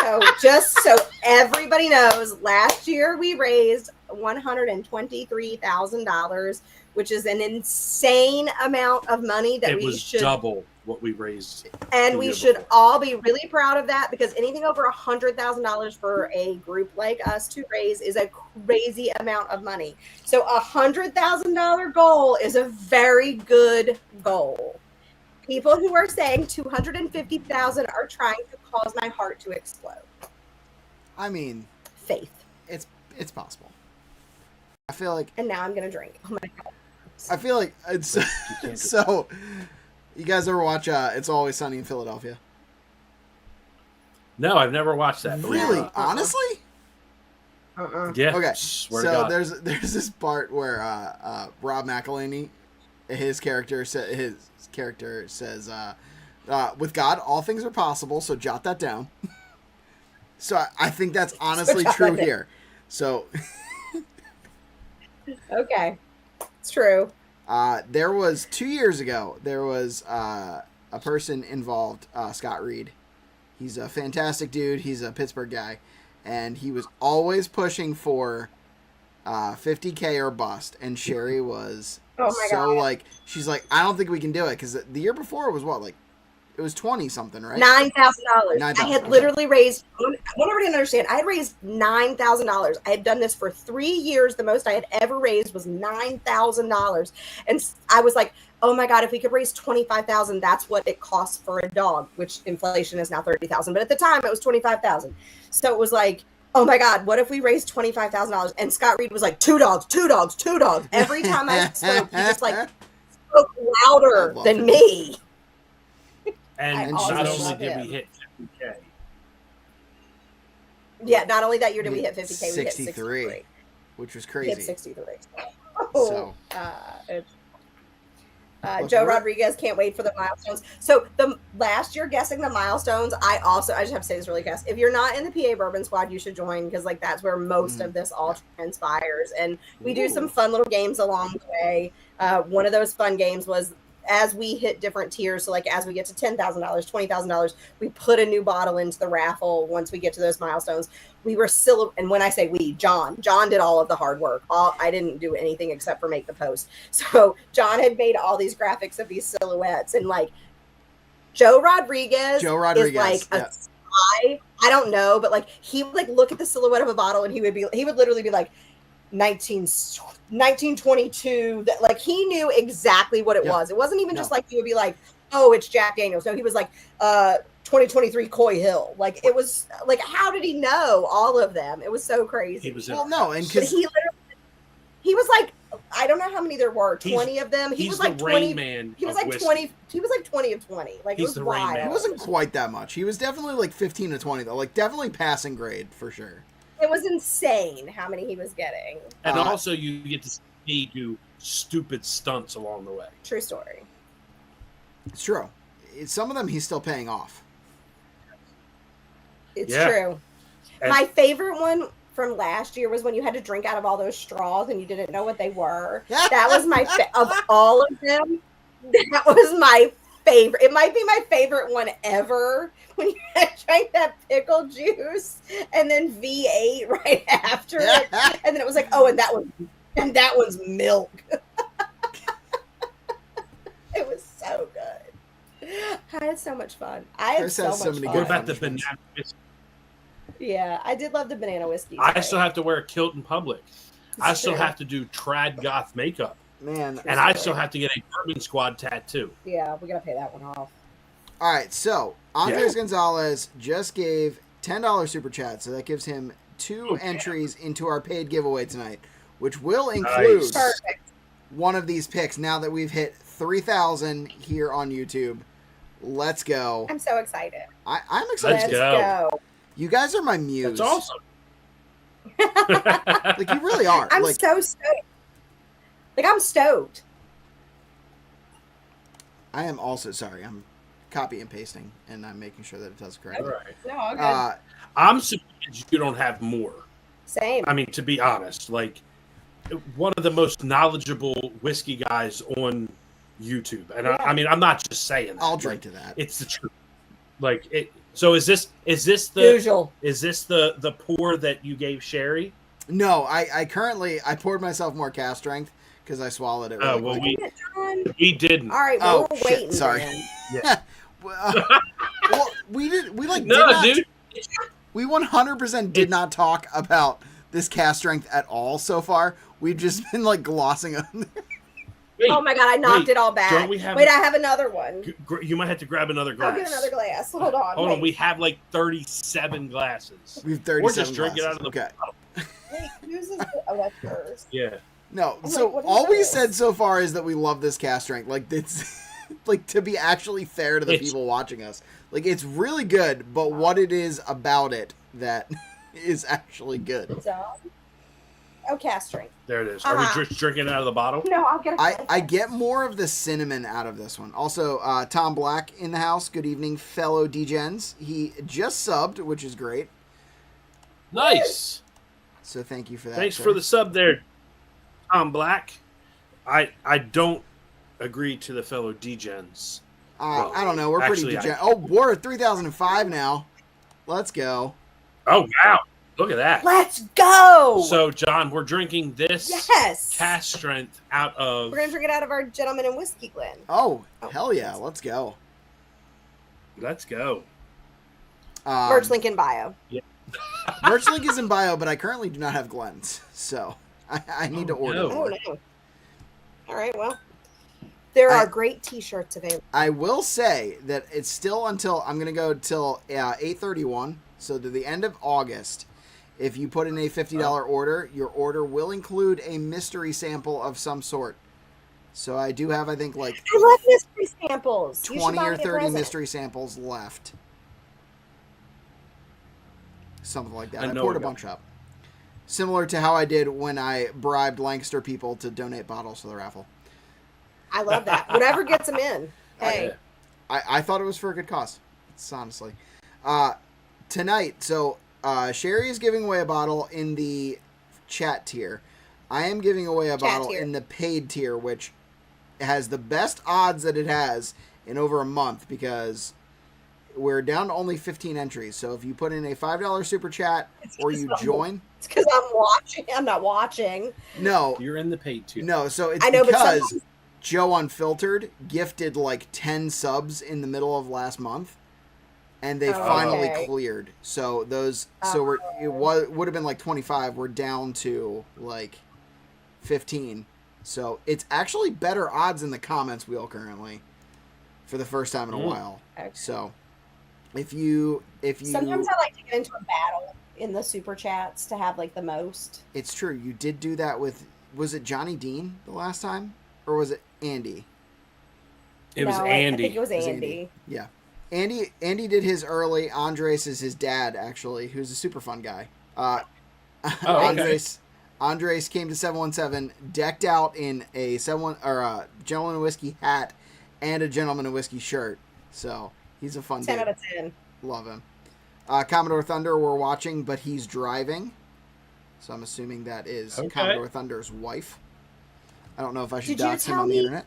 So just so everybody knows, last year we raised $123,000, which is an insane amount of money that it was double what we raised. And we should all be really proud of that, because anything over $100,000 for a group like us to raise is a crazy amount of money. So $100,000 goal is a very good goal. People who are saying 250,000 are trying to cause my heart to explode. I mean, faith. It's possible. I feel like. And now I'm gonna drink. Oh my God. I feel like it's so. You guys ever watch It's Always Sunny in Philadelphia? No, I've never watched that. Really? Honestly? Yeah. Okay. So there's this part where Rob McElhenney, his character says, "With God, all things are possible." So jot that down. So I think that's honestly true here. So. Okay, it's true. There was 2 years ago, there was a person involved, Scott Reed. He's a fantastic dude. He's a Pittsburgh guy. And he was always pushing for $50K or bust. And Sherry was God. She's like, I don't think we can do it. Because the year before it was what? It was 20 something, right? $9,000. I had literally raised, I want everybody to understand, I had raised $9,000. I had done this for 3 years. The most I had ever raised was $9,000. And I was like, oh my God, if we could raise $25,000, that's what it costs for a dog, which inflation is now $30,000. But at the time it was $25,000. So it was like, oh my God, what if we raised $25,000? And Scott Reed was like, two dogs. Every time I spoke, he just spoke louder than me. And not only did we hit 50K. Yeah, not only that year did we hit 50K, we 63. hit 63. which was Hit crazy. 63. So. It's Look, Joe we're- Rodriguez can't wait for the milestones. So the last year guessing the milestones, I just have to say this really fast. If you're not in the PA Bourbon Squad, you should join because like that's where most of this all transpires. And we do some fun little games along the way. One of those fun games was as we hit different tiers. So like as we get to $10,000, $20,000, we put a new bottle into the raffle. Once we get to those milestones, we were and when I say we, John did all of the hard work. I didn't do anything except for make the post. So John had made all these graphics of these silhouettes, and like Joe Rodriguez is like a spy. I don't know, but like he would like look at the silhouette of a bottle and he would literally be like 1922. That like he knew exactly what it was. It wasn't even just like he would be like, oh, it's Jack Daniels. No, he was like 2023 Coy Hill. Like it was like, how did he know all of them? It was so crazy. He was and because he was like, I don't know how many there were, 20 of them. He was like 20 man. He was like 20. He was like 20 of 20. Like it was wild. He wasn't quite that much. He was definitely like 15 to 20 though. Like definitely passing grade for sure. It was insane how many he was getting. And also you get to see me do stupid stunts along the way. True story. It's true. Some of them he's still paying off. It's true. And my favorite one from last year was when you had to drink out of all those straws and you didn't know what they were. That was my of all of them. That was my favorite. It might be my favorite one ever. When you drank that pickle juice and then V8 right after it, and then it was like, oh, and that one's milk. It was so good. I had so much fun. I had so much fun. What about the banana whiskey? Yeah, I did love the banana whiskey. I still have to wear a kilt in public. I still have to do trad goth makeup. Man. And I still have to get a Bourbon Squad tattoo. Yeah, we got to pay that one off. All right, so Andres Gonzalez just gave $10 super chat, so that gives him 2 entries into our paid giveaway tonight, which will include one of these picks now that we've hit 3,000 here on YouTube. Let's go. I'm so excited. I'm excited. Let's go. You guys are my muse. That's awesome. Like, you really are. I'm so stoked. Like, I'm stoked. I am also, sorry, I'm copy and pasting, and I'm making sure that it does correctly. All right. No, all good. I'm surprised you don't have more. Same. I mean, to be honest, like, one of the most knowledgeable whiskey guys on YouTube. And I mean, I'm not just saying that. I'll drink to that. It's the truth. Like, so is this the usual? Is this the pour that you gave Sherry? No, I poured myself more cast strength because I swallowed it. Really well, we didn't. All right, well, we're waiting. Shit, sorry. Yeah. Well, we did not, dude. We 100% did not talk about this cast strength at all so far. We've just been like glossing on there. Oh my god, I knocked it all back. I have another one. You might have to grab another glass. I'll get another glass. Hold on. Hold on. We have like 37 glasses. We have 37 Or just drink glasses. it out of the bottle. Wait, whose is the... Oh, that's yours. Yeah. No, I'm so like, all we said so far is that we love this cast strength. Like, it's like, to be actually fair to the people watching us. Like, it's really good, but what it is about it that is actually good. So, cast strength. There it is. Are we just drinking it out of the bottle? No, I'll get I get more of the cinnamon out of this one. Also, Tom Black in the house. Good evening, fellow DGens. He just subbed, which is great. Nice. So thank you for that. Thanks sir. for the sub there, Tom Black. I don't agree to the fellow DGens. I don't know. We're pretty degen. We're at 3,005 now. Let's go. Oh, wow. Look at that. Let's go. So, John, we're drinking this cast strength out of... We're going to drink it out of our Gentleman and Whiskey Glen. Oh, hell yeah. Let's go. Let's go. Merch link in bio. Yeah. Merch link is in bio, but I currently do not have Glenn's. So, I need to order more. No. All right, well. There are great T-shirts available. I will say that it's still until... I'm going to go till 8/31, so to the end of August. If you put in a $50 order, your order will include a mystery sample of some sort. So I do have, I think, like... I love mystery samples. 20 or 30 mystery samples left. Something like that. I poured a bunch up. Similar to how I did when I bribed Lancaster people to donate bottles to the raffle. I love that. Whatever gets them in. Hey. I thought it was for a good cause. It's honestly. Tonight, so Sherry is giving away a bottle in the chat tier. I am giving away a bottle in the paid tier, which has the best odds that it has in over a month because we're down to only 15 entries. So if you put in a $5 super chat or you join... It's because I'm watching. I'm not watching. No. You're in the paid tier. No, so it's because... But Joe Unfiltered gifted like 10 subs in the middle of last month. And they finally cleared. So those, it would have been like 25. We're down to like 15. So it's actually better odds in the comments wheel currently, for the first time in a while. Okay. So if you sometimes I like to get into a battle in the super chats to have like the most. It's true. You did do that with, was it Johnny Dean the last time, or was it Andy? It was Andy. I think it was Andy. Yeah. Andy did his early. Andres is his dad, actually, who's a super fun guy. Andres came to 717 decked out in a Gentleman and Whiskey hat and a Gentleman and Whiskey shirt. So he's a fun 10 dude. out of 10. Love him. Commodore Thunder, we're watching, but he's driving. So I'm assuming that is Commodore Thunder's wife. I don't know if I should dox him on the internet.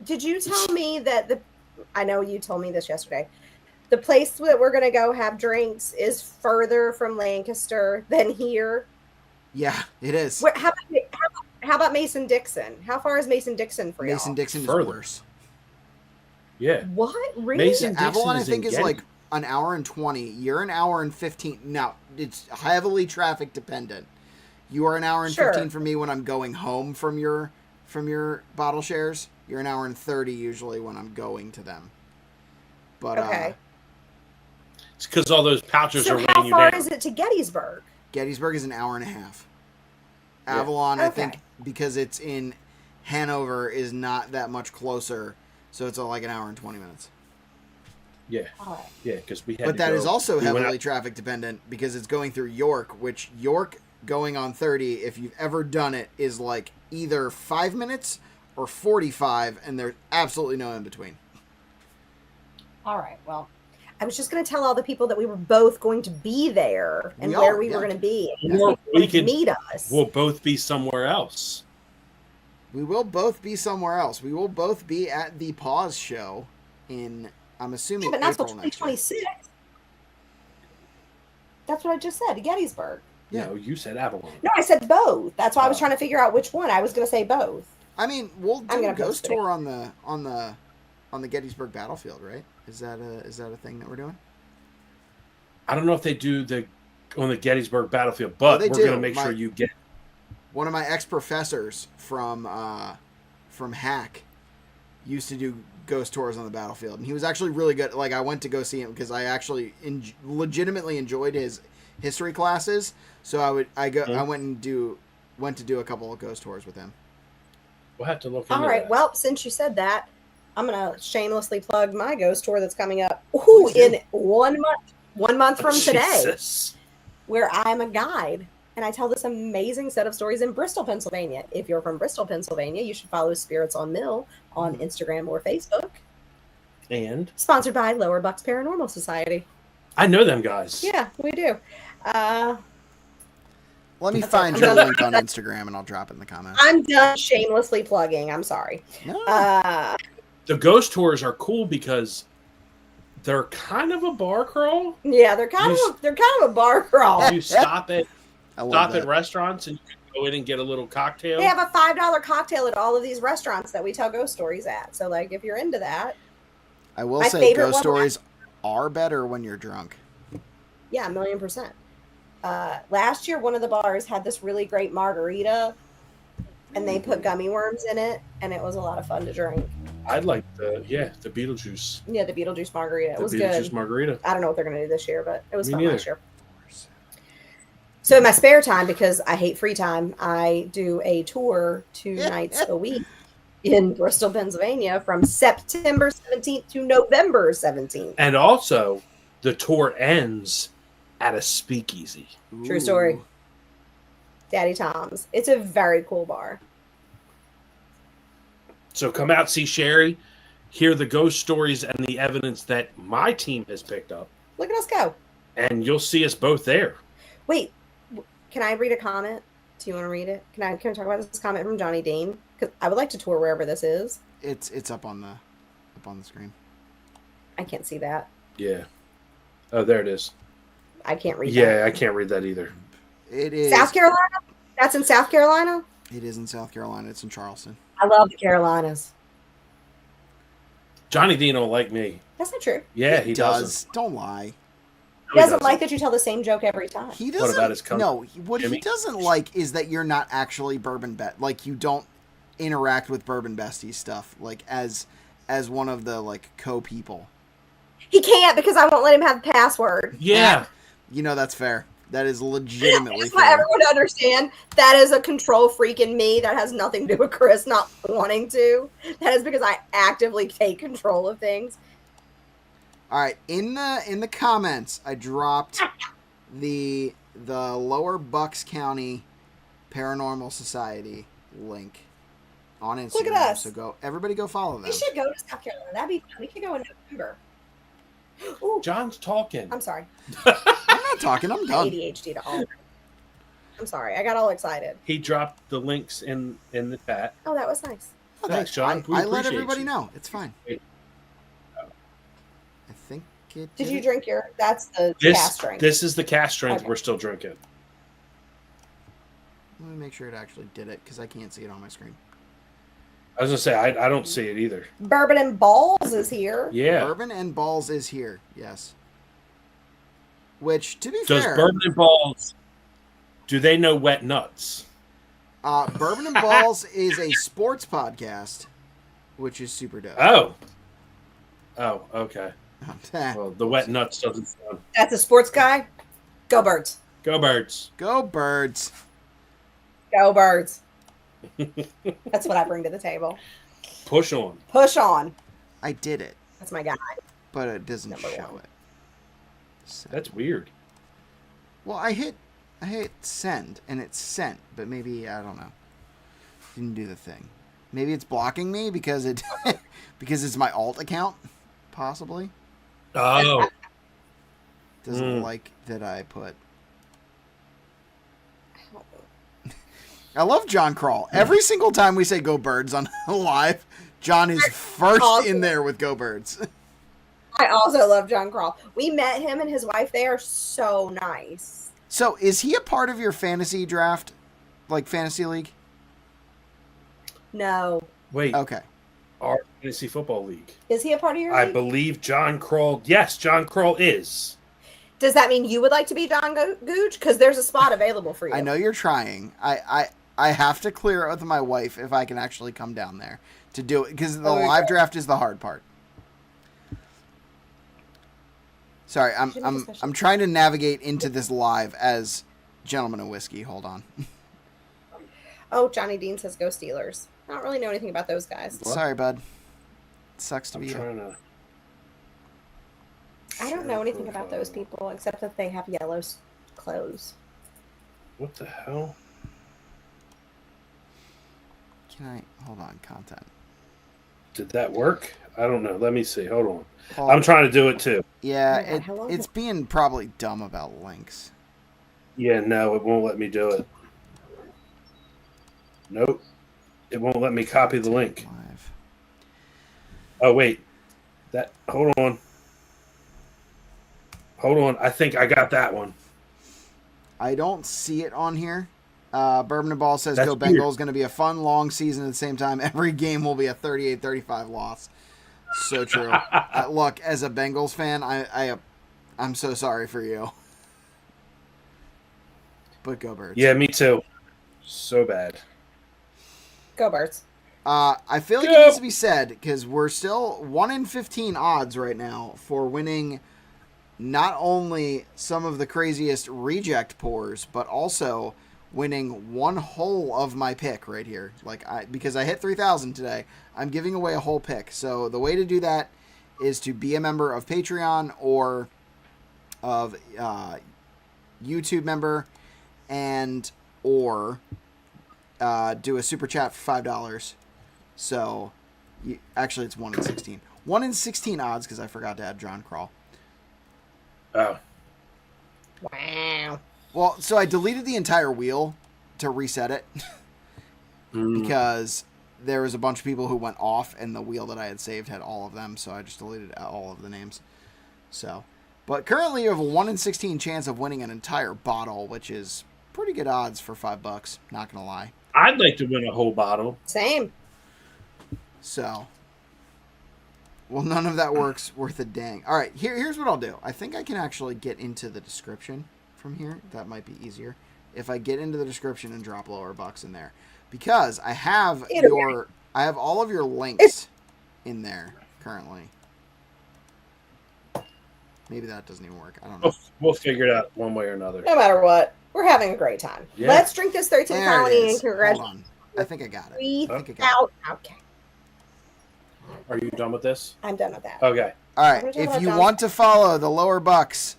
Did you tell me that I know you told me this yesterday. The place that we're going to go have drinks is further from Lancaster than here? Yeah, it is. How about Mason-Dixon? How far is Mason-Dixon for you? Mason-Dixon is worse. Yeah. What? Really? Mason-Dixon Avalon, I think, is like an hour and 20. You're an hour and 15. Now, it's heavily traffic dependent. You are an hour and 15 for me when I'm going home from your bottle shares. You're an hour and 30 usually when I'm going to them. But it's because all those pouches are weighing you down. So how far is it to Gettysburg? Gettysburg is an hour and a half. Yeah. Avalon, I think, because it's in Hanover, is not that much closer. So it's like an hour and 20 minutes. Yeah. Yeah, because we had But that is also heavily traffic dependent because it's going through York, which York going on 30, if you've ever done it, is like either 5 minutes or 45, and there's absolutely no in between. All right, well, I was just going to tell all the people that we were both going to be there and where we were going to be. Or we can meet us. We'll both be somewhere else. We will both be somewhere else. We will both be at the Pause show in, I'm assuming, but not until April 2026. That's what I just said, Gettysburg. Yeah. No, you said Avalon. No, I said both. That's why I was trying to figure out which one. I was going to say both. I mean, we'll do a ghost tour on the Gettysburg battlefield, right? Is that a thing that we're doing? I don't know if they do on the Gettysburg battlefield, but we're going to make sure you get. One of my ex-professors from Hack used to do ghost tours on the battlefield, and he was actually really good. Like, I went to go see him because I actually legitimately enjoyed his history classes. So I went to do a couple of ghost tours with him. We'll have to look into All right. that. Well, since you said that, I'm going to shamelessly plug my ghost tour that's coming up in 1 month. 1 month from today, where I'm a guide. And I tell this amazing set of stories in Bristol, Pennsylvania. If you're from Bristol, Pennsylvania, you should follow Spirits on Mill on Instagram or Facebook. And? Sponsored by Lower Bucks Paranormal Society. I know them guys. Yeah, we do. Let me find your link on Instagram and I'll drop it in the comments. I'm done shamelessly plugging. I'm sorry. No. The ghost tours are cool because they're kind of a bar crawl. Yeah, they're kind of a bar crawl. You stop at restaurants and you can go in and get a little cocktail. They have a $5 cocktail at all of these restaurants that we tell ghost stories at. So, like, if you're into that. I will say ghost stories are better when you're drunk. Yeah, 1,000,000%. Last year, one of the bars had this really great margarita, and they put gummy worms in it, and it was a lot of fun to drink. I'd like the Beetlejuice. Yeah, the Beetlejuice margarita. It was good. The Beetlejuice margarita. I don't know what they're going to do this year, but it was fun last year. Of course. So in my spare time, because I hate free time, I do a tour 2 nights a week in Bristol, Pennsylvania from September 17th to November 17th. And also, the tour ends at a speakeasy. True story. Daddy Tom's. It's a very cool bar. So come out, see Sherry, hear the ghost stories and the evidence that my team has picked up, Look at us go. and you'll see us both there. Wait, can I read a comment? Do you want to read it? Can I talk about this comment from Johnny Dean? Because I would like to tour wherever this is. It's up on the screen. I can't see that. Yeah. Oh, there it is. I can't read that. Yeah, I can't read that either. It is South Carolina? That's in South Carolina? It is in South Carolina. It's in Charleston. I love the Carolinas. Johnny Dean don't like me. That's not true. Yeah, he does. doesn't. Don't lie. He doesn't like that you tell the same joke every time. He doesn't. about his cousin, No, what Jimmy? he doesn't like is that you're not actually like you don't interact with Bourbon Besties stuff like as one of the like co-people. He can't because I won't let him have the password. Yeah. You know that's fair. That is legitimately I just want fair. everyone to understand that is a control freak in me that has nothing to do with Chris not wanting to. That is because I actively take control of things. All right, in the comments, I dropped the Lower Bucks County Paranormal Society link on Instagram. Look at us. So everybody go follow them. We should go to South Carolina. That'd be fun. We could go in November. Ooh, John's talking. I'm sorry. I'm not talking. I'm done. ADHD to all. I'm sorry. I got all excited. He dropped the links in the chat. Oh, that was nice. Thanks, John. We I let appreciate everybody you. know. It's fine. Wait. I think it. Did you it. drink your? That's the This cast drink. this is the cast strength Okay. we're still drinking. Let me make sure it actually did it because I can't see it on my screen. I was gonna say I don't see it either. Bourbon and Balls is here. Yeah. Bourbon and Balls is here. Yes. Which, to be Does fair, Bourbon and Balls? Do they know wet nuts? Bourbon and Balls is a sports podcast, which is super dope. Oh. Oh, okay. Well, the wet nuts doesn't sound. That's a sports guy. Go Birds. Go Birds. Go Birds. Go Birds. That's what I bring to the table. Push on. Push on. I did it, That's my guy. but it doesn't Number show one. it. Send. That's weird. Well, I hit send and it's sent, but maybe I don't know. Didn't do the thing. Maybe it's blocking me because it because it's my alt account, possibly. Oh. Doesn't like that I put. I love John Crawl. Every single time we say "Go Birds" on live, John is first in there with "Go Birds." I also love John Crawl. We met him and his wife. They are so nice. So, is he a part of your fantasy draft, like fantasy league? No. Wait. Okay. Our fantasy football league. Is he a part of your I league? believe John Kroll. Yes, John Kroll is. Does that mean you would like to be John Gooch? Because there's a spot available for you. I know you're trying. I have to clear it with my wife if I can actually come down there to do it because the live draft is the hard part. Sorry, I'm trying to navigate into this live as Gentleman of Whiskey. Hold on. Oh, Johnny Dean says go Steelers. I don't really know anything about those guys. What? Sorry, bud. Sucks to I'm be you. trying to. I don't know anything about those people except that they have yellow clothes. What the hell? Can I hold on? Content. Did that work? I don't know. Let me see. Hold on. Hold I'm trying to do it too. Yeah, Oh my God, hello? it's being probably dumb about links. Yeah, no, it won't let me do it. Nope. It won't let me copy the link. Live. Oh, wait. Hold on. Hold on. I think I got that one. I don't see it on here. Bourbon and Ball says That's Go weird. Bengals. Going to be a fun, long season at the same time. Every game will be a 38-35 loss. So true. Look, as a Bengals fan, I'm so sorry for you. But Go Birds. Yeah, me too. So bad. Go Birds. I feel like it Go. needs to be said because we're still 1 in 15 odds right now for winning not only some of the craziest reject pours, but also winning one whole of my pick right here. Because I hit 3,000 today, I'm giving away a whole pick. So the way to do that is to be a member of Patreon or of YouTube member, and or do a super chat for $5. So, actually, it's 1 in 16. 1 in 16 odds because I forgot to add John Crawl. Oh. Wow. Well, so I deleted the entire wheel to reset it because there was a bunch of people who went off, and the wheel that I had saved had all of them, so I just deleted all of the names. So, but currently you have a 1 in 16 chance of winning an entire bottle, which is pretty good odds for $5. Not gonna lie. I'd like to win a whole bottle. Same. So, well, none of that works worth a dang. All right, here's what I'll do. I think I can actually get into the description from here. That might be easier if I get into the description and drop lower bucks in there, because I have all of your links in there currently. Maybe that doesn't even work. I don't know. We'll figure it out one way or another. No matter what, we're having a great time. Yeah. Let's drink this 13th There it colony is. and congratulations. Hold on. I think I got it. Breathe I think I got out. Okay, Are you done with this? I'm done with that. Okay. All right. We're talking If about you John- want to follow the Lower Bucks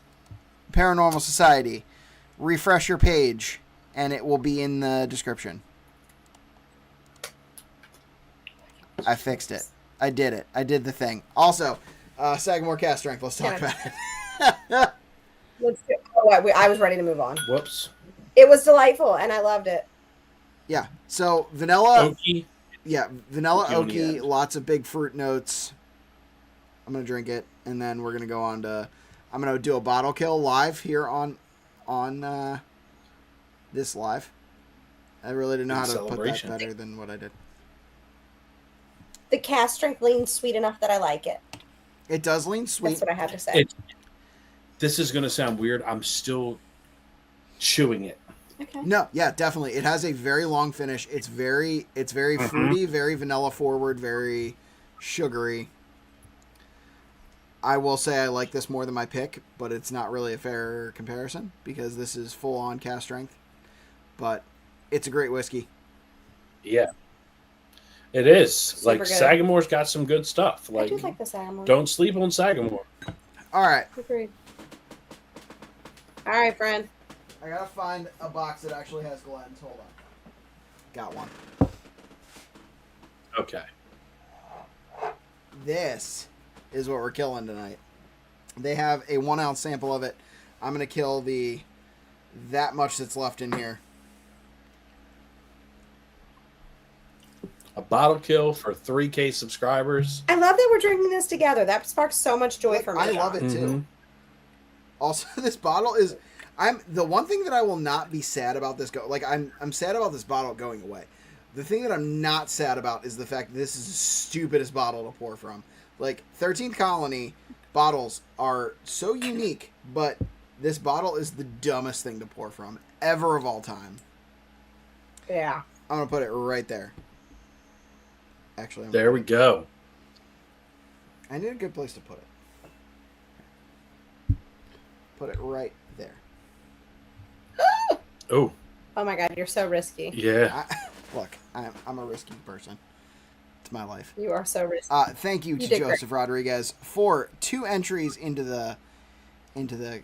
Paranormal Society, refresh your page, and it will be in the description. I fixed it. I did it. I did the thing. Also, Sagamore cast strength. Let's talk about it. Let's do, oh, I was ready to move on. Whoops. It was delightful, and I loved it. Yeah. So vanilla. Oaky. Yeah, vanilla Oaky on the oaky. end. Lots of big fruit notes. I'm gonna drink it, and then we're gonna go on to. I'm gonna do a bottle kill live here on this live. I really didn't know how to put that Celebration. better than what I did. The cast strength leans sweet enough that I like it. It does lean sweet. That's what I have to say. This is going to sound weird. I'm still chewing it. Okay. No, yeah, definitely. It has a very long finish. It's very fruity, very vanilla forward, very sugary. I will say I like this more than my pick, but it's not really a fair comparison because this is full on cast strength. But it's a great whiskey. Yeah. It is. Super Like good. Sagamore's got some good stuff. I Like, do like the Sagamore. don't sleep on Sagamore. All right. Agreed. All right, friend. I gotta find a box that actually has Gladden's. Hold on. Got one. Okay. This is what we're killing tonight. They have a 1 ounce sample of it. I'm gonna kill that much that's left in here. A bottle kill for 3K subscribers. I love that we're drinking this together. That sparks so much joy for me. I love it too. Mhm. Also, this bottle is. I'm the one thing that I will not be sad about this I'm sad about this bottle going away. The thing that I'm not sad about is the fact that this is the stupidest bottle to pour from. Like 13th Colony bottles are so unique, but this bottle is the dumbest thing to pour from ever of all time. Yeah. I'm gonna put it right there. Actually, There we go. I need a good place to put it. Put it right there. Oh, Oh my God, you're so risky. yeah. Look, I'm a risky person. It's my life. You are so risky. Thank you to You did Joseph Rodriguez for 2 entries into the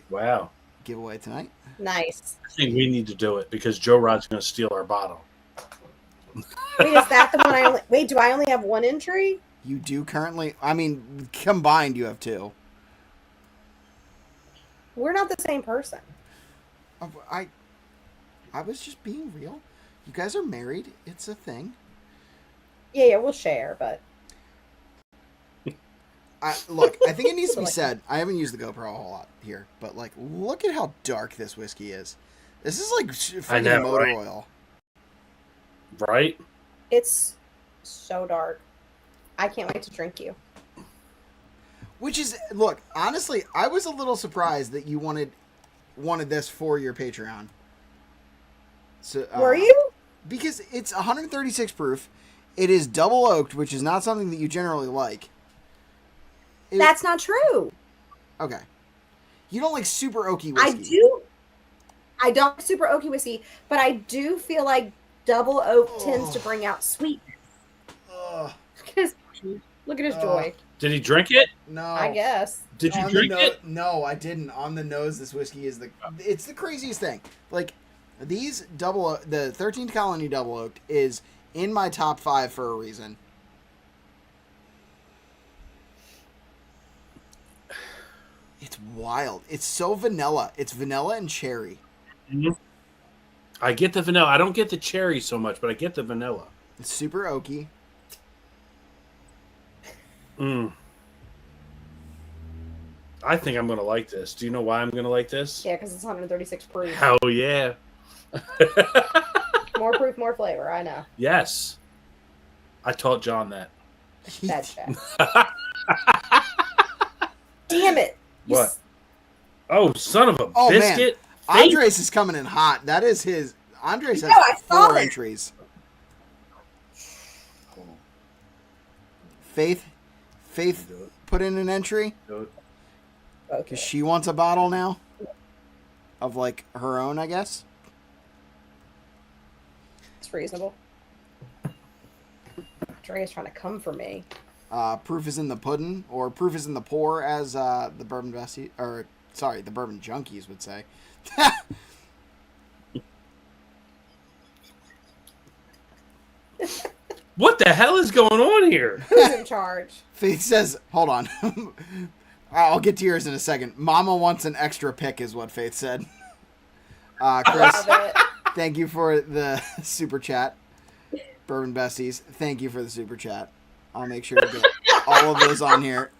Wow. giveaway tonight. Nice. I think we need to do it because Joe Rod's going to steal our bottle. Wait, is that the one I only? Wait, do I only have one entry? You do currently. I mean, combined, you have 2. We're not the same person. I was just being real. You guys are married. It's a thing. Yeah, we'll share, but Look, I think it needs to be said. I haven't used the GoPro a whole lot here, but like, look at how dark this whiskey is. This is like freaking know, motor right? oil. Right? it's so dark. I can't wait to drink you. Which is, look, honestly, I was a little surprised that you wanted this for your Patreon. So Were you? Because it's 136 proof. It is double oaked, which is not something that you generally like. That's not true. Okay. You don't like super oaky I whiskey. do. I don't like super oaky whiskey, but I do feel like double oak tends to bring out sweetness. Ugh, Look at his joy. Did he drink it? no. I guess. Did you On the drink it? No, I didn't. On the nose, this whiskey is it's the craziest thing. Like, These the 13th Colony Double Oaked is in my top 5 for a reason. It's wild. It's so vanilla. It's vanilla and cherry. Mm-hmm. I get the vanilla. I don't get the cherry so much, but I get the vanilla. It's super oaky. I think I'm going to like this. Do you know why I'm going to like this? Yeah, because it's 136 proof. Hell yeah. More proof, more flavor. I know. Yes. I taught John that. Bad chat. Damn it. What? Oh, son of a biscuit. Man. Andres is coming in hot. That is his. Andres has I saw 4 it. entries. Faith put in an entry. Do it. Because she wants a bottle now. Of, like, her own, I guess. It's reasonable. Dre's trying to come for me. Proof is in the pudding, or proof is in the pour, as the Bourbon Besties, or sorry, the Bourbon Junkies would say. What the hell is going on here? Who's in charge? Faith says, hold on. I'll get to yours in a second. Mama wants an extra pick, is what Faith said. Chris, thank you for the super chat. Bourbon Besties, thank you for the super chat. I'll make sure to get all of those on here.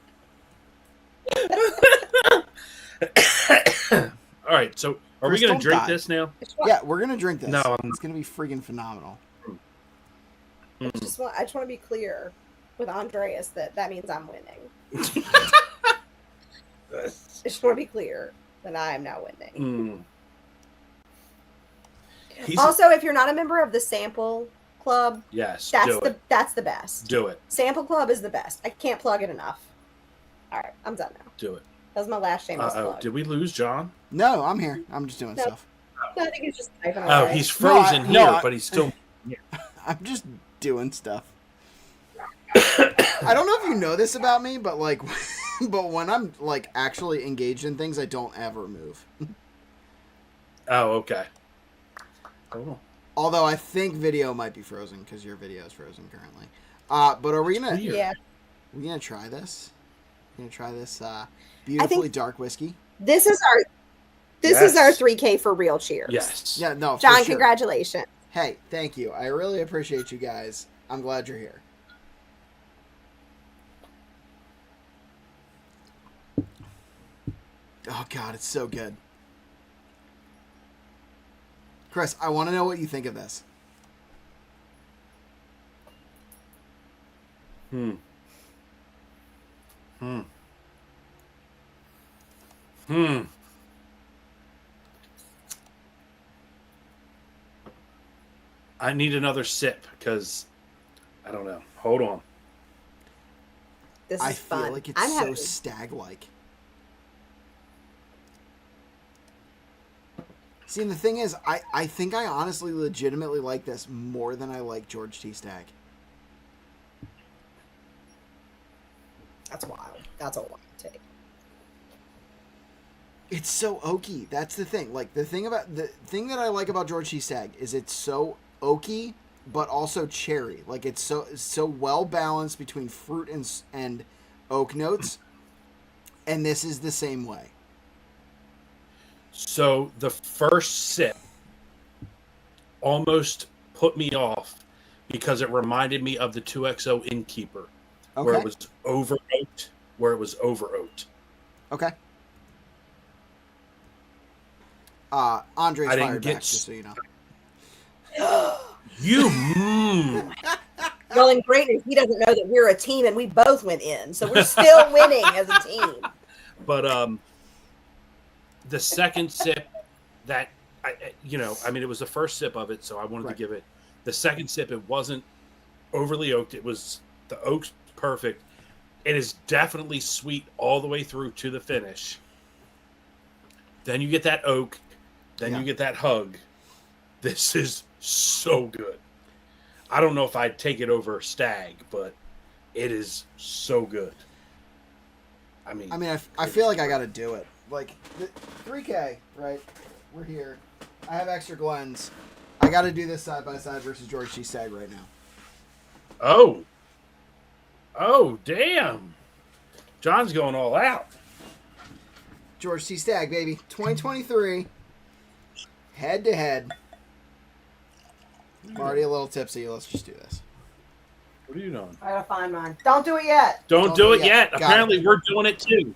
All right, so are we going to drink this now? Yeah, we're going to drink this. No, it's going to be freaking phenomenal. I just want to be clear with Andreas that means I'm winning. I just want to be clear that I am now winning. Also, if you're not a member of the sample club, yes, that's the best. Do it. Sample club is the best. I can't plug it enough. All right, I'm done now. Do it. That was my last shameless plug. Did we lose John? No, I'm here. I'm just doing stuff. No, I think he's just typing Oh, away. he's frozen but he's still here. I'm just doing stuff. I don't know if you know this about me, but like, but when I'm like actually engaged in things, I don't ever move. Oh, okay. Oh. Although I think video might be frozen because your video is frozen currently. But are we gonna? Yeah. We gonna try this? We're gonna try this beautifully dark whiskey. This is our 3K for real cheers. Yes. Yeah. No. John, for sure. congratulations. Hey, thank you. I really appreciate you guys. I'm glad you're here. Oh God, it's so good. Chris, I want to know what you think of this. I need another sip because I don't know. Hold on. This is fun. I feel like it's so stag-like. See, and the thing is, I think I honestly legitimately like this more than I like George T. Stagg. That's wild. That's a wild take. It's so oaky. That's the thing. Like, the thing that I like about George T. Stagg is it's so oaky, but also cherry. Like, it's so well balanced between fruit and oak notes. And this is the same way. So the first sip almost put me off because it reminded me of the 2XO Innkeeper, where it was over oaked. Okay. Andre's I didn't fired get back, just so you know. Well, in greatness, he doesn't know that we're a team and we both went in, so we're still winning as a team. But the second sip that it was the first sip of it, so I wanted to give it the second sip. It wasn't overly oaked. It was the oak's perfect. It is definitely sweet all the way through to the finish. Then you get that oak. Then you get that hug. This is so good. I don't know if I'd take it over Stag, but it is so good. I mean, I feel like I got to do it. Like, 3K, right? We're here. I have extra Glens. I got to do this side by side versus George T. Stagg right now. Oh, damn. John's going all out. George T. Stagg, baby. 2023. Head to head. I'm already a little tipsy. Let's just do this. What are you doing? I gotta find mine. Don't do it yet. Don't do it yet. Got Apparently, it. we're doing it too.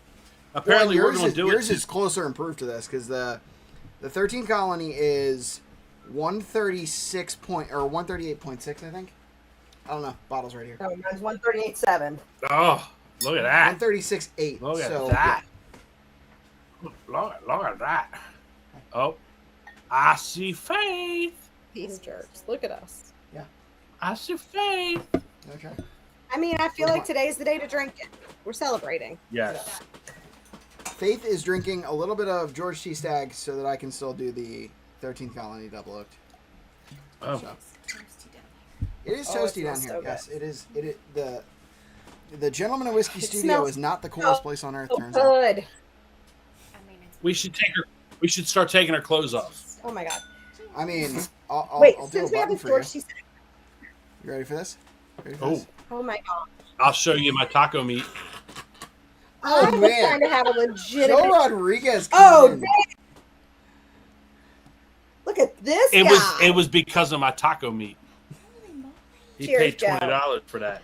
Apparently, Well, we're going to do it yours too. is closer and proof to this because the 13th colony is 136 point or 138.6, I think. I don't know. Bottle's right here. No, mine's 138.7. Oh, look at that. 136.8. Look at so, that. Look at that. Oh, I see faith. These jerks. Look at us. Yeah. I see faith. Okay. I mean, I feel like today's the day to drink it. We're celebrating. Yes. Faith is drinking a little bit of George T. Stagg so that I can still do the 13th colony double oaked. Oh. So, It's toasty down it is Oh, toasty it down smells here. so Yes, it is. The Gentleman of Whiskey It Studio smells is not the coolest so- place on earth. Oh, Turns out. good. there. I mean, it's We should start taking our clothes off. Oh my god. I mean, I'll Wait, do a since we have button this for you. George T. Stagg. You ready for this? Ready for Oh, this? Oh my god. I'll show you my taco meat. Oh, I was man. trying to have a Joe legitimate. Rodriguez. Oh, comes in. damn. Look at this It guy. was because of my taco meat. He Cheers, paid Joe. $20 for that.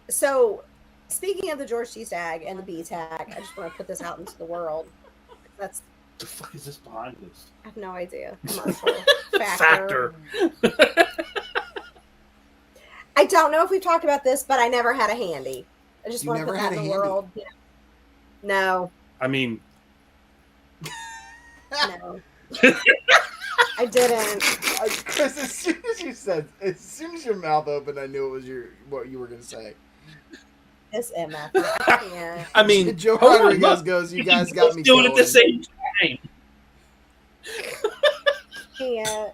So, speaking of the George T. Stagg and the B tag, I just want to put this out into the world. That's The fuck is this behind us? I have no idea. Commercial Factor. I don't know if we've talked about this, but I never had a handy. I just You want to never put had that in a the handy? world. Yeah. No, I mean, no, I didn't. Chris, as soon as your mouth opened, I knew it was what you were going to say. This MF. I can't. I mean, Joe hold on, Rodriguez look. goes, "You We guys can got both me do it at the going." same time. Can't.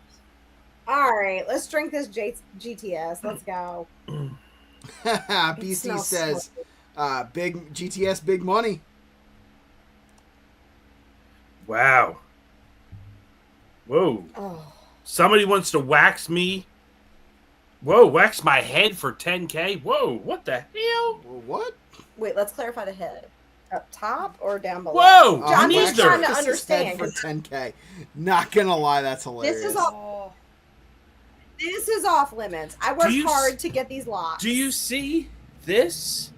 All right, let's drink this GTS. Let's go. It BC smells says, so "Big GTS, big money." Wow. Whoa. Oh, Somebody wants to wax me. Whoa, wax my head for 10K. Whoa, what the hell? What? wait. Let's clarify the head. Up top or down below? Whoa, John, neither. he's trying to This is understand, head for 10K. Not gonna lie, that's hilarious. This is all. This is off limits. I Do worked you hard to get these locks. Do you see this?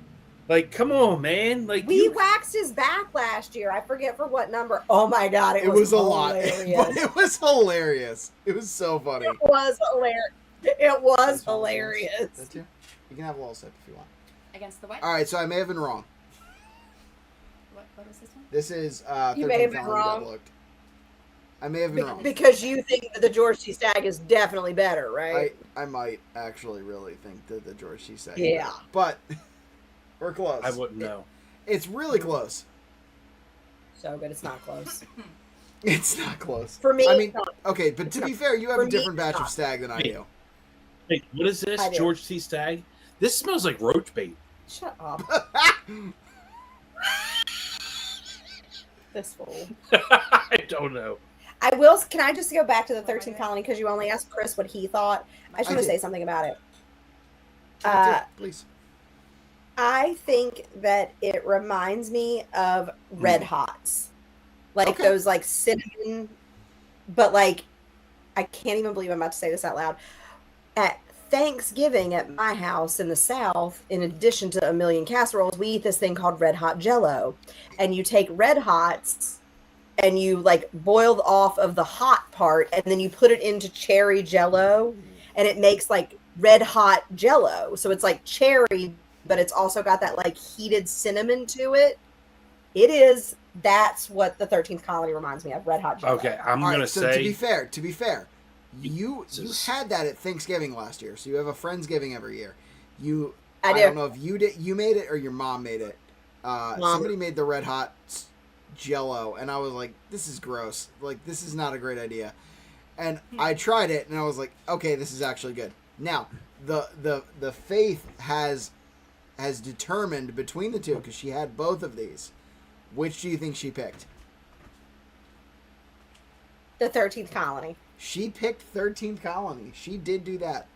Like, come on, man. Like, We waxed his back last year. I forget for what number. Oh my god, It was a lot, hilarious. but it was hilarious. It was so funny. It was hilarious. It was That's all it is. hilarious. That too? You can have a little sip if you want. against the what? All right, so I may have been wrong. What is this one? This is You 13 may have been colony wrong. double oaked. I may have been wrong. Because you think that the George T. Stagg is definitely better, right? I might actually really think that the George T. Stagg. Yeah. But we're close. I wouldn't know. It's really close. So good, it's not close. It's not close. For me, I mean, it's not. okay, but to It's be not. fair, you have For a me, different it's batch of not. stag than I Hey. do. Hey, what is this? I do. George T. Stagg? This smells like roach bait. Shut up. This fool. I don't know. I will. Can I just go back to the 13th colony because you only asked Chris what he thought? I just I want to did. say something about it. Please. I think that it reminds me of Red Hots, like Okay. those like cinnamon, but like I can't even believe I'm about to say this out loud. At Thanksgiving at my house in the South, in addition to a million casseroles, we eat this thing called Red Hot Jello, and you take Red Hots and you like boiled off of the hot part, and then you put it into cherry Jello, and it makes like red hot Jello. So it's like cherry, but it's also got that like heated cinnamon to it. That's what the 13th colony reminds me of, red hot Jello. Okay, I'm All gonna right, so say to be fair, you had that at Thanksgiving last year, so you have a Friendsgiving every year. I do. don't know if you made it or your mom made it. Mom. Somebody made the Red Hot Jello, and I was like, this is gross. Like, this is not a great idea. And I tried it, and I was like, okay, this is actually good. Now, the Faith has determined between the two, because she had both of these. Which do you think she picked? The 13th colony. She picked 13th Colony. She did do that.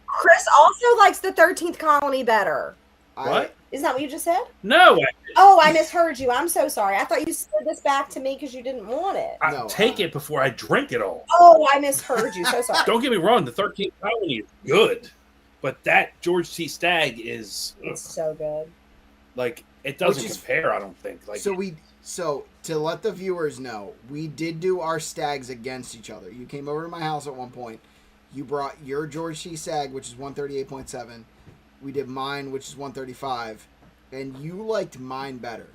Chris also likes the 13th colony better. What? Isn't that what you just said? No, Oh, I misheard you. I'm so sorry. I thought you slid this back to me because you didn't want it. I No, take it before I drink it all. Oh, I misheard you. So sorry. Don't get me wrong, the 13th Colony is good, but that George C. Stagg is It's so good. like it doesn't Which is- compare. I don't think. Like So to let the viewers know, we did do our stags against each other. You came over to my house at one point. You brought your George C. Stagg, which is 138.7. We did mine, which is 135, and you liked mine better,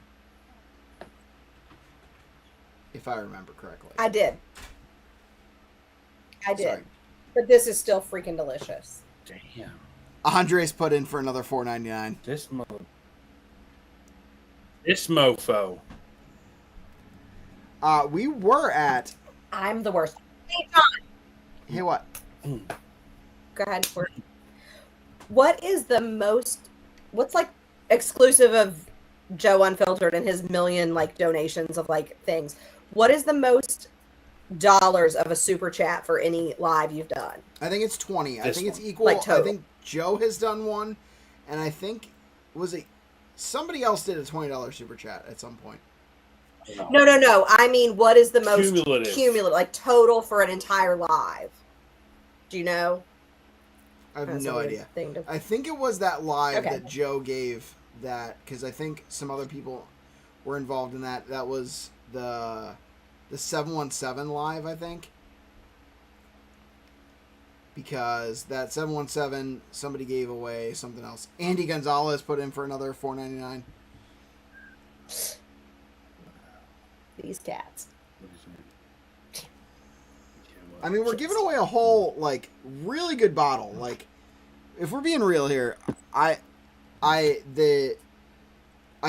if I remember correctly. I did. Sorry. But this is still freaking delicious. damn, Andres put in for another $4.99. this mofo. We were at. I'm the worst. Hey, John, Hey, what? go ahead. What is the most, what's like exclusive of Joe Unfiltered and his million like donations of like things? What is the most dollars of a super chat for any live you've done? I think it's 20. I This think it's one. equal. Like I total. think Joe has done one, and I think somebody else did a $20 super chat at some point. No. I mean, what is the most Cumulative. like total for an entire live? Do you know? I have That's a no weird idea. thing to- I think it was that live Okay. that Joe gave that, because I think some other people were involved in that. That was the 717 live, I think. Because that 717, somebody gave away something else. Andy Gonzalez put in for another $4.99. These cats. I mean, we're giving away a whole, like, really good bottle. Like, if we're being real here, I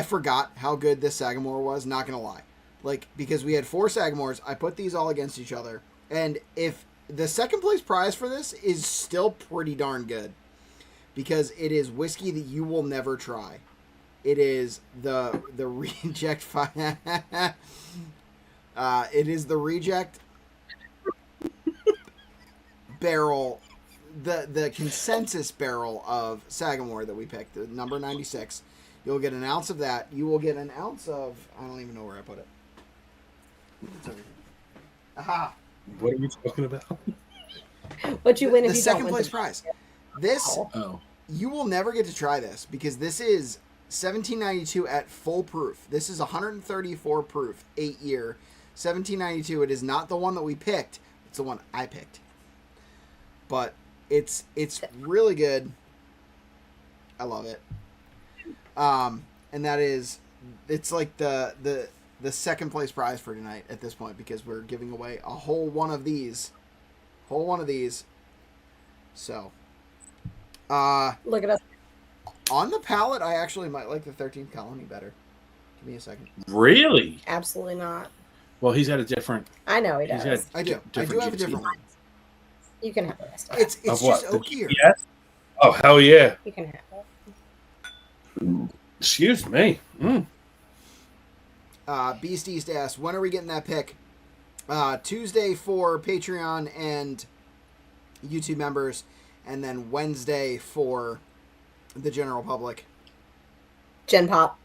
forgot how good this Sagamore was, not gonna lie. Like, because we had 4 Sagamores, I put these all against each other, and if the second place prize for this is still pretty darn good, because it is whiskey that you will never try. It is the reject it is the reject barrel, the consensus barrel of Sagamore that we picked, the number 96. You'll get an ounce of that. You will get an ounce of, I don't even know where I put it. It's over here. Aha! What are we talking about? What you win if The you second don't place win. prize. This, Oh, you will never get to try this, because this is 1792 at full proof. This is 134 proof, 8-year. 1792. It is not the one that we picked. It's the one I picked. But it's really good. I love it. And that is, it's like the second place prize for tonight at this point, because we're giving away a whole one of these. So, Look at us. on the palate, I actually might like the 13th Colony better. Give me a second. really? Absolutely not. Well, he's got a different. I know he He's does. got I do. I do have a different one. You can have the rest of it. It's Of just what? oakier. Yes. Oh hell yeah! You can have it. Excuse me. Beasties asks, when are we getting that pick? Tuesday for Patreon and YouTube members, and then Wednesday for the general public. Gen Pop.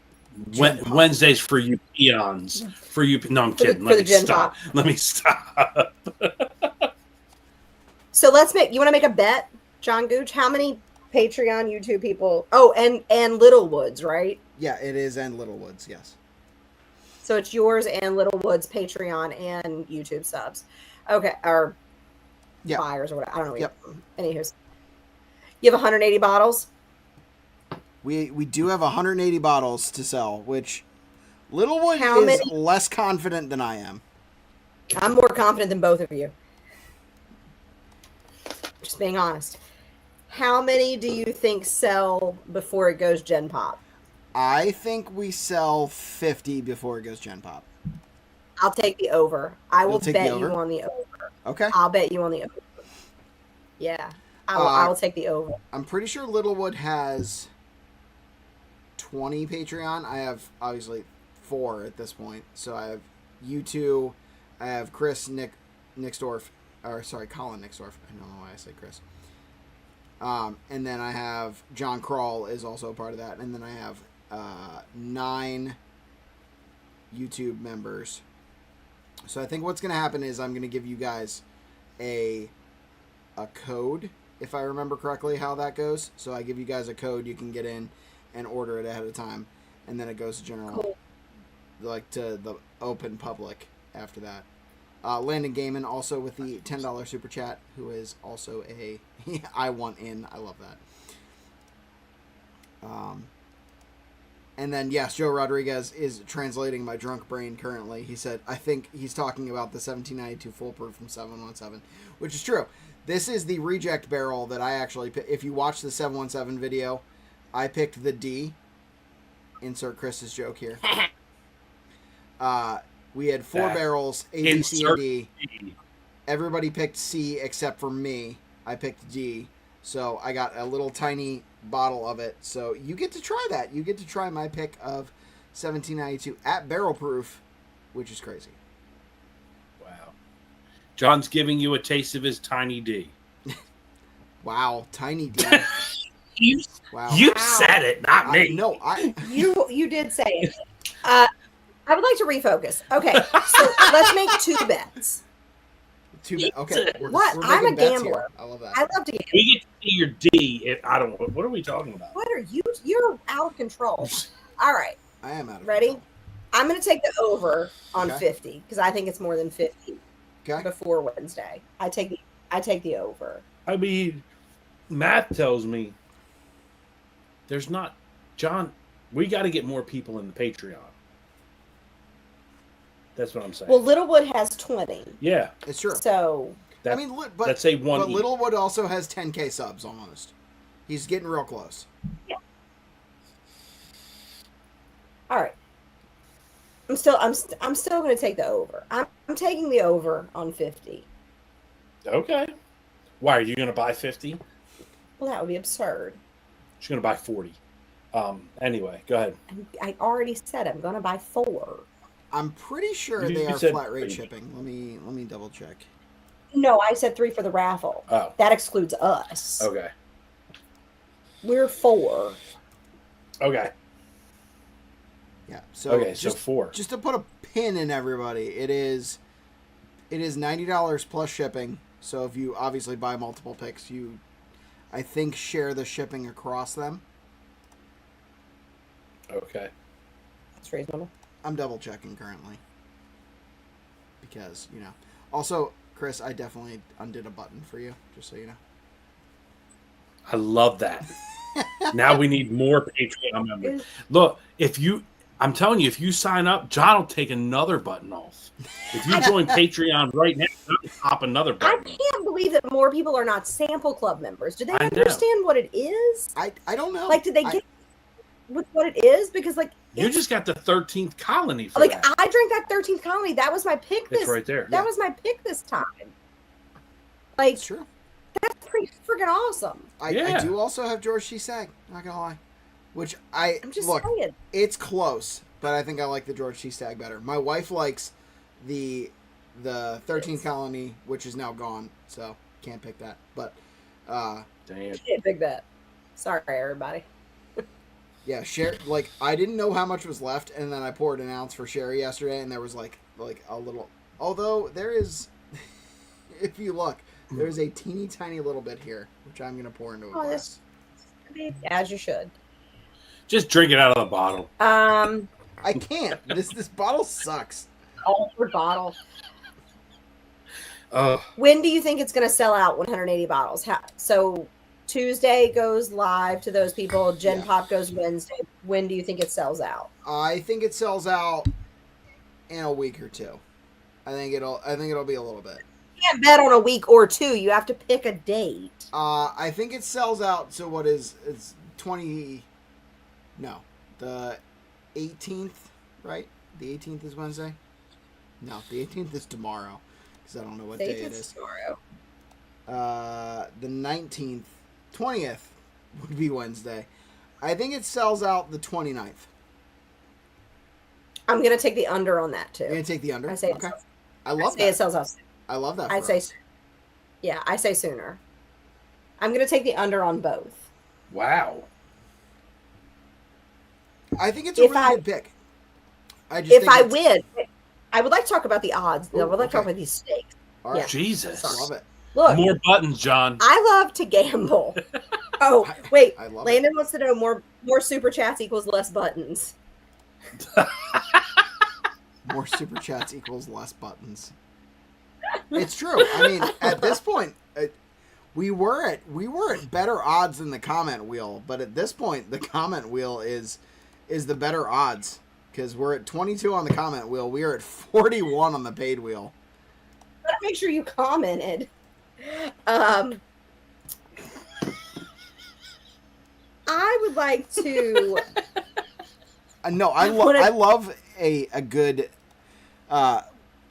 Wednesdays for you peons. For you. No, I'm For the- kidding. for Let the me Gen stop. Let me stop. So let's make. You want to make a bet, John Gooch? How many Patreon, YouTube people? Oh, and Littlewoods, right? Yeah, it is, and Littlewoods, yes. So it's yours and Littlewoods Patreon and YouTube subs. Okay, or Yeah. buyers or whatever. I don't know. Yep. Anywho, you have 180 bottles. We do have 180 bottles to sell, which Littlewood How is many- less confident than I am. I'm more confident than both of you. Just being honest. How many do you think sell before it goes Gen Pop? I think we sell 50 before it goes Gen Pop. I'll take the over. I will You'll take the bet over? you on the over. Okay. I'll bet you on the over. Yeah. I will take the over. I'm pretty sure Littlewood has 20 Patreon. I have, obviously, 4 at this point. So I have you two, I have Chris Nixdorf, or sorry, Colin Nixdorf. I don't know why I said Chris. And then I have John Kroll is also a part of that. And then I have 9 YouTube members. So I think what's going to happen is I'm going to give you guys a code, if I remember correctly how that goes. So I give you guys a code, you can get in and order it ahead of time. And then it goes to general, like to the open public after that. Landon Gaiman also with the $10 super chat, who is also a I want in. I love that. And then yes, Joe Rodriguez is translating my drunk brain currently. He said, I think he's talking about the 1792 foolproof from 717, which is true. This is the reject barrel that I actually picked. If you watch the 717 video, I picked the D. Insert Chris's joke here. We had 4 barrels, A, B, C, and D. Everybody picked C except for me. I picked D. So I got a little tiny bottle of it. So you get to try that. You get to try my pick of 1792 at barrel proof, which is crazy. Wow. John's giving you a taste of his tiny D. Wow, tiny D. You said it, not me. No, You did say it. I would like to refocus. Okay, so let's make 2 bets. 2 bets. Okay. What? I'm a gambler. I love that. I love to gamble. We get to see your D. I don't know. What are we talking about? What are you? You're out of control. All right. I am out of Ready? control. I'm going to take the over on Okay. 50 because I think it's more than 50 Okay. before Wednesday. I take the over. I mean, math tells me there's not. John, we got to get more people in the Patreon. That's what I'm saying. Well, Littlewood has 20. Yeah. It's true. So That, I mean, but let's say one. But each. Littlewood also has 10K subs almost. He's getting real close. yeah. All right. I'm still going to take the over. I'm taking the over on 50. Okay. Why are you going to buy 50? Well, that would be absurd. She's going to buy 40. Anyway, go ahead. I already said I'm going to buy 4. I'm pretty sure You they are said flat rate 3. shipping. Let me double check. No, I said 3 for the raffle. Oh. That excludes us. Okay. We're 4. Okay. Yeah. So Okay, just, so 4. Just to put a pin in everybody, it is $90 plus shipping. So if you obviously buy multiple picks, you I think share the shipping across them. Okay. That's reasonable. I'm double checking currently. Because, Also, Chris, I definitely undid a button for you, just so you know. I love that. Now we need more Patreon members. Look, I'm telling you, if you sign up, John will take another button off. If you join Patreon right now, I'll pop another I button. can't believe that more people are not Sample Club members. Do they I know. understand what it is? I don't know. Like, did they get with what it is? Because, like, You just got the 13th colony for like that. I drank that 13th colony. That was my pick. It's right there. That was my pick this time. Like, It's true. that's pretty freaking awesome. I Yeah. do also have George T. Sag, not gonna lie. Which I'm just saying. it's close, but I think I like the George T. Stag better. My wife likes the 13th colony, which is now gone, so can't pick that. But Damn. Can't pick that. Sorry, everybody. yeah, like I didn't know how much was left, and then I poured an ounce for Sherry yesterday, and there was like a little. Although there is, if you look, there's a teeny tiny little bit here, which I'm gonna pour into a glass. As you should. Just drink it out of the bottle. I can't. This bottle sucks. Altered bottle. Oh, When do you think it's going to sell out 180 bottles? So Tuesday goes live to those people. Gen Yeah. Pop goes Wednesday. When do you think it sells out? I think it sells out in a week or two. I think it'll be a little bit. You can't bet on a week or 2. You have to pick a date. I think it sells out to what is it's 20. No, the 18th, right? The 18th is Wednesday. No, the 18th is tomorrow, because I don't know what day it is. Tomorrow. The 19th, 20th would be Wednesday. I think it sells out the 29th. I'm going to take the under on that too. You're gonna take the under. I say Okay. I love say it that. sells out soon. I love that. For I'd say, us. yeah, I say sooner. I'm going to take the under on both. Wow. I think it's a If really I- good pick. I just If think I it's- win, I would like to talk about the odds. Ooh, I would like to talk okay. about these stakes. all right, Yeah. Jesus. I love it. Look, More buttons, John. I love to gamble. Oh, wait. I love Landon wants to know more super chats equals less buttons. More super chats equals less buttons. It's true. I mean, at this point, we were at better odds than the comment wheel, but at this point, the comment wheel is the better odds because we're at 22 on the comment wheel. We are at 41 on the paid wheel. Gotta make sure you commented. I would like to. No, I love a good.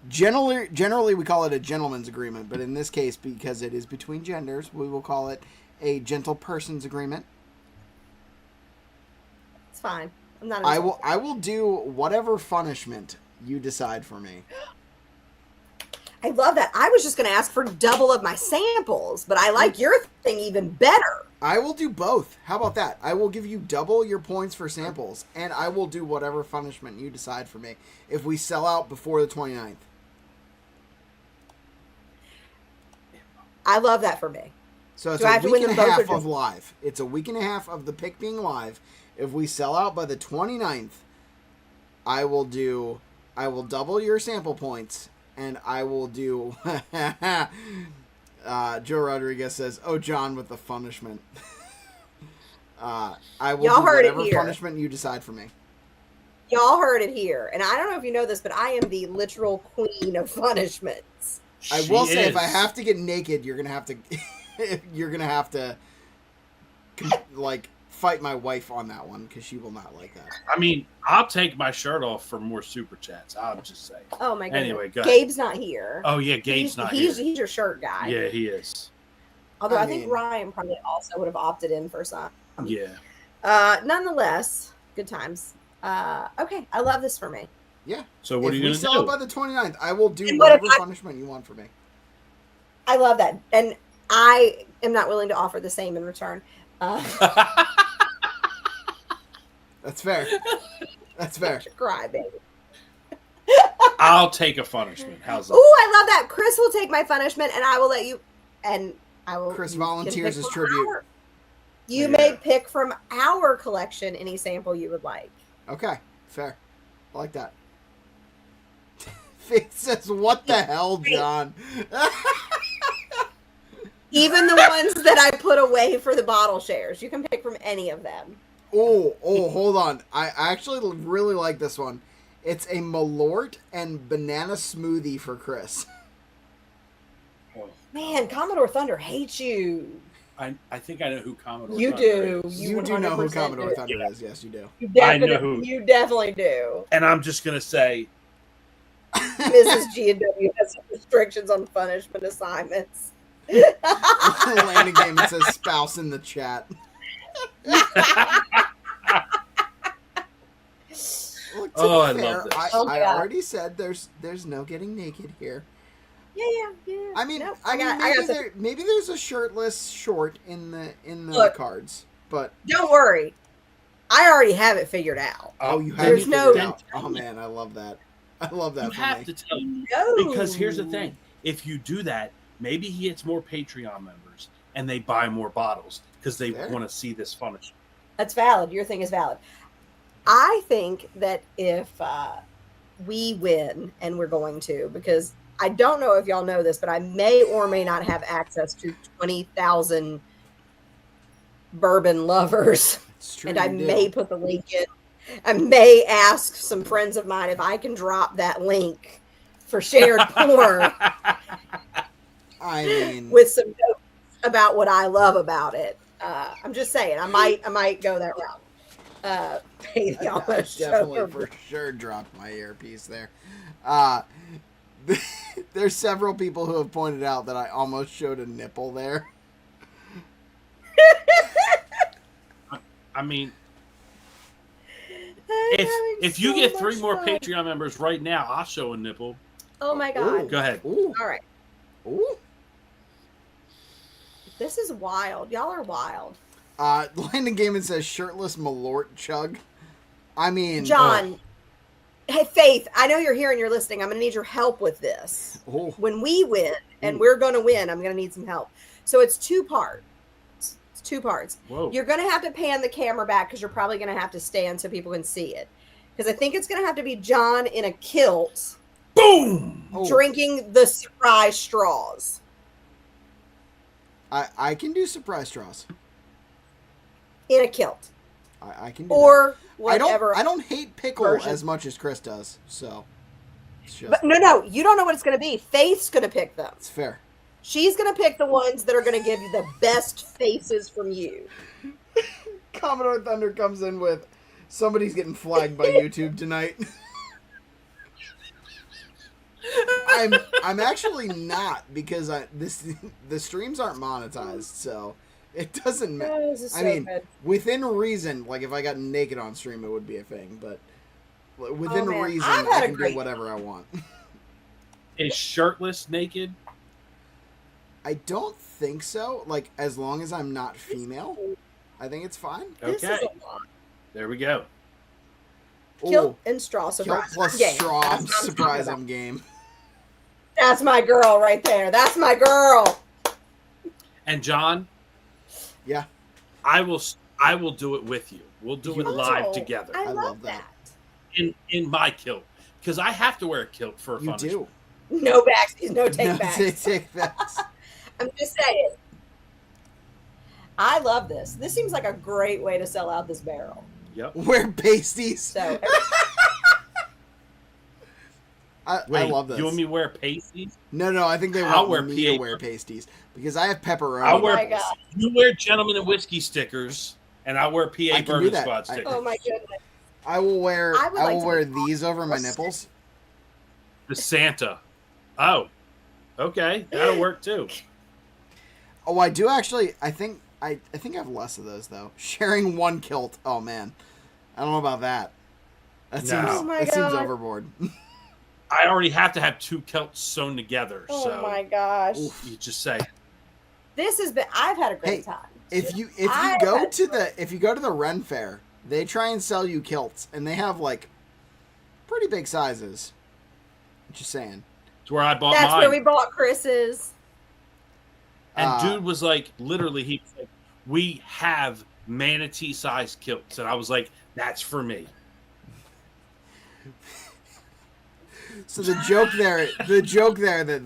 Generally, we call it a gentleman's agreement, but in this case, because it is between genders, we will call it a gentle person's agreement. It's fine. I'm not. I will do whatever punishment you decide for me. I love that. I was just going to ask for double of my samples, but I like your thing even better. I will do both. How about that? I will give you double your points for samples, and I will do whatever punishment you decide for me if we sell out before the 29th. I love that for me. So it's Do I a have to week win and a them both half or of live. It's a week and a half of the pick being live. If we sell out by the 29th, I will double your sample points, and I will do... Joe Rodriguez says, "Oh, John with the punishment." I will Y'all do heard it whatever here. punishment you decide for me. Y'all heard it here. And I don't know if you know this, but I am the literal queen of punishments. I will say, if I have to get naked, you're gonna have to, like, fight my wife on that one because she will not like that. I mean, I'll take my shirt off for more super chats. I'll just say. Oh my goodness. Anyway, go ahead. Gabe's not here. Oh yeah, Gabe's not he's here. He's your shirt guy. Yeah, he is. Although I I think mean- Ryan probably also would have opted in for some. Yeah. Nonetheless, good times. Okay, I love this for me. Yeah. So what If are you we going to sell it do? by the 29th, I will do And what if whatever I- punishment you want for me. I love that. And I am not willing to offer the same in return. That's fair. That's fair. Cry, baby. I'll take a punishment. How's that? Ooh, I love that. Chris will take my punishment, and I will let you. And I will. Chris you can volunteers pick as from tribute. You Yeah. may pick from our collection any sample you would like. Okay, fair. I like that. Faith says, "What the hell, John?" Even the ones that I put away for the bottle shares. You can pick from any of them. Oh, hold on. I actually really like this one. It's a Malort and banana smoothie for Chris. Oh, Man, Commodore Thunder hates you. I think I know who Commodore You Thunder do. is. You do know who 100% Commodore do. Thunder is. Yes, you do. You I know definitely, who. You definitely do. And I'm just going to say, Mrs. G&W has some restrictions on punishment assignments. Landing game, it says spouse in the chat. Look, to Oh, be I fair, love this. Oh, I God. already said there's no getting naked here. Yeah. I mean, Nope, maybe there's a shirtless short in the Look. cards, but Don't worry. I already have it figured out. oh, you have There's it no- figured out. Oh man, I love that. I love that you for have me. to tell you. No. Because here's the thing. If you do that, maybe he gets more Patreon members and they buy more bottles because they Fair. want to see this finish. That's valid. Your thing is valid. I think that if we win, and we're going to, because I don't know if y'all know this, but I may or may not have access to 20,000 bourbon lovers. It's true. And I you do. may put the link in. I may ask some friends of mine if I can drop that link for shared porn I mean, with some notes about what I love about it. I'm just saying, I might go that route. Maybe I almost definitely for sure dropped my earpiece there. There's several people who have pointed out that I almost showed a nipple there. I mean, if you get 3 more Patreon members right now, I'll show a nipple. Oh my god. Go ahead. Ooh. All right. Ooh. This is wild. Y'all are wild. Landon Gaiman says shirtless Malort chug. I mean, John. Hey, Faith, I know you're here and you're listening. I'm going to need your help with this. Oh. When we win, and we're going to win, I'm going to need some help. So it's 2 parts. It's 2 parts. Whoa. You're going to have to pan the camera back because you're probably going to have to stand so people can see it. Because I think it's going to have to be John in a kilt. Boom! Oh. Drinking the surprise straws. I can do surprise straws. In a kilt. I can do Or that. whatever. I don't hate pickle version. as much as Chris does, so it's just But no, you don't know what it's going to be. Faith's going to pick them. it's fair. She's going to pick the ones that are going to give you the best faces from you. Commodore Thunder comes in with somebody's getting flagged by YouTube tonight. I'm actually not because the streams aren't monetized, so it doesn't matter. Oh, this is so I mean, good. within reason, like if I got naked on stream, it would be a thing, but within man. reason, I've had I a can great- do whatever I want. Is shirtless naked? I don't think so. Like as long as I'm not female, I think it's fine. This Okay. is a lot. There we go. Kilt Ooh, and straw. kilt Surprise. plus game. straw. That's what I'm talking Surprise! about. I'm game. That's my girl right there. That's my girl. And John, Yeah, I will do it with you. We'll do it live Oh, together I love love that. that. in my kilt because I have to wear a kilt for a you punishment. do. No backsies, no take No, backs. take backs. I'm just saying. I love this. This seems like a great way to sell out this barrel. Yep. Wear pasties. So I Wait, love this. you want me to wear pasties? No, I think they I'll want wear me to PA. wear pasties because I have pepperoni. I'll wear. my God. You wear gentlemen and whiskey stickers, and I wear PA I can do Bourbon that. Squad stickers. oh my goodness. I will wear. I would I like will to wear be these over my nipples. The Santa. Oh, okay, that'll work too. Oh, I do actually. I think I think I have less of those though. Sharing one kilt. Oh man, I don't know about that. That No. seems Oh my that seems God. overboard. I already have to have 2 kilts sewn together, Oh so my gosh. Oof. you just say, This has been I've had a great Hey, time. If you I go had- to the Ren Fair, they try and sell you kilts, and they have like pretty big sizes. Just saying. it's where I bought That's mine. where we bought Chris's. And dude was like, literally, he was like, we have manatee-sized kilts, and I was like, that's for me. So the joke there that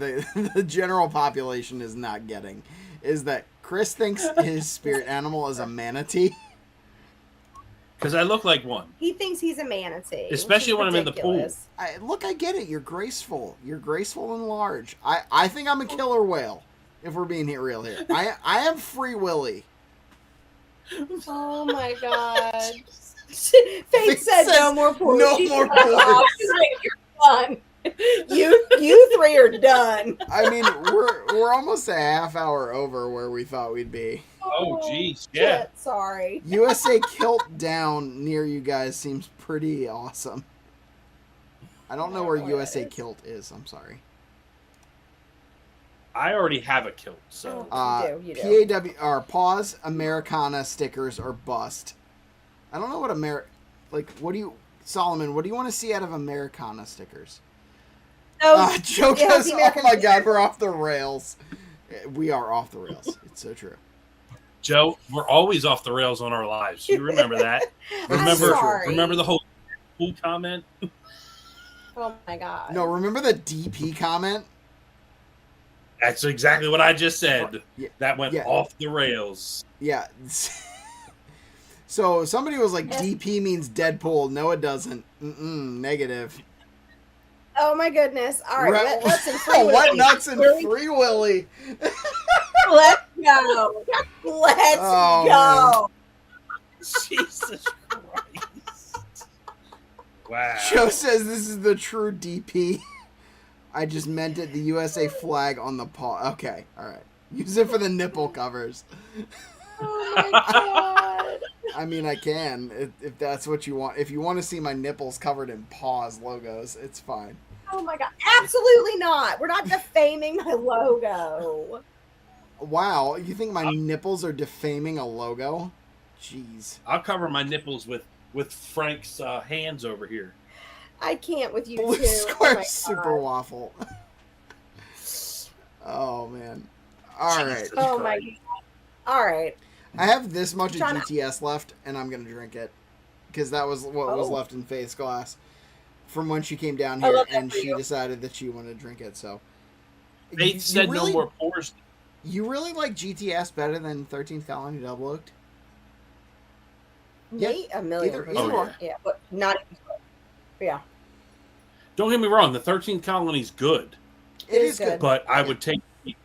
the general population is not getting is that Chris thinks his spirit animal is a manatee. Because I look like one. He thinks he's a manatee. which Especially is when I'm in the pool. ridiculous. I get it. You're graceful. You're graceful and large. I think I'm a killer whale. If we're being real here, I am Free Willy. Oh my god. Faith said no more porn. no She's more like, porn. "Oh, you're done. You 3 are done. I mean, we're almost a half hour over where we thought we'd be. Oh, geez, yeah. shit, sorry. USA kilt down near you guys seems pretty awesome. I don't know where I don't know where USA it is. kilt is. I'm sorry. I already have a kilt, so. You do. PAW or pause Americana stickers or bust. I don't know what what do you Solomon? What do you want to see out of Americana stickers? No, Joe yeah, goes, the oh American my god, we're off the rails. We are off the rails. It's so true. Joe, we're always off the rails on our lives. You remember that? I'm Remember, sorry. remember the whole pool comment? Oh my god. No, remember the DP comment? That's exactly what I just said. Yeah, That went yeah. off the rails. Yeah. So somebody was like, DP means Deadpool. No, it doesn't. Negative. Oh my goodness. All right, Right. let's in Free What Willy. nuts and Free Willy? Let's go. Let's Oh, go. Jesus Christ. Wow. Joe says this is the true DP. I just meant it. The USA flag on the paw. Okay, all right. Use it for the nipple covers. Oh my god. I mean, I can if that's what you want. If you want to see my nipples covered in paws logos, it's fine. Oh my god! Absolutely not. We're not defaming my logo. Wow, you think my nipples are defaming a logo? Jeez. I'll cover my nipples with Frank's hands over here. I can't with you Blue too. Square Oh my Super God. Waffle. Oh man. All right. Jesus Oh my Christ. god. All right. I have this much of Trying to- GTS left, and I'm gonna drink it because that was what was Oh. left in Faith's glass from when she came down I here, love that and for she you. decided that she wanted to drink it. So Faith said really, no more pours. You really like GTS better than 13th Colony Double Oaked? Yeah. Maybe a million. Either percent. or. Yeah, but not. Yeah. Don't get me wrong, the 13th Colony's good, It is is good. good. but I would take the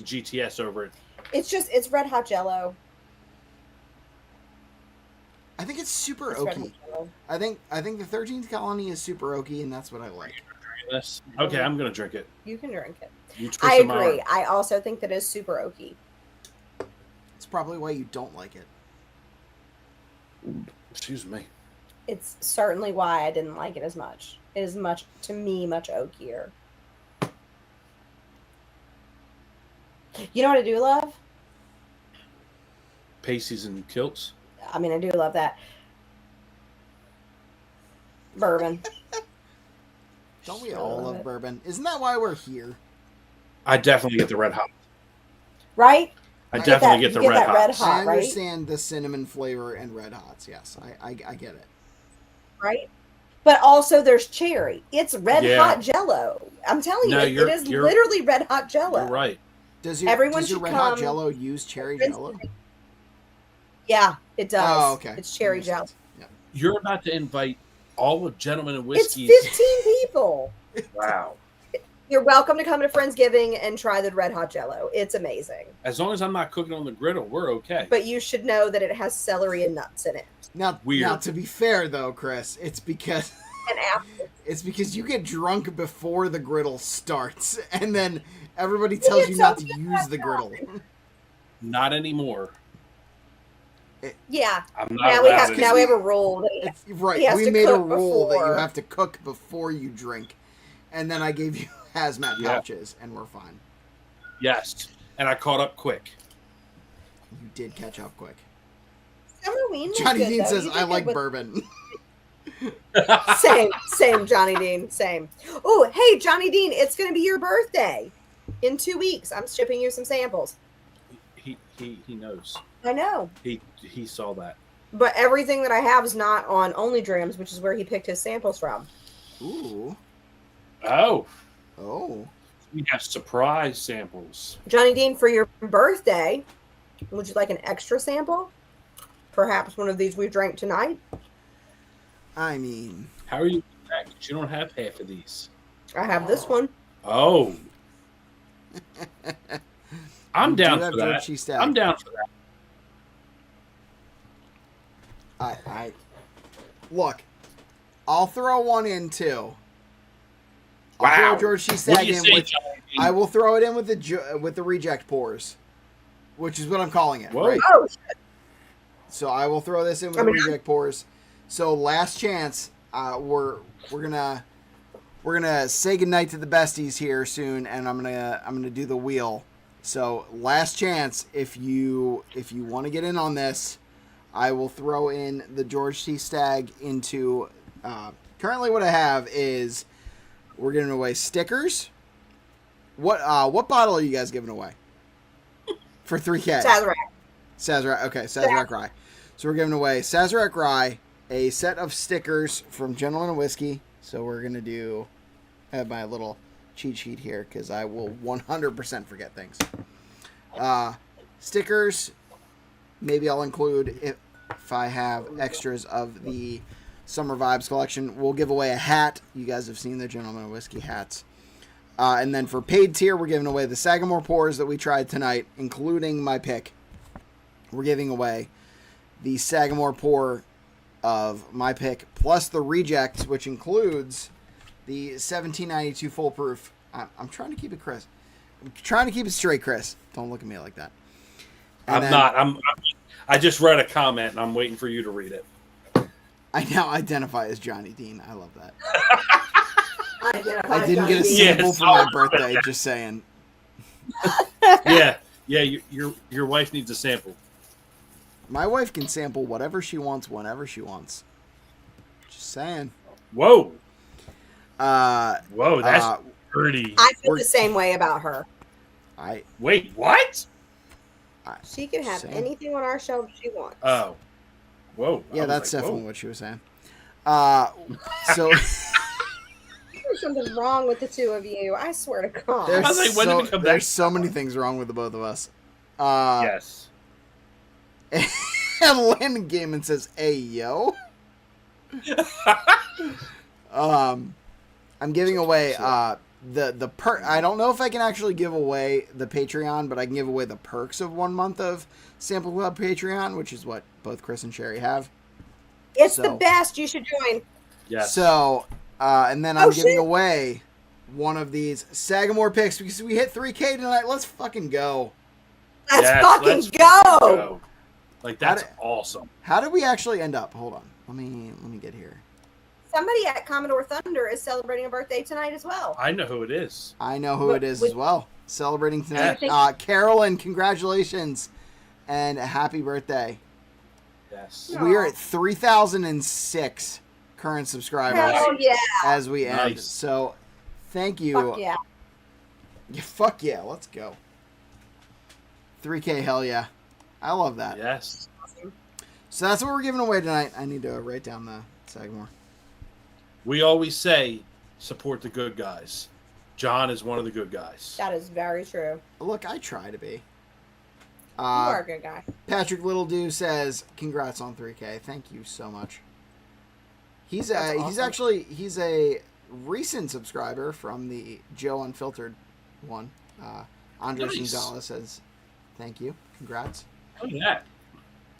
GTS over it. It's red hot Jello. I think it's super It's red oaky. hot Jello. I think the 13th Colony is super oaky, and that's what I like. This. Okay, I'm gonna drink it. You can drink it. You twist I them on. agree. I also think that is super oaky. It's probably why you don't like it. Excuse me. It's certainly why I didn't like it as much. It is much oakier. You know what I do love? Pasties and kilts. I mean, I do love that. Bourbon. Don't we all Love love it. bourbon? Isn't that why we're here? I definitely get the red hot. Right? I You definitely that- get the you get red that red hot. hot. I right? understand the cinnamon flavor and red hots. Yes, I get it. Right? But also there's cherry. It's red Yeah. hot Jello. I'm telling No, you, it is you're- literally red hot Jello. You're right. Does Everyone your should red hot come- Jello use cherry Friends- Jello? Yeah, it does. Oh, okay. It's cherry Makes Jello. sense. Yeah. You're about to invite all the gentlemen and It's whiskeys. 15 people. Wow. You're welcome to come to Friendsgiving and try the red hot Jello. It's amazing. As long as I'm not cooking on the griddle, we're okay. But you should know that it has celery and nuts in it. Now, Weird. now, to be fair though, Chris, it's because And apple. you get drunk before the griddle starts, and then everybody tells get you so not to good use at the that. griddle. Not anymore. Yeah. I'm not Now we allowed have to- now we have a rule that It's, right, He has we to made a cook rule that you before. have to cook before you drink, and then I gave you hazmat Yeah. pouches, and we're fine. Yes. And I caught up quick. You did catch up quick. Halloween was Johnny good, Dean though. says, You "I did like good with- bourbon." Same, Johnny Dean, same. Oh, hey, Johnny Dean, it's going to be your birthday in 2 weeks. I'm shipping you some samples. He knows. I know, He saw that. but everything that I have is not on Only Drams, which is where he picked his samples from. Ooh, Oh, oh, we have surprise samples. Johnny Dean, for your birthday, would you like an extra sample? Perhaps one of these we drank tonight. I mean, How are you? You don't have half of these. I have this one. Oh. I'm you down do have for George that. Cheese Stag. I'm down for that. I look. I'll throw one in too. I'll Wow. throw George Cheese What do Stag you in say, with. Johnny Dean? I will throw it in with the reject pours, which is what I'm calling it. Whoa. Right? Oh, So I will throw this in with I the mean, reject pours. So last chance. We're gonna say goodnight to the besties here soon, and I'm gonna do the wheel. So last chance, if you want to get in on this, I will throw in the George T. Stag into. Currently, what I have is we're giving away stickers. What bottle are you guys giving away for 3K? Sazerac. Sazerac. Okay, Sazerac Rye. So we're giving away Sazerac Rye, a set of stickers from Gentleman and Whiskey. So we're gonna do. I have my little cheat sheet here because I will 100% forget things. Stickers. Maybe I'll include if I have extras of the Summer Vibes collection. We'll give away a hat. You guys have seen the Gentleman and Whiskey hats. And then for paid tier, we're giving away the Sagamore pours that we tried tonight, including my pick. We're giving away the Sagamore pour of my pick, plus the reject, which includes the 1792 full proof. I'm trying to keep it, Chris. I'm trying to keep it straight, Chris. Don't look at me like that. And I'm then not. I just read a comment and I'm waiting for you to read it. I now identify as Johnny Dean. I love that. I didn't get a Yeah, sample it's for my all- birthday. Just saying. Yeah, your wife needs a sample. My wife can sample whatever she wants, whenever she wants. Just saying. Whoa, Uh, whoa, that's uh, dirty. I feel We're- the same way about her. Wait, what? She can have Same. anything on our show she wants. Oh, whoa. I Yeah, was that's like, definitely whoa. what she was saying. So There's something wrong with the two of you. I swear to God. there's I was like, when did we come back? there's so many things wrong with the both of us. Yes. And Landon Gaiman says, "Hey yo." I'm giving away the perk. I don't know if I can actually give away the Patreon, but I can give away the perks of 1 month of Sample Club Patreon, which is what both Chris and Sherry have. It's So- the best. You should join. Yes. So, and then I'm Oh, giving shit. away one of these Sagamore picks because we hit 3K tonight. Let's fucking go. Let's Yes, fucking let's go. Like, that's How awesome. How did we actually end up? Hold on. Let me get here. Somebody at Commodore Thunder is celebrating a birthday tonight as well. I know who it is. I know who But it is with- as well. Celebrating tonight. Yeah. Carolyn, congratulations and happy birthday. Yes. No. We are at 3,006 current subscribers Hell yeah. as we end. Nice. So, thank you. Fuck yeah. Yeah, fuck yeah, let's go. 3K, hell yeah. I love that. Yes. So that's what we're giving away tonight. I need to write down the Sagamore. We always say, support the good guys. John is one of the good guys. That is very true. Look, I try to be. You are a good guy. Patrick Littledew says, "Congrats on 3K. Thank you so much." He's That's he's awesome. actually he's a recent subscriber from the Joe Unfiltered one. Andres Nice. Gonzalez says, "Thank you. Congrats." Look at that.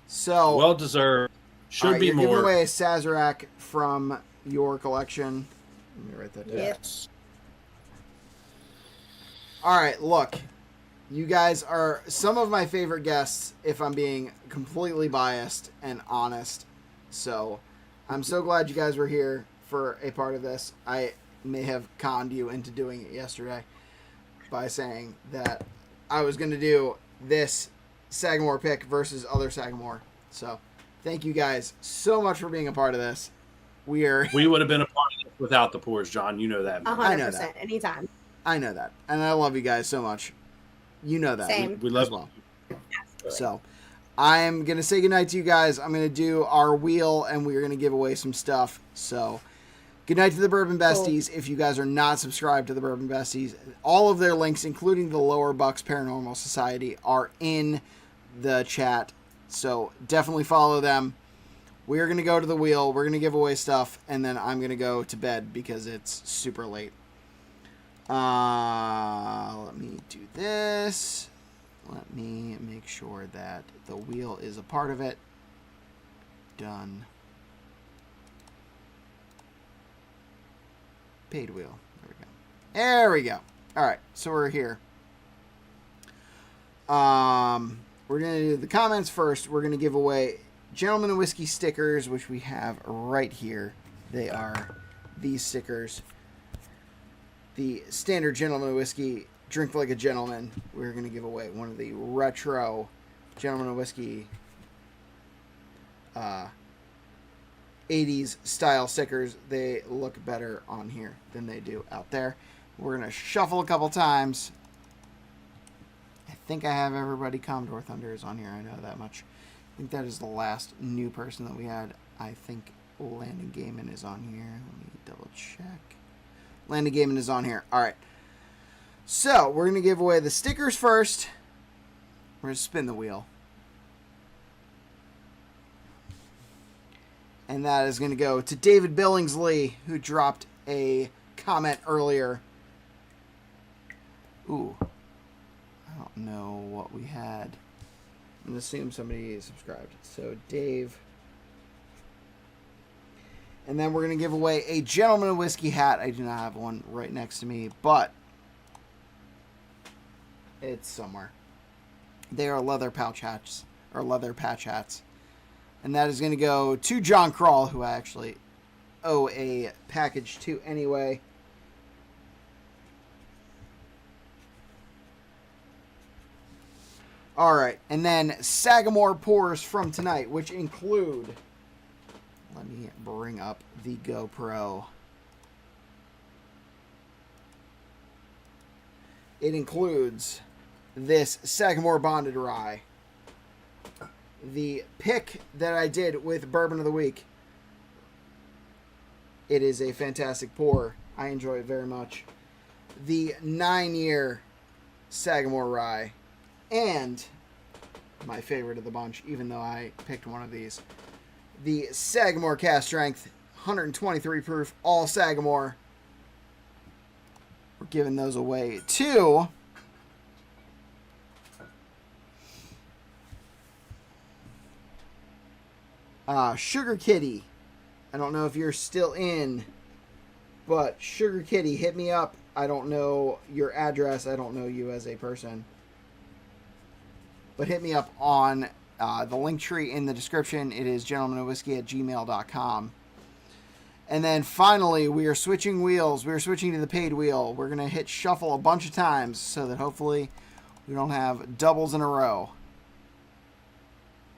So Well deserved. Should all right, be you're more. giving away a Sazerac from your collection. Let me write that down. Yes. All right, look. You guys are some of my favorite guests, if I'm being completely biased and honest. So, I'm so glad you guys were here for a part of this. I may have conned you into doing it yesterday by saying that I was going to do this Sagamore pick versus other Sagamore. So, thank you guys so much for being a part of this. We We would have been a part of it without the pours, John. You know that. man. 100%. Anytime. I know that, and I love you guys so much. You know that. Same. We love as well. Absolutely. So, I'm going to say goodnight to you guys. I'm going to do our wheel, and we're going to give away some stuff. So, good night to the Bourbon Besties. If you guys are not subscribed to the Bourbon Besties, all of their links, including the Lower Bucks Paranormal Society, are in the chat. So, definitely follow them. We're going to go to the wheel. We're going to give away stuff, and then I'm going to go to bed because it's super late. Let me do this. Let me make sure that the wheel is a part of it. Done. Paid wheel. There we go. There we go. All right, so we're here. We're gonna do the comments first. We're gonna give away Gentleman and Whiskey stickers, which we have right here. They are these stickers. The standard Gentleman and Whiskey, drink like a gentleman. We're going to give away one of the retro Gentleman and Whiskey 80s style stickers. They look better on here than they do out there. We're going to shuffle a couple times. I think I have everybody. Commodore Thunder is on here. I know that much. I think that is the last new person that we had. I think Landon Gaiman is on here. Let me double check. Landon Gaiman is on here. All right. So, we're going to give away the stickers first. We're going to spin the wheel. And that is going to go to David Billingsley, who dropped a comment earlier. Ooh. I don't know what we had. I'm going to assume somebody subscribed. So, Dave. And then we're going to give away a Gentleman and Whiskey hat. I do not have one right next to me, but it's somewhere. They are leather pouch hats, or leather patch hats. And that is going to go to John Crawl, who I actually owe a package to anyway. All right, and then Sagamore pours from tonight, which include... Let me bring up the GoPro. It includes this Sagamore Bonded Rye. The pick that I did with Bourbon of the Week. It is a fantastic pour. I enjoy it very much. The 9-year Sagamore Rye. And my favorite of the bunch, even though I picked one of these. The Sagamore Cast Strength, 123 proof, all Sagamore. We're giving those away to Sugar Kitty. I don't know if you're still in, but Sugar Kitty, hit me up. I don't know your address. I don't know you as a person. But hit me up on the link tree in the description. It is gentlemanofwhiskey@gmail.com. And then finally, we are switching wheels. We are switching to the paid wheel. We're going to hit shuffle a bunch of times so that hopefully we don't have doubles in a row.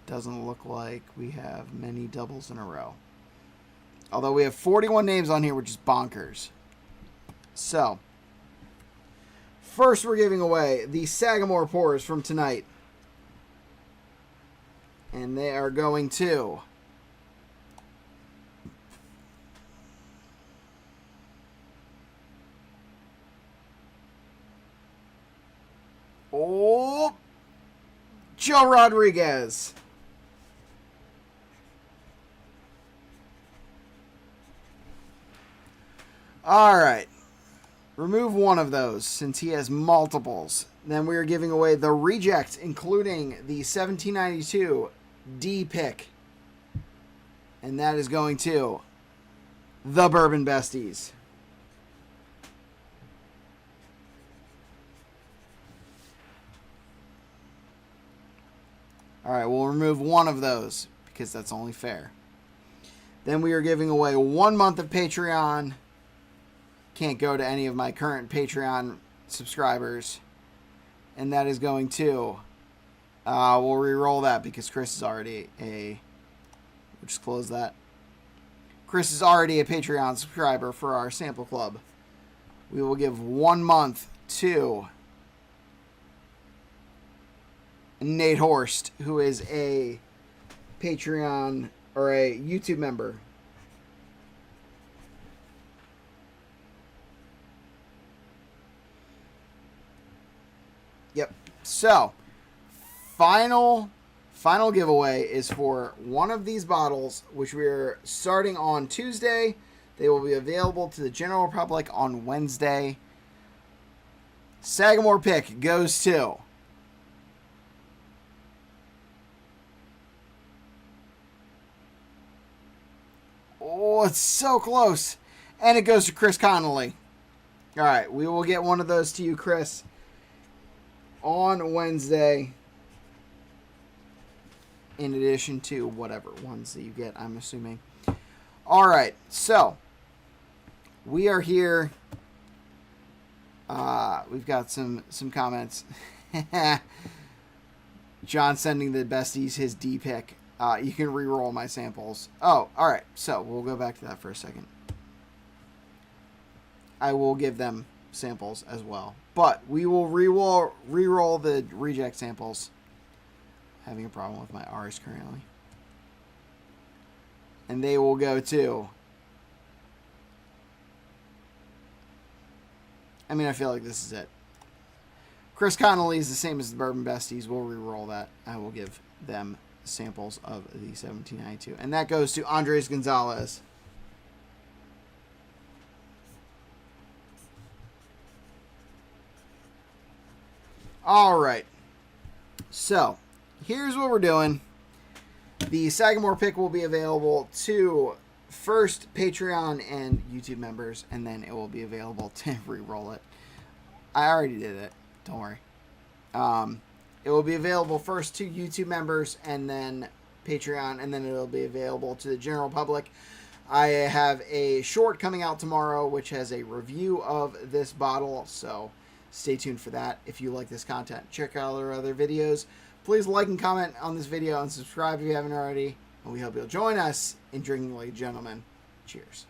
Doesn't look like we have many doubles in a row. Although we have 41 names on here, which is bonkers. So, first we're giving away the Sagamore pours from tonight. And they are going to... Oh, Joe Rodriguez. All right. Remove one of those since he has multiples. Then we are giving away the reject, including the 1792 D pick. And that is going to the Bourbon Besties. All right, we'll remove one of those because that's only fair. Then we are giving away 1 month of Patreon. Can't go to any of my current Patreon subscribers. And that is going to... we'll re-roll that because Chris is already a... We'll just close that. Chris is already a Patreon subscriber for our sample club. We will give 1 month to... Nate Horst, who is a Patreon or a YouTube member. Yep. So, final giveaway is for one of these bottles, which we're starting on Tuesday. They will be available to the general public on Wednesday. Sagamore pick goes to... Oh, it's so close. And it goes to Chris Connolly. All right, we will get one of those to you, Chris, on Wednesday. In addition to whatever ones that you get, I'm assuming. All right, so we are here. We've got some comments. John sending the besties his D pick. You can re-roll my samples. Oh, all right. So we'll go back to that for a second. I will give them samples as well, but we will re-roll the reject samples. Having a problem with my R's currently, and they will go to... I mean, I feel like this is it. Chris Connolly is the same as the Bourbon Besties. We'll re-roll that. I will give them samples of the 1792, and that goes to Andres Gonzalez. All right, so here's what we're doing. The Sagamore pick will be available to first Patreon and YouTube members, and then it will be available to re-roll it. I already did it, don't worry. It will be available first to YouTube members and then Patreon, and then it'll be available to the general public. I have a short coming out tomorrow, which has a review of this bottle, so stay tuned for that. If you like this content, check out our other videos. Please like and comment on this video and subscribe if you haven't already. And we hope you'll join us in drinking like gentlemen. Cheers.